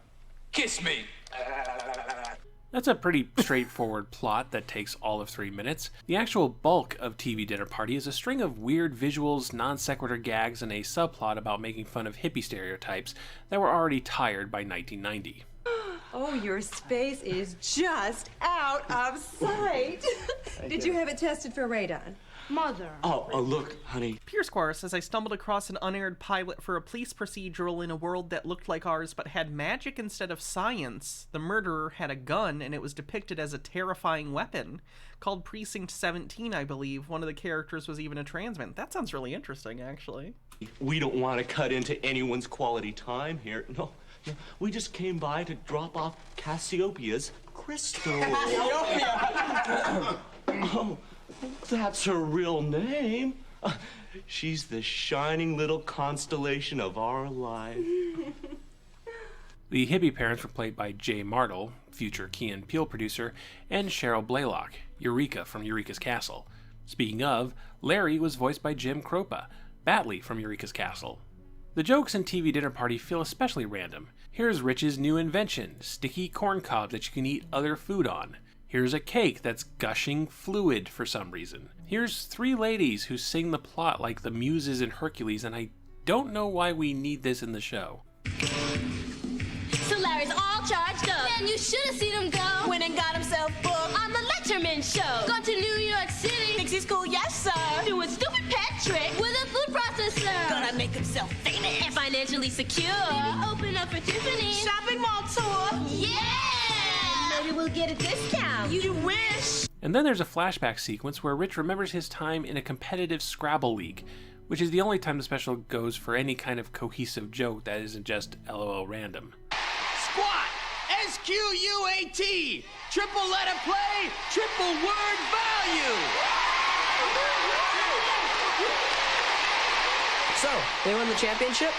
Kiss me. That's a pretty straightforward plot that takes all of 3 minutes. The actual bulk of TV Dinner Party is a string of weird visuals, non-sequitur gags, and a subplot about making fun of hippie stereotypes that were already tired by 1990. Oh, your space is just out of sight. Did you have it tested for radon? Mother. Oh, look, honey. Pierce Squire says, I stumbled across an unaired pilot for a police procedural in a world that looked like ours but had magic instead of science. The murderer had a gun, and it was depicted as a terrifying weapon. Called Precinct 17, I believe. One of the characters was even a trans man. That sounds really interesting, actually. We don't want to cut into anyone's quality time here. No, we just came by to drop off Cassiopeia's crystal. Oh, that's her real name. She's the shining little constellation of our life. The hippie parents were played by Jay Martle, future Key and Peele producer, and Cheryl Blaylock, Eureka from Eureka's Castle. Speaking of, Larry was voiced by Jim Cropa, Batley from Eureka's Castle. The jokes in TV Dinner Party feel especially random. Here's Rich's new invention, sticky corn cob that you can eat other food on. Here's a cake that's gushing fluid for some reason. Here's 3 ladies who sing the plot like the muses in Hercules, and I don't know why we need this in the show. So Larry's all charged up. Man, you should have seen him go. Went and got himself booked on the Letterman show. Gone to New York City. Thinks he's cool, yes sir. Doing stupid pet trick with a food processor. Gonna make himself famous and financially secure. Maybe open up for Tiffany. Shopping mall tour. Yeah! Maybe we'll get a discount. You wish. And then there's a flashback sequence where Rich remembers his time in a competitive Scrabble league, which is the only time the special goes for any kind of cohesive joke that isn't just LOL random. Squat. S-Q-U-A-T. Triple letter play, triple word value. So, they won the championship?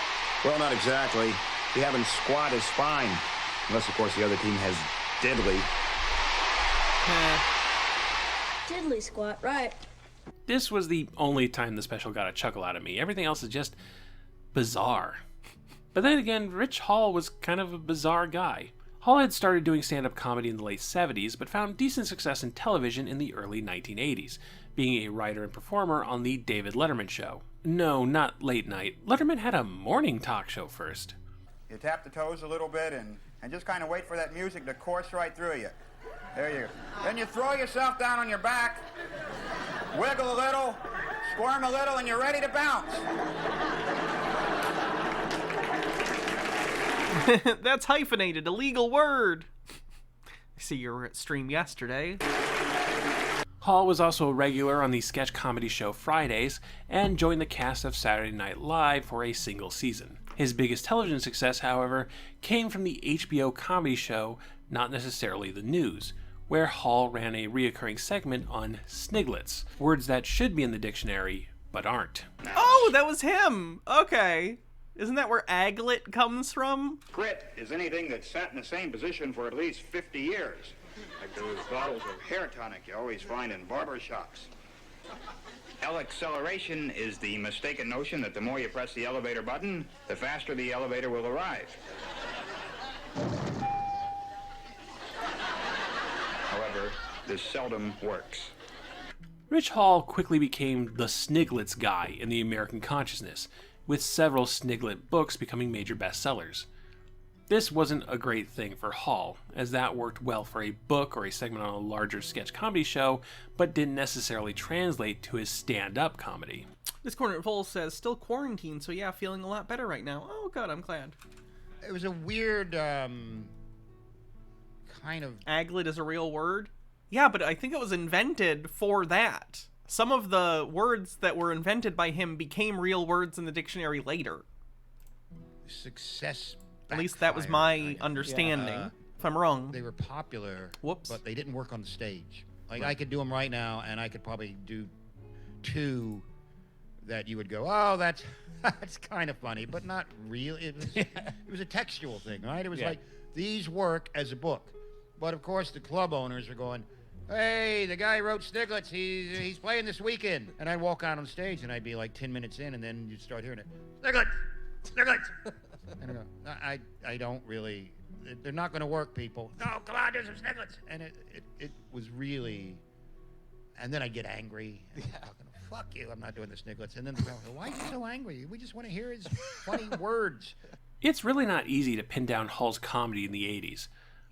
Well, not exactly. We having squat is fine. Unless, of course, the other team has diddly. Diddly squat, right. This was the only time the special got a chuckle out of me. Everything else is just bizarre. But then again, Rich Hall was kind of a bizarre guy. Hall had started doing stand-up comedy in the late 70s, but found decent success in television in the early 1980s, being a writer and performer on The David Letterman Show. No, not late night. Letterman had a morning talk show first. You tap the toes a little bit and just kind of wait for that music to course right through you. There you go. Then you throw yourself down on your back, wiggle a little, squirm a little, and you're ready to bounce. That's hyphenated, a legal word. I see you were at stream yesterday. Hall was also a regular on the sketch comedy show Fridays and joined the cast of Saturday Night Live for a single season. His biggest television success, however, came from the HBO comedy show Not Necessarily the News, where Hall ran a reoccurring segment on sniglets, words that should be in the dictionary but aren't. Oh, that was him! Okay. Isn't that where aglet comes from? Grit is anything that's sat in the same position for at least 50 years. Like those bottles of hair tonic you always find in barber shops. Acceleration is the mistaken notion that the more you press the elevator button, the faster the elevator will arrive. However, this seldom works. Rich Hall quickly became the sniglets guy in the American consciousness, with several sniglet books becoming major bestsellers. This wasn't a great thing for Hall, as that worked well for a book or a segment on a larger sketch comedy show, but didn't necessarily translate to his stand-up comedy. This corner full says, still quarantined, so yeah, feeling a lot better right now. Oh, good, I'm glad. It was a weird, kind of... Aglet is a real word? Yeah, but I think it was invented for that. Some of the words that were invented by him became real words in the dictionary later. Success. At least that was my understanding. If I'm wrong. They were popular. Whoops. But they didn't work on the stage. Like, I could do them right now, and I could probably do two that you would go, oh, that's kind of funny, but not real. It was a textual thing, right? It was like, these work as a book. But, of course, the club owners are going, hey, the guy wrote Sniglets, he's playing this weekend. And I'd walk out on stage, and I'd be like 10 minutes in, and then you'd start hearing it, Sniglets! Sniglets! And I go, I don't really, they're not going to work, people. No, come on, do some Sniglets! And it was really, and then I'd get angry. And fuck you, I'm not doing the Sniglets. And then the guy would go, why are you so angry? We just want to hear his funny words. It's really not easy to pin down Hall's comedy in the 80s.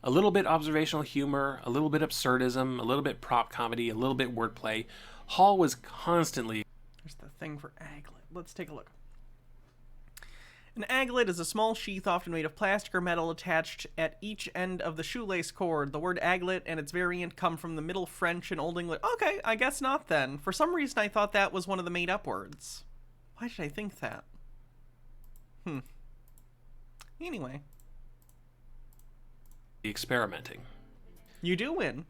A little bit observational humor, a little bit absurdism, a little bit prop comedy, a little bit wordplay. Hall was constantly... There's the thing for aglet. Let's take a look. An aglet is a small sheath often made of plastic or metal attached at each end of the shoelace cord. The word aglet and its variant come from the Middle French and Old English. Okay, I guess not then. For some reason I thought that was one of the made-up words. Why did I think that? Anyway. Experimenting. You do win.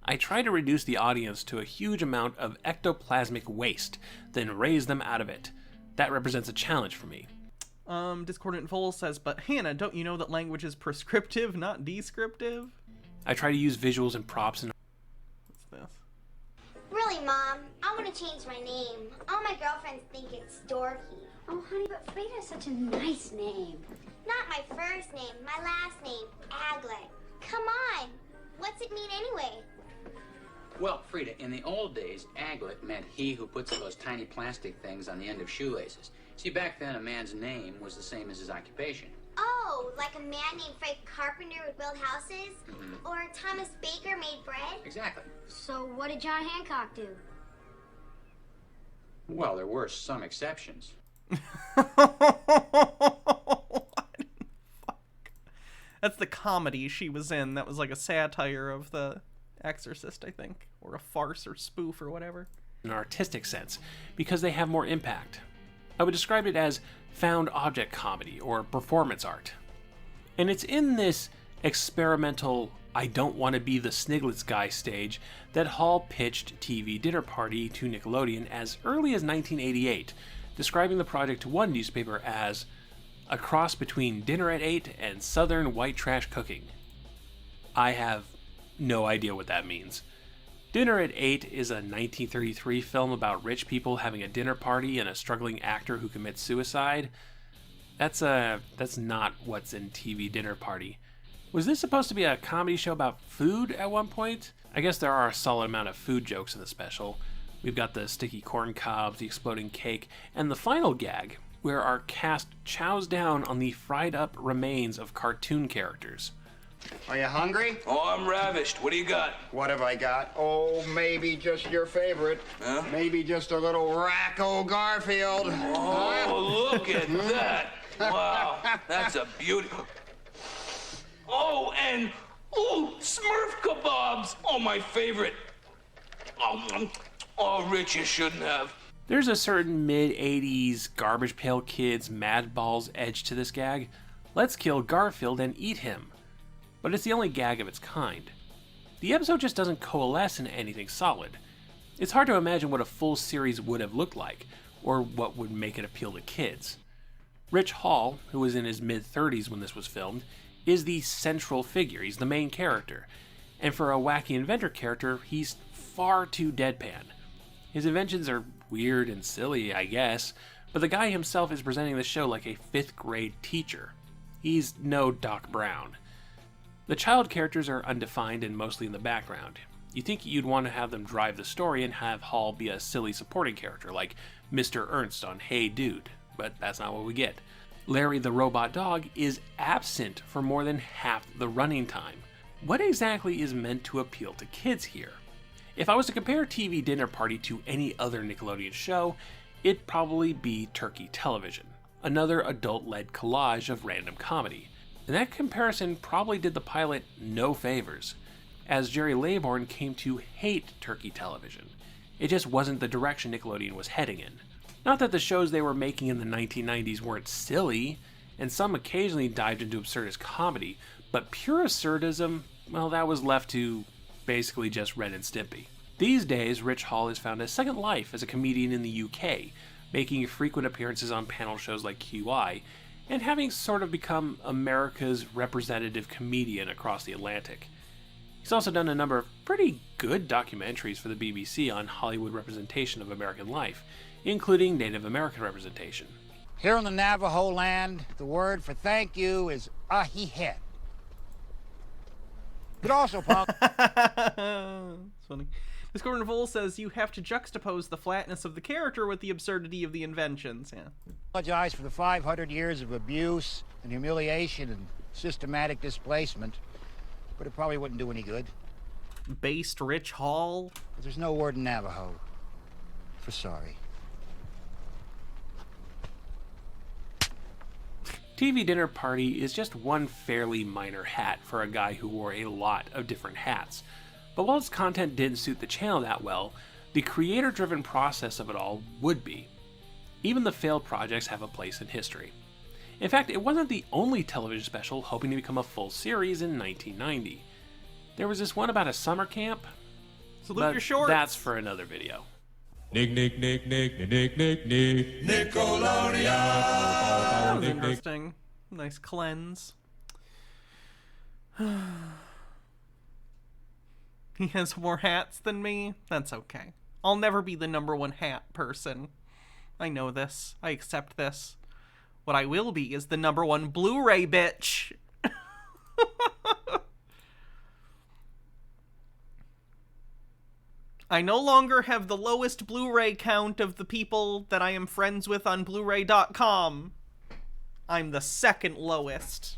I try to reduce the audience to a huge amount of ectoplasmic waste, then raise them out of it. That represents a challenge for me. Discordant Vole says, but Hannah, don't you know that language is prescriptive, not descriptive? I try to use visuals and props and... What's this? Really, Mom, I want to change my name. All my girlfriends think it's Dorky. Oh, honey, but Frida's such a nice name. Not my first name, my last name, Aglet. Come on, what's it mean anyway? Well, Frida, in the old days, aglet meant he who puts those tiny plastic things on the end of shoelaces. See, back then, a man's name was the same as his occupation. Oh, like a man named Frank Carpenter would build houses? Or Thomas Baker made bread? Exactly. So what did John Hancock do? Well, there were some exceptions. That's the comedy she was in. That was like a satire of The Exorcist, I think. Or a farce or spoof or whatever. An artistic sense, because they have more impact. I would describe it as found object comedy or performance art. And it's in this experimental, I don't want to be the Sniglets guy stage that Hall pitched TV Dinner Party to Nickelodeon as early as 1988, describing the project to one newspaper as a cross between Dinner at 8 and Southern white trash cooking. I have no idea what that means. Dinner at 8 is a 1933 film about rich people having a dinner party and a struggling actor who commits suicide. That's not what's in TV Dinner Party. Was this supposed to be a comedy show about food at one point? I guess there are a solid amount of food jokes in the special. We've got the sticky corn cobs, the exploding cake, and the final gag, where our cast chows down on the fried up remains of cartoon characters. Are you hungry? Oh, I'm ravished. What do you got? What have I got? Oh, maybe just your favorite. Huh? Maybe just a little Racco Garfield. Oh, look at that. Wow, that's a beauty. Oh, and, Smurf kebabs. Oh, my favorite. Oh, Rich, you shouldn't have. There's a certain mid-80s Garbage Pail Kids Mad Balls edge to this gag. Let's kill Garfield and eat him. But it's the only gag of its kind. The episode just doesn't coalesce into anything solid. It's hard to imagine what a full series would have looked like, or what would make it appeal to kids. Rich Hall, who was in his mid-30s when this was filmed, is the central figure. He's the main character. And for a wacky inventor character, he's far too deadpan. His inventions are weird and silly, I guess, but the guy himself is presenting the show like a 5th grade teacher. He's no Doc Brown. The child characters are undefined and mostly in the background. You think you'd want to have them drive the story and have Hall be a silly supporting character like Mr. Ernst on Hey Dude, but that's not what we get. Larry the robot dog is absent for more than half the running time. What exactly is meant to appeal to kids here? If I was to compare TV Dinner Party to any other Nickelodeon show, it'd probably be Turkey Television, another adult-led collage of random comedy. And that comparison probably did the pilot no favors, as Jerry Laybourne came to hate Turkey Television. It just wasn't the direction Nickelodeon was heading in. Not that the shows they were making in the 1990s weren't silly, and some occasionally dived into absurdist comedy, but pure absurdism, well, that was left to basically just Ren and Stimpy. These days, Rich Hall has found a second life as a comedian in the UK, making frequent appearances on panel shows like QI, and having sort of become America's representative comedian across the Atlantic. He's also done a number of pretty good documentaries for the BBC on Hollywood representation of American life, including Native American representation. Here in the Navajo land, the word for thank you is ahihet. But also, punk. It's funny. Discord Full says you have to juxtapose the flatness of the character with the absurdity of the inventions. Yeah. Apologize for the 500 years of abuse and humiliation and systematic displacement, but it probably wouldn't do any good. Based Rich Hall? But there's no word in Navajo for sorry. TV Dinner Party is just one fairly minor hat for a guy who wore a lot of different hats. But while its content didn't suit the channel that well, the creator-driven process of it all would be. Even the failed projects have a place in history. In fact, it wasn't the only television special hoping to become a full series in 1990. There was this one about a summer camp, Salute your shorts. That's for another video. Nickelodeon. That was interesting. Nice cleanse. He has more hats than me. That's okay. I'll never be the #1 hat person. I know this. I accept this. What I will be is the #1 Blu-ray bitch. I no longer have the lowest Blu-ray count of the people that I am friends with on Blu-ray.com. I'm the second lowest.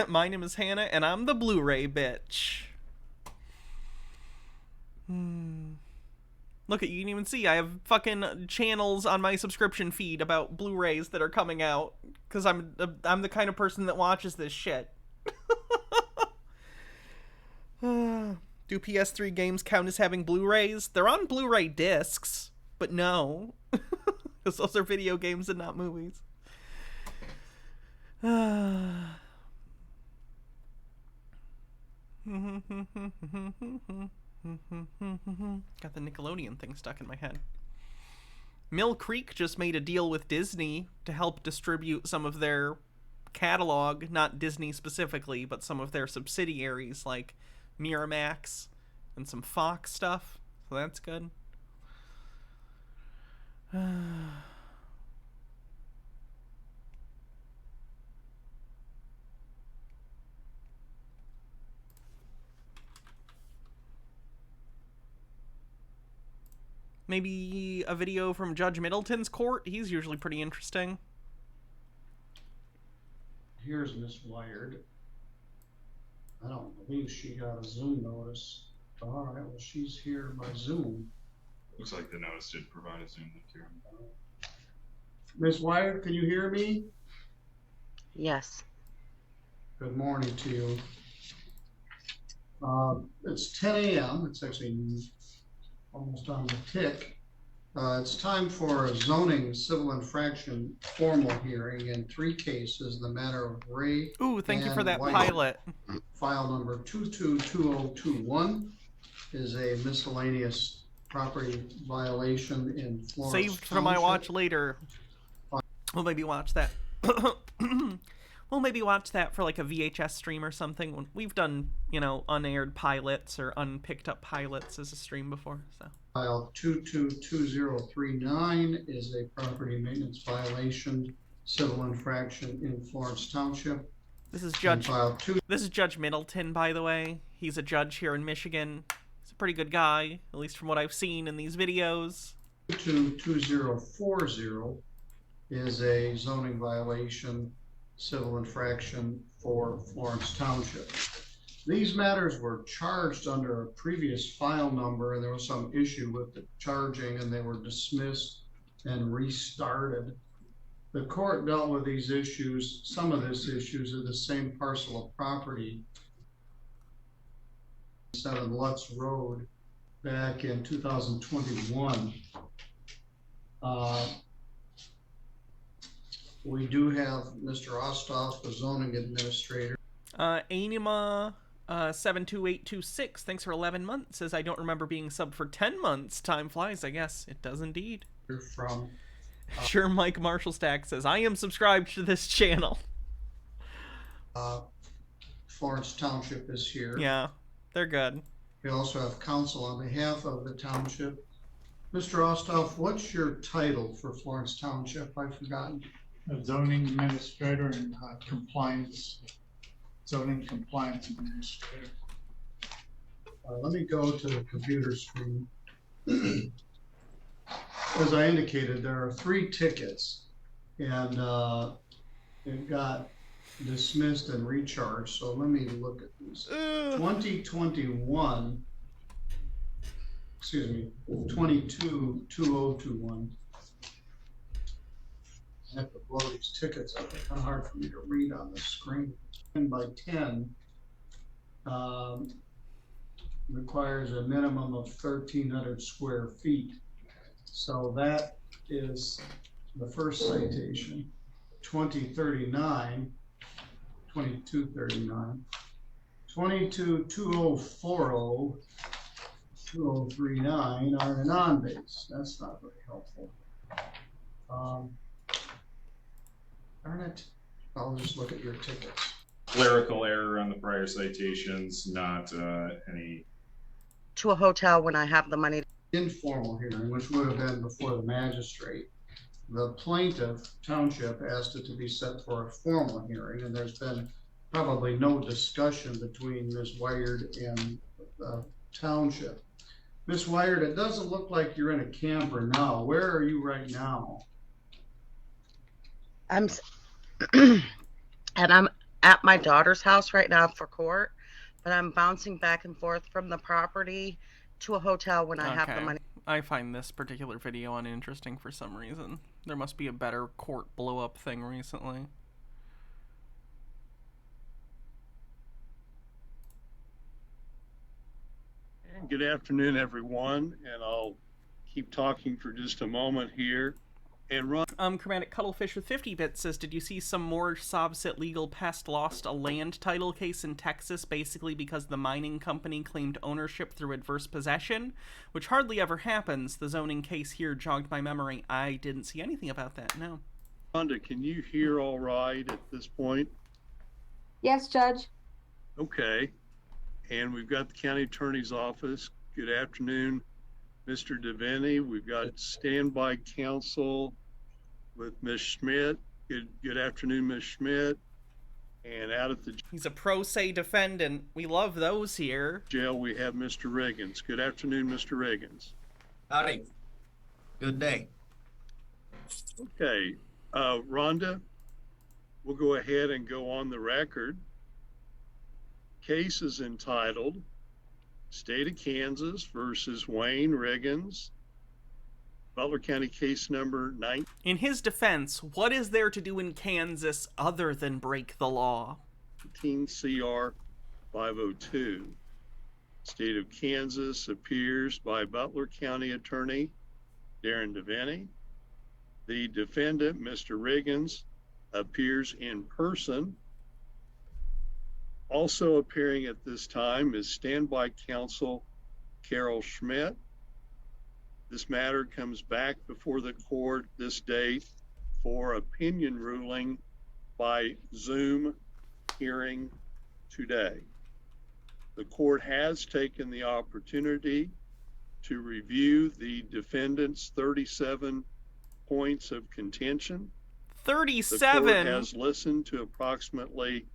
My name is Hannah, and I'm the Blu-ray bitch. Look, you can even see I have fucking channels on my subscription feed about Blu-rays that are coming out, because I'm the kind of person that watches this shit. Do PS3 games count as having Blu-rays? They're on Blu-ray discs, but no. Because those are video games and not movies. Got the Nickelodeon thing stuck in my head. Mill Creek just made a deal with Disney to help distribute some of their catalog, not Disney specifically, but some of their subsidiaries like Miramax and some Fox stuff. So that's good. Maybe a video from Judge Middleton's court? He's usually pretty interesting. Here's Miss Wired. I don't believe she got a Zoom notice. All right, well, she's here by Zoom. Looks like the notice did provide a Zoom link here. Miss Wired, can you hear me? Yes. Good morning to you. It's 10 a.m. It's actually almost on the tick. It's time for a zoning civil infraction formal hearing in 3 cases. The matter of Ray. Ooh, thank you for that White. pilot. File number 222021 is a miscellaneous property violation in Florence Saved for my Township. watch later. We'll maybe watch that. We'll maybe watch that for like a VHS stream or something. We've done, you know, unaired pilots or unpicked up pilots as a stream before, so. File 222039 is a property maintenance violation, civil infraction in Florence Township. This is Judge Middleton, by the way. He's a judge here in Michigan. He's a pretty good guy, at least from what I've seen in these videos. 222040 is a zoning violation, civil infraction for Florence Township. These matters were charged under a previous file number, and there was some issue with the charging, and they were dismissed and restarted. The court dealt with these issues, some of these issues, at the same parcel of property, 7 Lutz Road, back in 2021. We do have Mr. Osthoff, the zoning administrator. Anima 72826, thanks for 11 months, says I don't remember being subbed for 10 months. Time flies, I guess. It does indeed. From Sure, Mike Marshallstack says, I am subscribed to this channel. Florence Township is here. Yeah, they're good. We also have counsel on behalf of the township. Mr. Osthoff, what's your title for Florence Township? I've forgotten. A zoning administrator and zoning compliance administrator. Let me go to the computer screen. As I indicated, there are 3 tickets, and it got dismissed and recharged. So let me look at these. 2021, excuse me, 222021. I have to blow these tickets up. It's kind of hard for me to read on the screen. 10 by 10 requires a minimum of 1,300 square feet. So that is the first citation. 2239 222040 2039 are the non-base. That's not very helpful. Darn it. I'll just look at your tickets. Clerical error on the prior citations, not any. To a hotel when I have the money. Informal hearing, which would have been before the magistrate. The plaintiff, Township, asked it to be set for a formal hearing, and there's been probably no discussion between Ms. Wired and the Township. Ms. Wired, it doesn't look like you're in a camper now. Where are you right now? And I'm at my daughter's house right now for court, but I'm bouncing back and forth from the property to a hotel when I have the money. I find this particular video uninteresting for some reason. There must be a better court blow-up thing recently. Good afternoon, everyone, and I'll keep talking for just a moment here. And run. Chromatic Cuttlefish with 50 bits says, did you see some more Sovset legal past lost a land title case in Texas, basically because the mining company claimed ownership through adverse possession, which hardly ever happens. The zoning case here jogged my memory. I didn't see anything about that, no. Rhonda, can you hear all right at this point? Yes, Judge. Okay. And we've got the county attorney's office. Good afternoon. Mr. Devaney. We've got standby counsel with Ms. Schmidt. Good afternoon, Ms. Schmidt. And out at the He's a pro se defendant. We love those here. jail, we have Mr. Riggins. Good afternoon, Mr. Riggins. Howdy. Good day. Okay, Rhonda, we'll go ahead and go on the record. Case is entitled State of Kansas versus Wayne Riggins, Butler County case number 9. In his defense, what is there to do in Kansas other than break the law? 19 CR 502. State of Kansas appears by Butler County Attorney Darren Devaney. The defendant, Mr. Riggins, appears in person. Also appearing at this time is standby counsel Carol Schmidt. This matter comes back before the court this date for opinion ruling by Zoom hearing today. The court has taken the opportunity to review the defendant's 37 points of contention. 37? The court has listened to approximately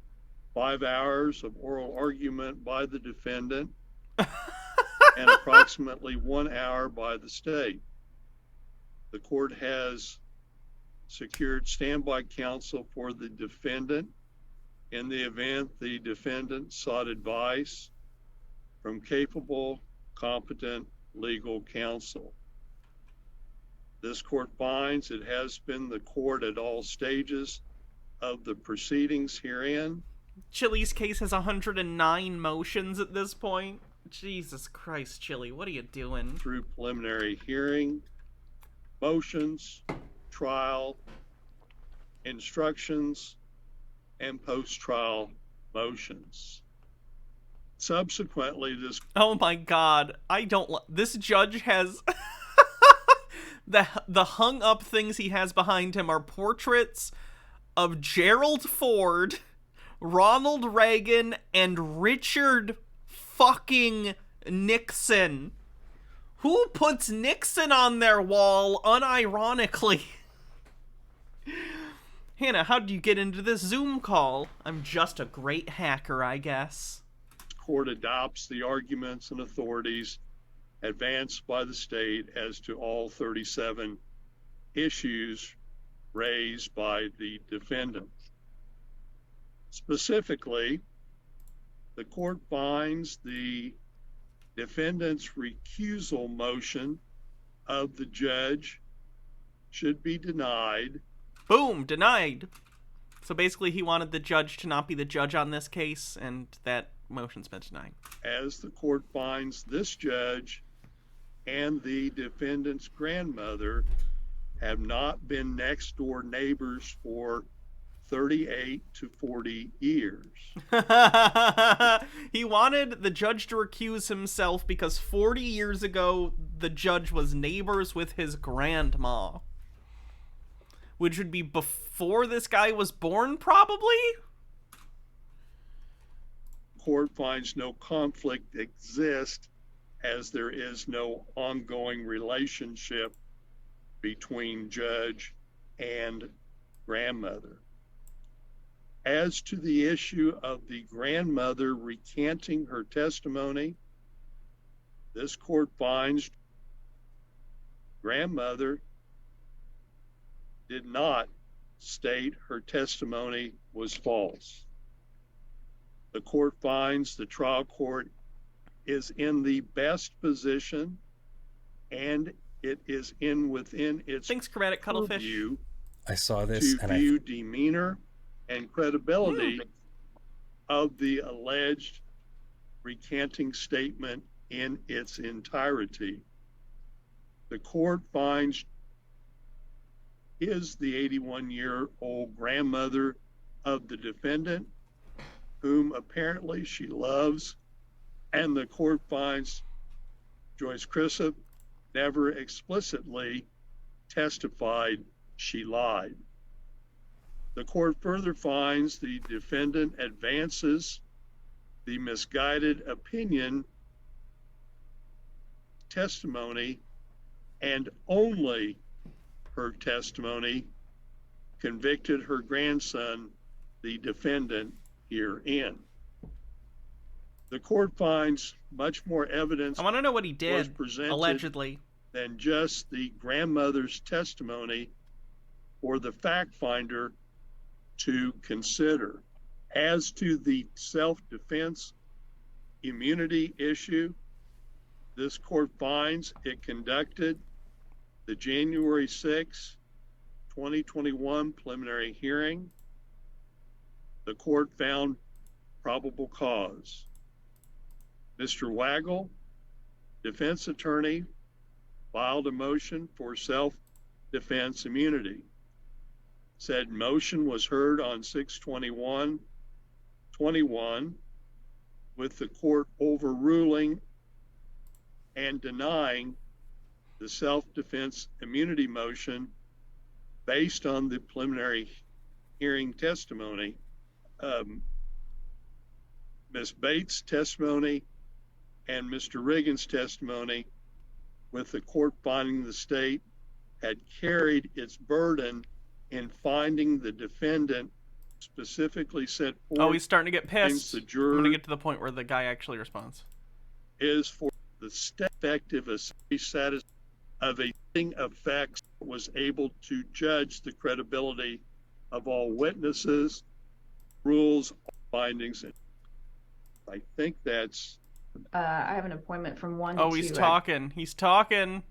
5 hours of oral argument by the defendant and approximately 1 hour by the state. The court has secured standby counsel for the defendant in the event the defendant sought advice from capable, competent legal counsel. This court finds it has been the court at all stages of the proceedings herein. Chili's case has 109 motions at this point. Jesus Christ, Chili, what are you doing? Through preliminary hearing, motions, trial, instructions, and post-trial motions. Subsequently, this... Oh my god, this judge has... the hung up things he has behind him are portraits of Gerald Ford, Ronald Reagan, and Richard fucking Nixon. Who puts Nixon on their wall unironically? Hannah, how did you get into this Zoom call? I'm just a great hacker, I guess. Court adopts the arguments and authorities advanced by the state as to all 37 issues raised by the defendant. Specifically, the court finds the defendant's recusal motion of the judge should be denied. Boom, denied. So basically he wanted the judge to not be the judge on this case, and that motion's been denied. As the court finds this judge and the defendant's grandmother have not been next door neighbors for 38 to 40 years. He wanted the judge to recuse himself because 40 years ago, the judge was neighbors with his grandma. Which would be before this guy was born, probably? Court finds no conflict exists as there is no ongoing relationship between judge and grandmother. As to the issue of the grandmother recanting her testimony, this court finds grandmother did not state her testimony was false. The court finds the trial court is in the best position and it is within its purview I saw this to view demeanor and credibility of the alleged recanting statement in its entirety. The court finds is the 81-year-old grandmother of the defendant, whom apparently she loves, and the court finds Joyce Crisp never explicitly testified she lied. The court further finds the defendant advances the misguided opinion testimony and only her testimony convicted her grandson, the defendant, herein. The court finds much more evidence. I want to know what he was did, presented allegedly. Than just the grandmother's testimony for the fact finder to consider. As to the self-defense immunity issue, this court finds it conducted the January 6, 2021 preliminary hearing. The court found probable cause. Mr. Waggle, defense attorney, filed a motion for self-defense immunity. Said motion was heard on 6/21/21, with the court overruling and denying the self-defense immunity motion based on the preliminary hearing testimony. Ms. Bates' testimony and Mr. Riggins' testimony, with the court finding the state had carried its burden in finding the defendant specifically set forth. Oh, he's starting to get pissed. The I'm juror going to get to the point where the guy actually responds. is for the effective status of a thing effects was able to judge the credibility of all witnesses, rules, findings. I think that's. I have an appointment from 1 Oh, to 2. he's talking. He's talking.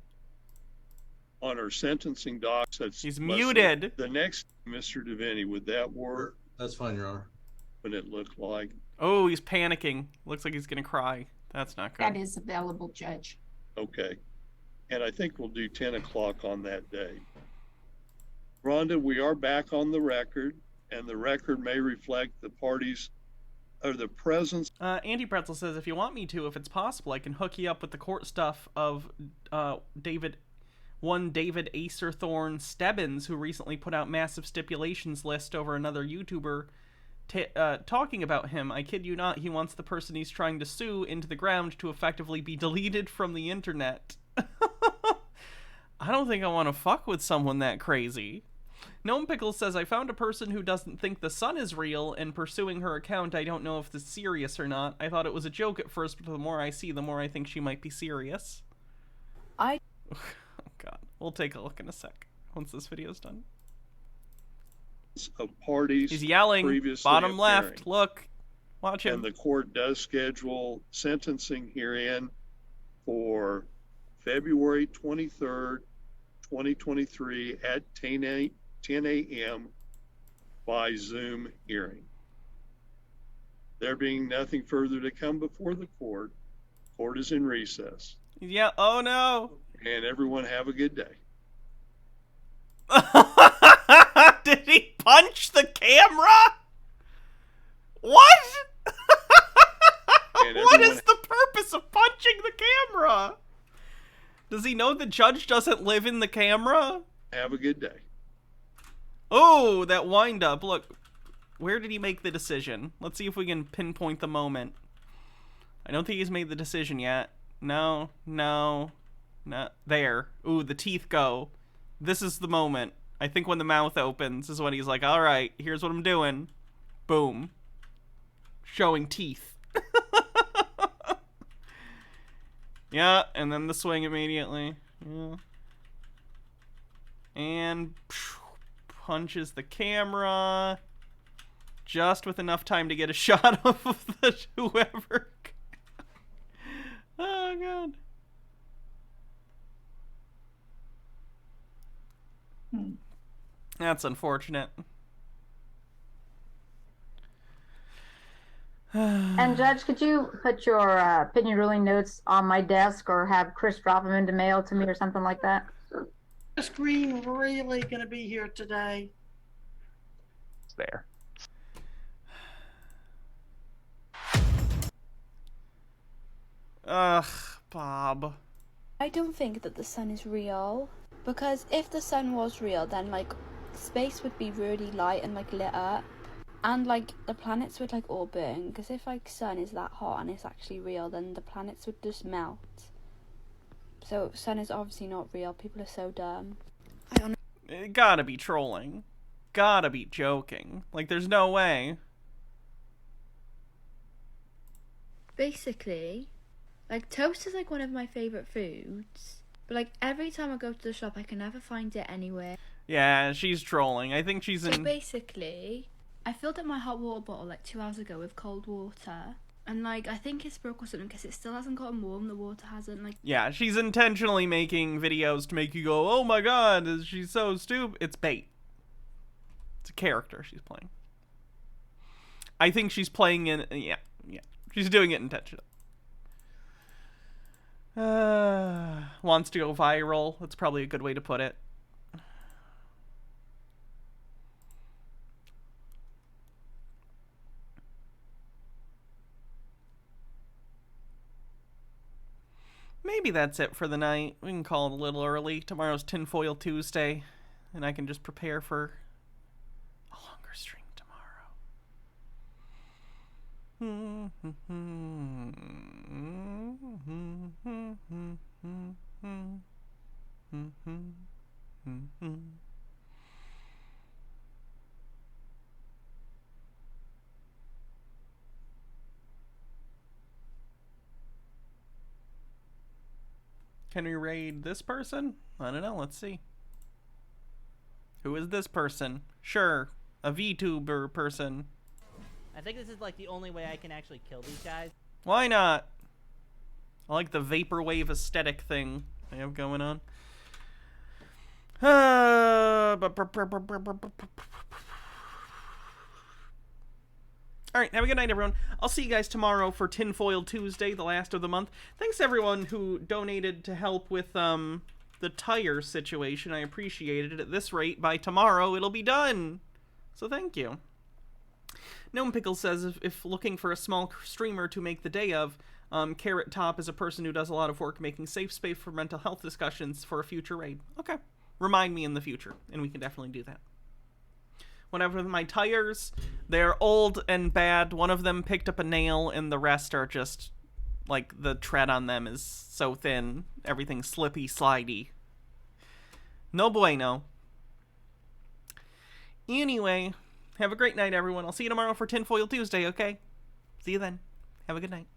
On our sentencing docs, that's he's muted. The next, Mr. Devaney, would that work? That's fine, Your Honor. What it look like? Oh, he's panicking. Looks like he's gonna cry. That's not good. That is available, Judge. Okay. And I think we'll do 10 o'clock on that day. Rhonda, we are back on the record, and the record may reflect the parties or the presence. Andy Pretzel says, if you want me to, if it's possible, I can hook you up with the court stuff of David Acerthorne Stebbins, who recently put out massive stipulations list over another YouTuber talking about him. I kid you not, he wants the person he's trying to sue into the ground to effectively be deleted from the internet. I don't think I want to fuck with someone that crazy. Gnome Pickles says, I found a person who doesn't think the sun is real, and pursuing her account, I don't know if this is serious or not. I thought it was a joke at first, but the more I see, the more I think she might be serious. Oh god. We'll take a look in a sec, once this video's done. Of parties. He's yelling, bottom left, look. Watch him. And the court does schedule sentencing herein for February 23rd, 2023 at 10 a.m. by Zoom hearing. There being nothing further to come before the court is in recess. Yeah, oh no. And everyone have a good day. Did he punch the camera? What? What is the purpose of punching the camera? Does he know the judge doesn't live in the camera? Have a good day. Oh, that wind up. Look, where did he make the decision? Let's see if we can pinpoint the moment. I don't think he's made the decision yet. No. There. Ooh, the teeth go. This is the moment. I think when the mouth opens is when he's like, all right, here's what I'm doing. Boom. Showing teeth. Yeah, and then the swing immediately. Yeah. And punches the camera. Just with enough time to get a shot of the whoever. Oh, God. That's unfortunate. And Judge, could you put your opinion ruling notes on my desk, or have Chris drop them into mail to me or something like that? Is Green really going to be here today? It's there. Ugh, Bob. I don't think that the sun is real, because if the sun was real, then like space would be really light and like lit up, and like the planets would like all burn. Because if like sun is that hot and it's actually real, then the planets would just melt. So sun is obviously not real. People are so dumb. It gotta be trolling. Gotta be joking. Like, there's no way. Basically, like, toast is like one of my favourite foods. But like, every time I go to the shop, I can never find it anywhere. Yeah, she's trolling. I think she's So in... basically, I filled up my hot water bottle like 2 hours ago with cold water. And like, I think it's broke or something because it still hasn't gotten warm. The water hasn't, like... Yeah, she's intentionally making videos to make you go, oh my god, is she so stupid? It's bait. It's a character she's playing. I think she's playing in... Yeah. She's doing it intentionally. Wants to go viral. That's probably a good way to put it. Maybe that's it for the night. We can call it a little early. Tomorrow's Tinfoil Tuesday, and I can just prepare for a longer stream tomorrow. Can we raid this person? I don't know. Let's see. Who is this person? Sure, a VTuber person. I think this is like the only way I can actually kill these guys. Why not? I like the vaporwave aesthetic thing they have going on. Alright, have a good night, everyone. I'll see you guys tomorrow for Tinfoil Tuesday, the last of the month. Thanks, everyone who donated to help with the tire situation. I appreciated it. At this rate, by tomorrow, it'll be done. So thank you. Gnome Pickle says, if looking for a small streamer to make the day of, Carrot Top is a person who does a lot of work making safe space for mental health discussions for a future raid. Okay. Remind me in the future, and we can definitely do that. Whatever with my tires, they're old and bad. One of them picked up a nail, and the rest are just, like, the tread on them is so thin. Everything's slippy, slidey. No bueno. Anyway, have a great night, everyone. I'll see you tomorrow for Tinfoil Tuesday, okay? See you then. Have a good night.